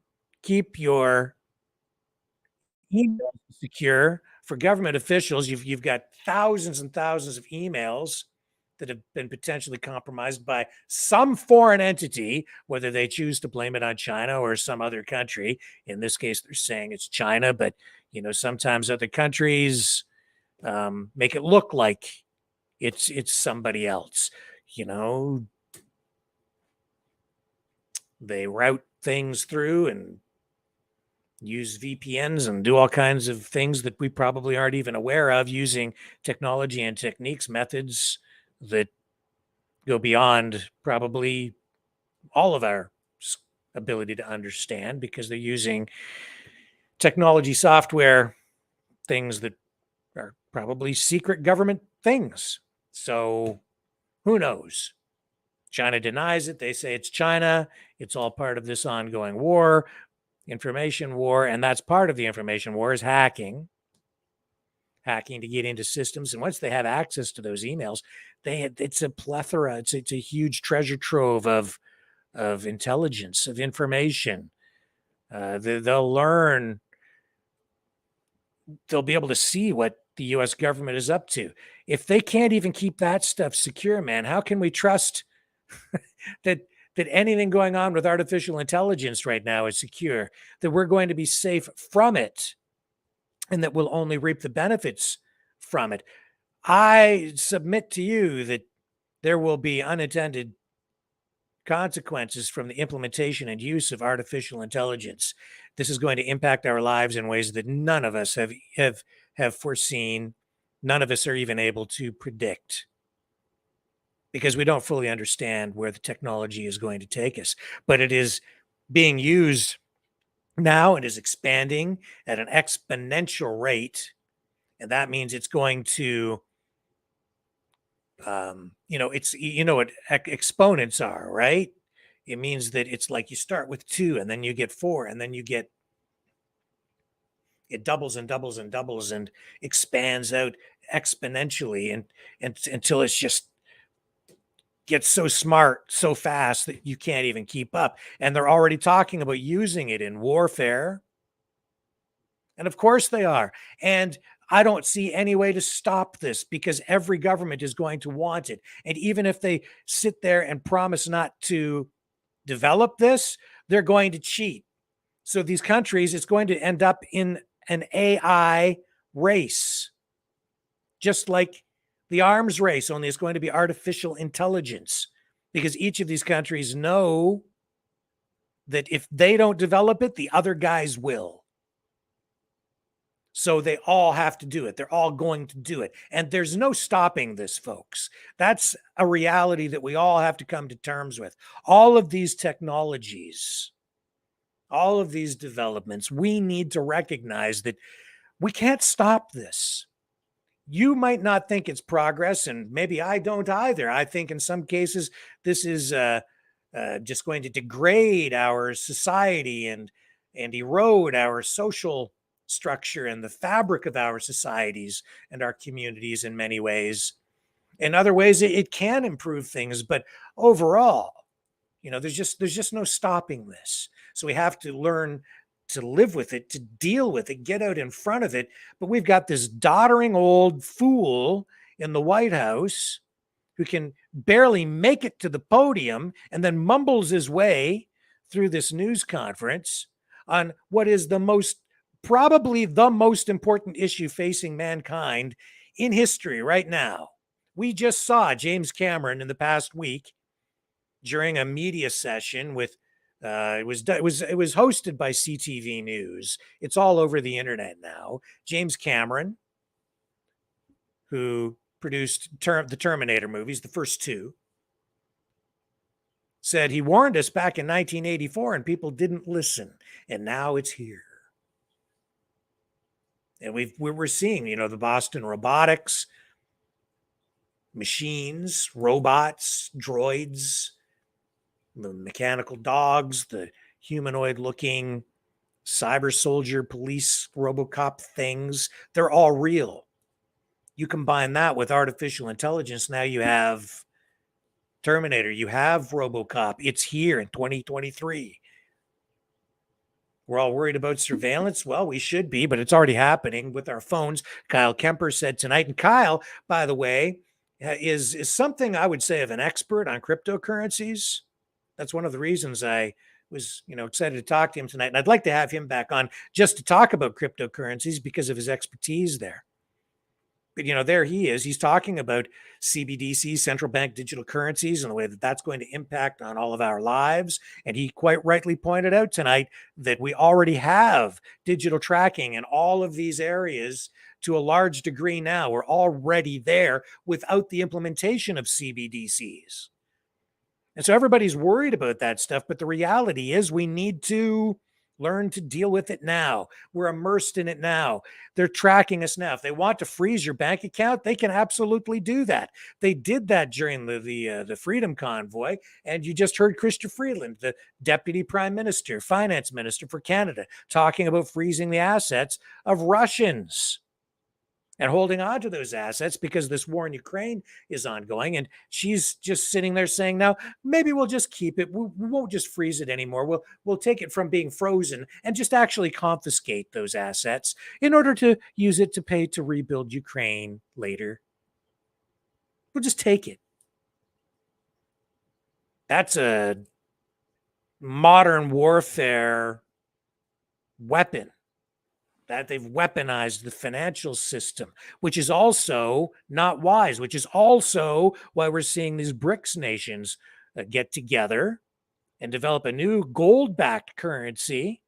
keep your email secure for government officials, you've got thousands and thousands of emails that have been potentially compromised by some foreign entity, whether they choose to blame it on China or some other country. In this case, they're saying it's China, but sometimes other countries make it look like it's somebody else. They route things through and use VPNs and do all kinds of things that we probably aren't even aware of, using technology and techniques, methods that go beyond probably all of our ability to understand, because they're using technology, software, things that are probably secret government things. So who knows? China denies it. They say it's China. It's all part of this ongoing war, information war, and that's part of the information war is hacking to get into systems. And once they have access to those emails, it's a plethora. It's a huge treasure trove of intelligence, of information. They'll learn. They'll be able to see what the U.S. government is up to. If they can't even keep that stuff secure, man, how can we trust that anything going on with artificial intelligence right now is secure, that we're going to be safe from it, and that we'll only reap the benefits from it? I submit to you that there will be unintended consequences from the implementation and use of artificial intelligence. This is going to impact our lives in ways that none of us have foreseen. None of us are even able to predict. because we don't fully understand where the technology is going to take us. But it is being used now and is expanding at an exponential rate. And that means it's going to, it's, what exponents are, right? It means that it's like you start with 2 and then you get 4 and then it doubles and doubles and doubles and expands out exponentially and until it's just gets so smart so fast that you can't even keep up. And they're already talking about using it in warfare. And of course they are. And I don't see any way to stop this because every government is going to want it. And even if they sit there and promise not to develop this, they're going to cheat. So these countries, it's going to end up in an AI race, just like the arms race, only it's going to be artificial intelligence, because each of these countries know that if they don't develop it, the other guys will. So they all have to do it. They're all going to do it. And there's no stopping this, folks. That's a reality that we all have to come to terms with. All of these technologies, all of these developments, we need to recognize that we can't stop this. You might not think it's progress, and maybe I don't either. I think in some cases this is just going to degrade our society and erode our social structure and the fabric of our societies and our communities in many ways. In other ways, it can improve things, but overall, there's just no stopping this. So we have to learn to live with it, to deal with it, get out in front of it. But we've got this doddering old fool in the White House who can barely make it to the podium and then mumbles his way through this news conference on what is probably the most important issue facing mankind in history right now. We just saw James Cameron in the past week during a media session with it was hosted by CTV News. It's all over the internet now. James Cameron, who produced the Terminator movies, the first 2, said he warned us back in 1984 and people didn't listen, and now it's here. And we're seeing, the Boston Robotics, machines, robots, droids, the mechanical dogs, the humanoid-looking cyber soldier, police, RoboCop things. They're all real. You combine that with artificial intelligence, now you have Terminator, you have RoboCop. It's here in 2023. We're all worried about surveillance. Well, we should be, but it's already happening with our phones. Kyle Kemper said tonight. And Kyle, by the way, is something I would say of an expert on cryptocurrencies. That's one of the reasons I was, excited to talk to him tonight. And I'd like to have him back on just to talk about cryptocurrencies because of his expertise there. But, there he is. He's talking about CBDCs, central bank digital currencies, and the way that that's going to impact on all of our lives. And he quite rightly pointed out tonight that we already have digital tracking in all of these areas to a large degree now. We're already there without the implementation of CBDCs. And so everybody's worried about that stuff. But the reality is we need to learn to deal with it now. We're immersed in it now. They're tracking us now. If they want to freeze your bank account, they can absolutely do that. They did that during the Freedom Convoy. And you just heard Chrystia Freeland, the Deputy Prime Minister, Finance Minister for Canada, talking about freezing the assets of Russians and holding on to those assets because this war in Ukraine is ongoing. And she's just sitting there saying, now, maybe we'll just keep it. We won't just freeze it anymore. We'll take it from being frozen and just actually confiscate those assets in order to use it to pay to rebuild Ukraine later. We'll just take it. That's a modern warfare weapon. That they've weaponized the financial system, which is also not wise, which is also why we're seeing these BRICS nations get together and develop a new gold-backed currency,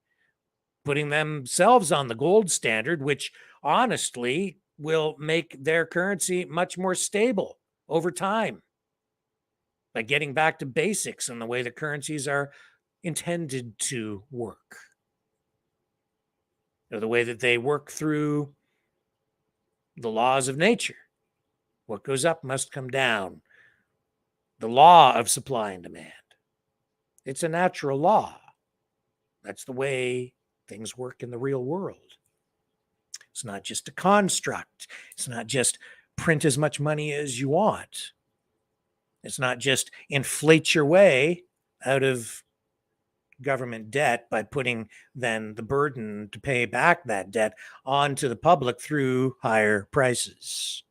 putting themselves on the gold standard, which honestly will make their currency much more stable over time. by getting back to basics and the way the currencies are intended to work, or the way that they work through the laws of nature. What goes up must come down. The law of supply and demand. It's a natural law. That's the way things work in the real world. It's not just a construct. It's not just print as much money as you want. It's not just inflate your way out of government debt by putting then the burden to pay back that debt onto the public through higher prices.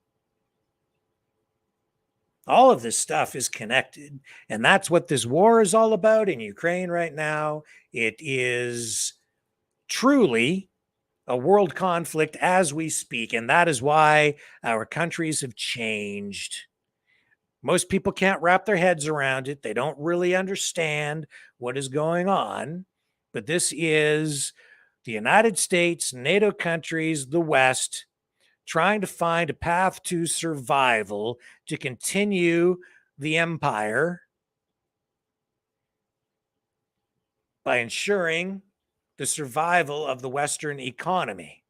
All of this stuff is connected, and that's what this war is all about in Ukraine right now. It is truly a world conflict as we speak, and that is why our countries have changed. Most people can't wrap their heads around it. They don't really understand what is going on, but this is the United States, NATO countries, the West, trying to find a path to survival to continue the empire by ensuring the survival of the Western economy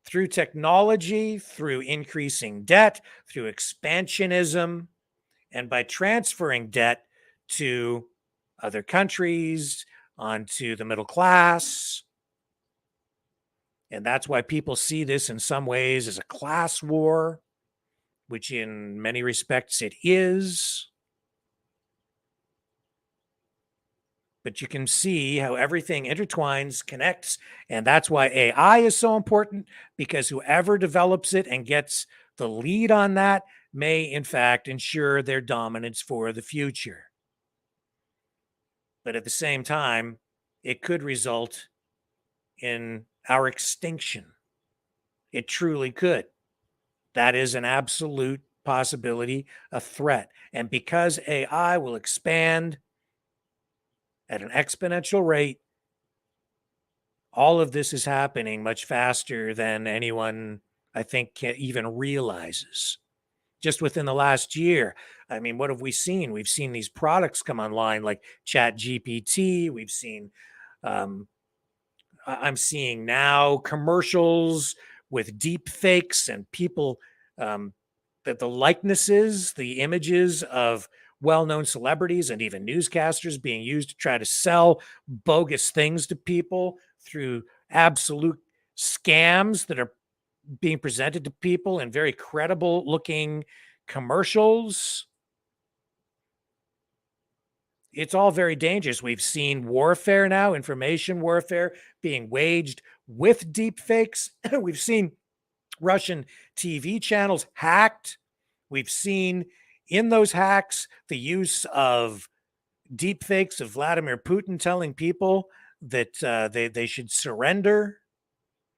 through technology, through increasing debt, through expansionism, and by transferring debt to other countries, onto the middle class. And that's why people see this in some ways as a class war, which in many respects it is. But you can see how everything intertwines, connects, and that's why AI is so important, because whoever develops it and gets the lead on that may, in fact, ensure their dominance for the future. But at the same time, it could result in our extinction. It truly could. That is an absolute possibility, a threat. And because AI will expand at an exponential rate, all of this is happening much faster than anyone, I think, even realizes. Just within the last year, I mean, what have we seen? We've seen these products come online like ChatGPT. We've seen, I'm seeing now commercials with deep fakes and people, that the likenesses, the images of well-known celebrities and even newscasters being used to try to sell bogus things to people through absolute scams that are being presented to people in very credible looking commercials. It's all very dangerous. We've seen warfare now, information warfare being waged with deep fakes. We've seen Russian TV channels hacked. We've seen in those hacks the use of deep fakes of Vladimir Putin telling people that they should surrender.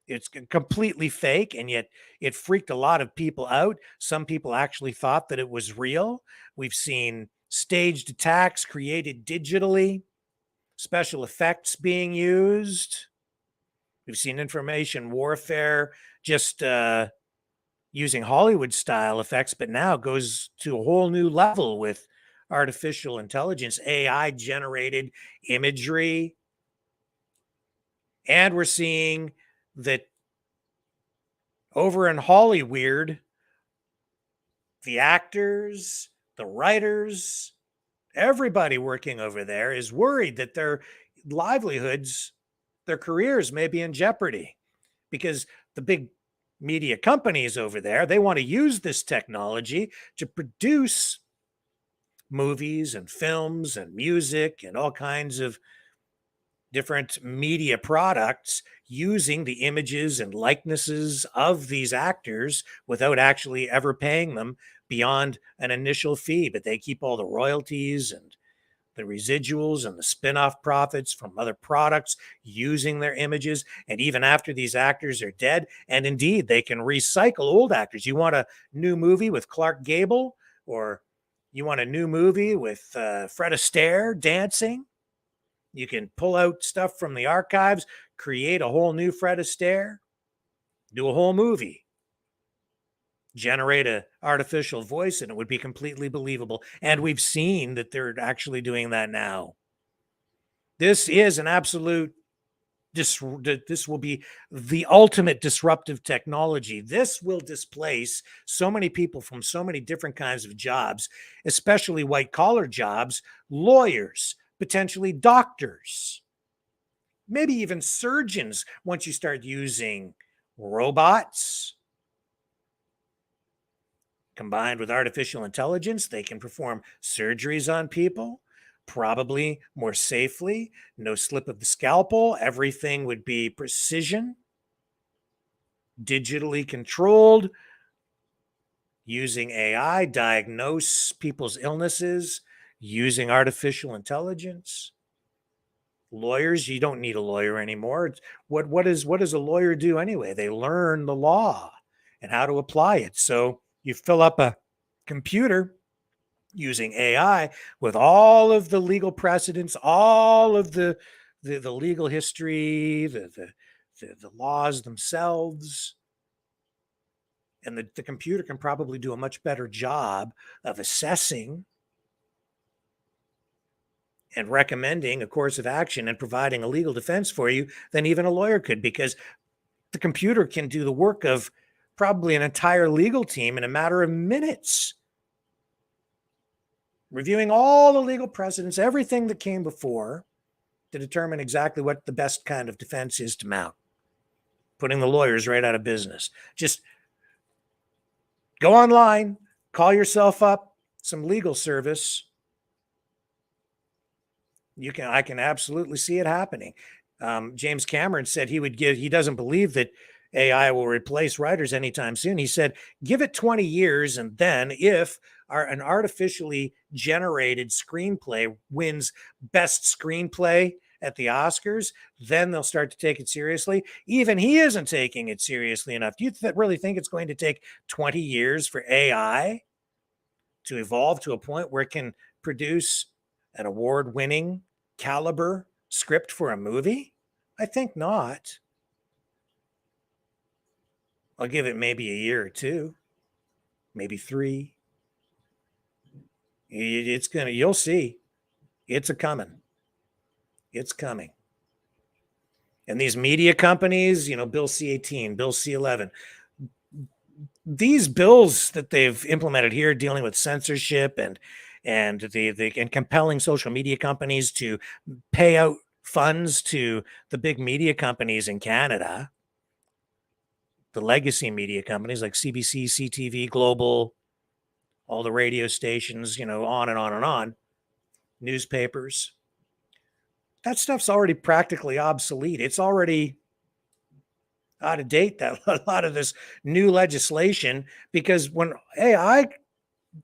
It's completely fake, and yet it freaked a lot of people out. Some people actually thought that it was real. We've seen staged attacks created digitally, special effects being used. We've seen information warfare just using Hollywood style effects, but now goes to a whole new level with artificial intelligence, AI generated imagery. And we're seeing that over in Hollywood, the actors, the writers, everybody working over there is worried that their livelihoods, their careers may be in jeopardy, because the big media companies over there, they want to use this technology to produce movies and films and music and all kinds of different media products using the images and likenesses of these actors without actually ever paying them beyond an initial fee. But they keep all the royalties and the residuals and the spin-off profits from other products using their images. And even after these actors are dead, and indeed they can recycle old actors. You want a new movie with Clark Gable, or you want a new movie with Fred Astaire dancing? You can pull out stuff from the archives, create a whole new Fred Astaire, do a whole movie generate a artificial voice and it would be completely believable. And we've seen that they're actually doing that now. This is an absolute this will be the ultimate disruptive technology. This will displace so many people from so many different kinds of jobs, especially white collar jobs, lawyers, potentially doctors, maybe even surgeons once you start using robots. Combined with artificial intelligence, they can perform surgeries on people, probably more safely, no slip of the scalpel. Everything would be precision, digitally controlled, using AI, diagnose people's illnesses, using artificial intelligence. Lawyers, you don't need a lawyer anymore. What does a lawyer do anyway? They learn the law and how to apply it. So you fill up a computer using AI with all of the legal precedents, all of the legal history, the laws themselves. And the computer can probably do a much better job of assessing and recommending a course of action and providing a legal defense for you than even a lawyer could, because the computer can do the work of probably an entire legal team in a matter of minutes, reviewing all the legal precedents, everything that came before, to determine exactly what the best kind of defense is to mount, putting the lawyers right out of business. Just go online, call yourself up some legal service. I can absolutely see it happening. James Cameron said he doesn't believe that AI will replace writers anytime soon. He said, give it 20 years, and then if an artificially generated screenplay wins best screenplay at the Oscars, then they'll start to take it seriously. Even he isn't taking it seriously enough. Do you really think it's going to take 20 years for AI to evolve to a point where it can produce an award-winning caliber script for a movie? I think not. I'll give it maybe a year or two, maybe 3. You'll see. It's coming. It's coming. And these media companies, Bill C-18, Bill C-11, these bills that they've implemented here dealing with censorship and compelling social media companies to pay out funds to the big media companies in Canada, the legacy media companies like CBC, CTV, Global, all the radio stations, on and on and on, newspapers. That stuff's already practically obsolete. It's already out of date, that a lot of this new legislation, because when AI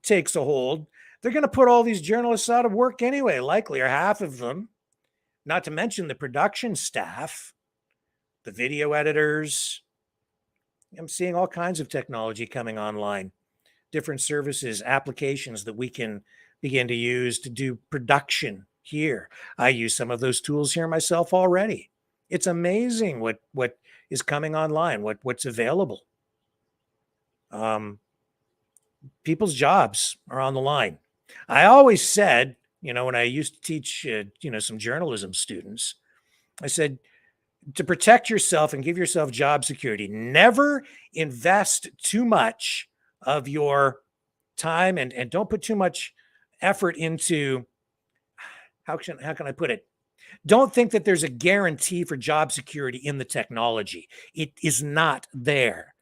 takes a hold, they're going to put all these journalists out of work anyway, likely, or half of them, not to mention the production staff, the video editors. I'm seeing all kinds of technology coming online, different services, applications that we can begin to use to do production here. I use some of those tools here myself already. It's amazing what is coming online, what's available. People's jobs are on the line. I always said, when I used to teach, some journalism students, I said, to protect yourself and give yourself job security, never invest too much of your time and don't put too much effort into, how can I put it? Don't think that there's a guarantee for job security in the technology. It is not there.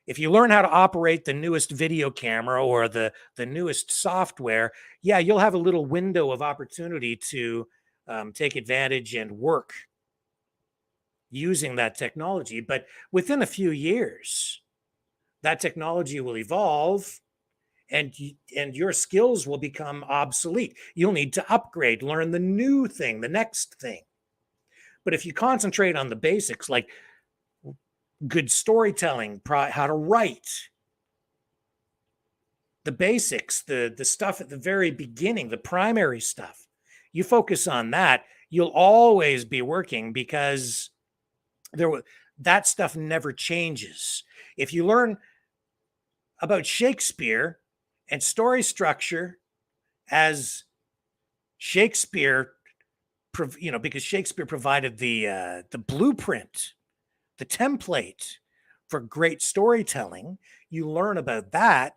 If you learn how to operate the newest video camera or the newest software, yeah, you'll have a little window of opportunity to take advantage and work using that technology. But within a few years, that technology will evolve and your skills will become obsolete. You'll need to upgrade, learn the new thing, the next thing. But if you concentrate on the basics, like good storytelling, how to write, the basics, the stuff at the very beginning, the primary stuff, you focus on that, you'll always be working, because that stuff never changes. If you learn about Shakespeare and story structure as Shakespeare, because Shakespeare provided the blueprint, the template for great storytelling. You learn about that.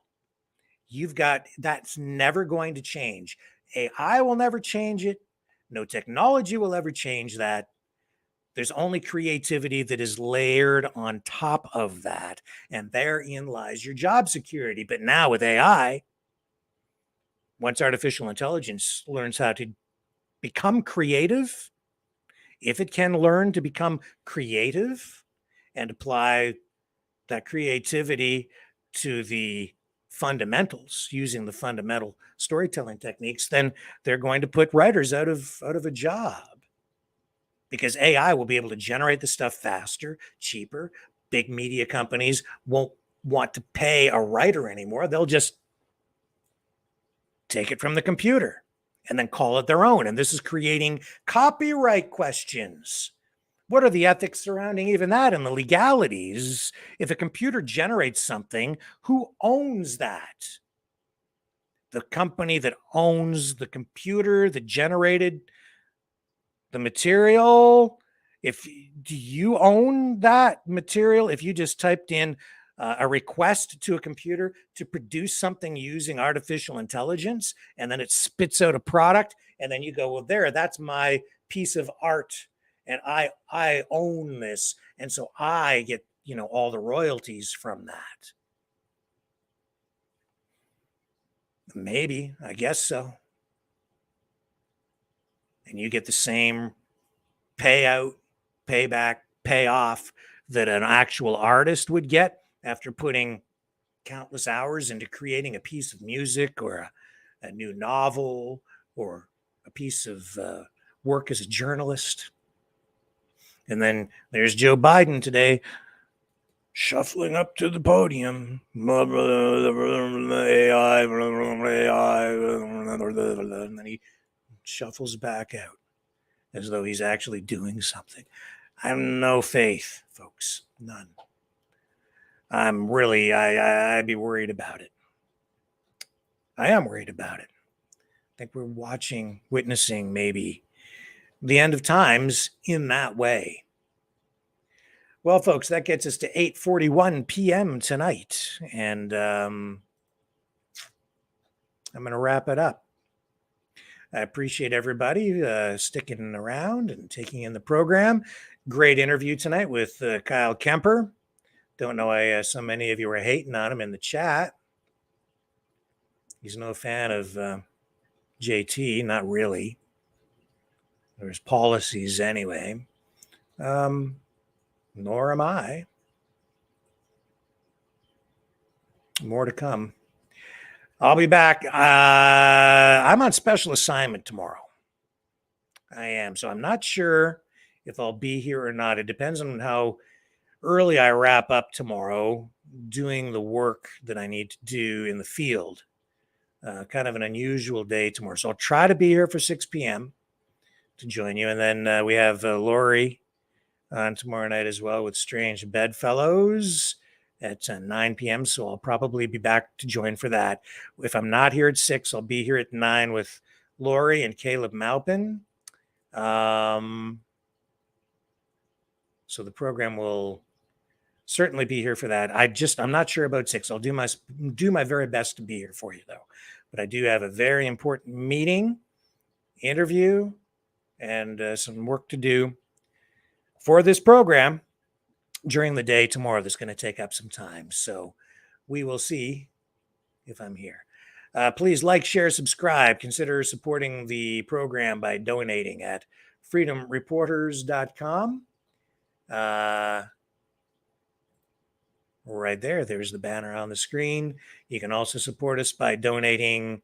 That's never going to change. AI will never change it. No technology will ever change that. There's only creativity that is layered on top of that. And therein lies your job security. But now with AI, once artificial intelligence learns how to become creative, if it can learn to become creative and apply that creativity to the fundamentals, using the fundamental storytelling techniques, then they're going to put writers out of a job, because AI will be able to generate the stuff faster, cheaper. Big media companies won't want to pay a writer anymore. They'll just take it from the computer and then call it their own. And this is creating copyright questions. What are the ethics surrounding even that, and the legalities? If a computer generates something, who owns that? The company that owns the computer that generated the material? Do you own that material? If you just typed in a request to a computer to produce something using artificial intelligence, and then it spits out a product, and then you go, well, that's my piece of art, and I own this, and so I get all the royalties from that. Maybe, I guess so. And you get the same payout, payback, payoff that an actual artist would get after putting countless hours into creating a piece of music, or a new novel, or a piece of work as a journalist. And then there's Joe Biden today, shuffling up to the podium. AI, and then he shuffles back out as though he's actually doing something. I have no faith, folks. None. I'm really, I'd be worried about it. I am worried about it. I think we're witnessing maybe the end of times in that way. Well, folks, that gets us to 8:41 p.m. tonight, and I'm going to wrap it up. I appreciate everybody sticking around and taking in the program. Great interview tonight with Kyle Kemper. Don't know why so many of you were hating on him in the chat. He's no fan of JT, not really. Or his policies anyway. Nor am I. More to come. I'll be back. I'm on special assignment tomorrow. I am. So I'm not sure if I'll be here or not. It depends on how early I wrap up tomorrow doing the work that I need to do in the field. Kind of an unusual day tomorrow. So I'll try to be here for 6 p.m. to join you. And then we have Lori on tomorrow night as well with Strange Bedfellows at 9 p.m. So I'll probably be back to join for that. If I'm not here at 6, I'll be here at 9 with Lori and Caleb Maupin. So the program will certainly be here for that. I'm not sure about 6. I'll do my very best to be here for you, though. But I do have a very important meeting, interview, and some work to do for this program during the day tomorrow that's going to take up some time. So we will see if I'm here. Please like, share, subscribe. Consider supporting the program by donating at freedomreporters.com. Right there's the banner on the screen. You can also support us by donating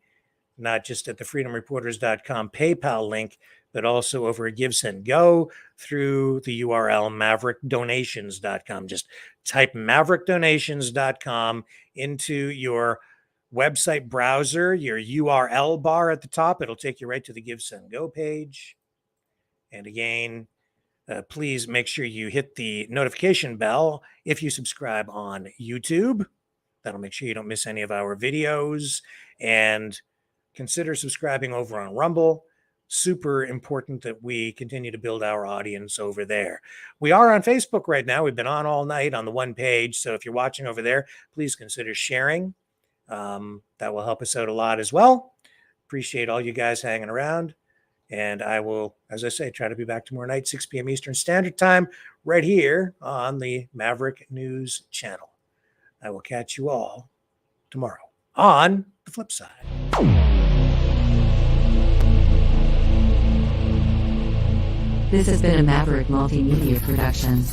not just at the freedomreporters.com PayPal link, but also over at Give Send Go through the URL maverickdonations.com. Just type maverickdonations.com into your website browser, your URL bar at the top. It'll take you right to the Give Send Go page. And again, please make sure you hit the notification bell if you subscribe on YouTube That'll make sure you don't miss any of our videos. And consider subscribing over on Rumble. Super important that we continue to build our audience over there. We are on Facebook right now. We've been on all night on the one page. So if you're watching over there, please consider sharing. That will help us out a lot as well. Appreciate all you guys hanging around. And I will, as I say, try to be back tomorrow night, 6 p.m. Eastern Standard Time, right here on the Maverick News channel. I will catch you all tomorrow on the flip side. This has been a Maverick Multimedia production.